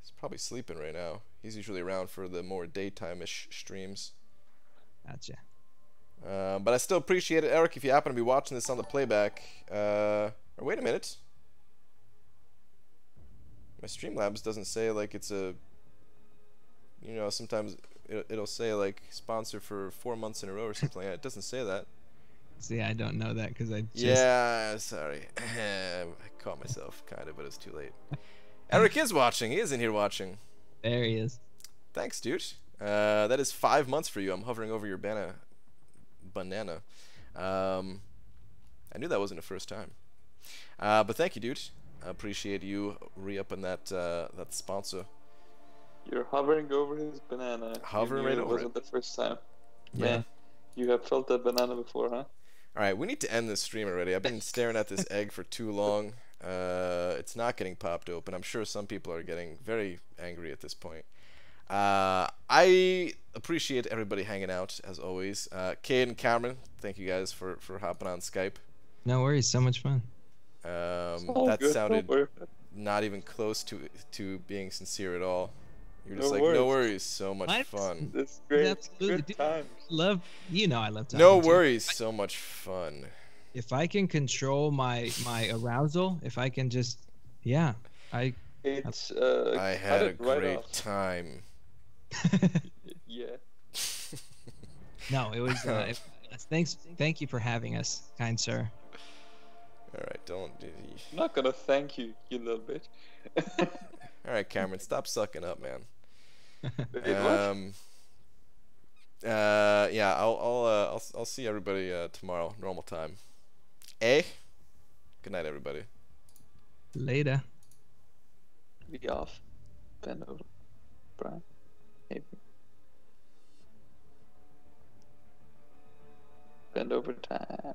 is probably sleeping right now. He's usually around for the more daytime-ish streams. Gotcha. But I still appreciate it, Eric, if you happen to be watching this on the playback. Wait a minute. My Streamlabs doesn't say like it's a... You know, sometimes it'll say like sponsor for 4 months in a row or something like that. It doesn't say that. See, I don't know that because I just... Yeah, sorry. I caught myself, kind of, but it's too late. Eric is watching. He is in here watching. There he is. Thanks, dude. That is 5 months for you. I'm hovering over your banana. I knew that wasn't the first time. But thank you, dude. I appreciate you re-upping that sponsor. You're hovering over his banana. Hovering right over it. It wasn't the first time. Yeah. Man, you have felt that banana before, huh? Alright, we need to end this stream already. I've been staring at this egg for too long. It's not getting popped open. I'm sure some people are getting very angry at this point. I appreciate everybody hanging out, as always. Cade and Cameron, thank you guys for hopping on Skype. No worries, so much fun. That sounded not even close to being sincere at all. You're just like, no worries, so much fun. It's great. Absolutely. Good times. I love talking No to you. worries, so much fun. If I can control my arousal, if I can just, yeah, I had a great time. Yeah. No, it was. Thank you for having us, kind sir. All right, don't. I'm not gonna thank you, you little bitch. All right, Cameron, stop sucking up, man. Yeah, I'll see everybody tomorrow, normal time. Good night, everybody. Later. Be off. Bend over. Brian. Maybe. Bend over time.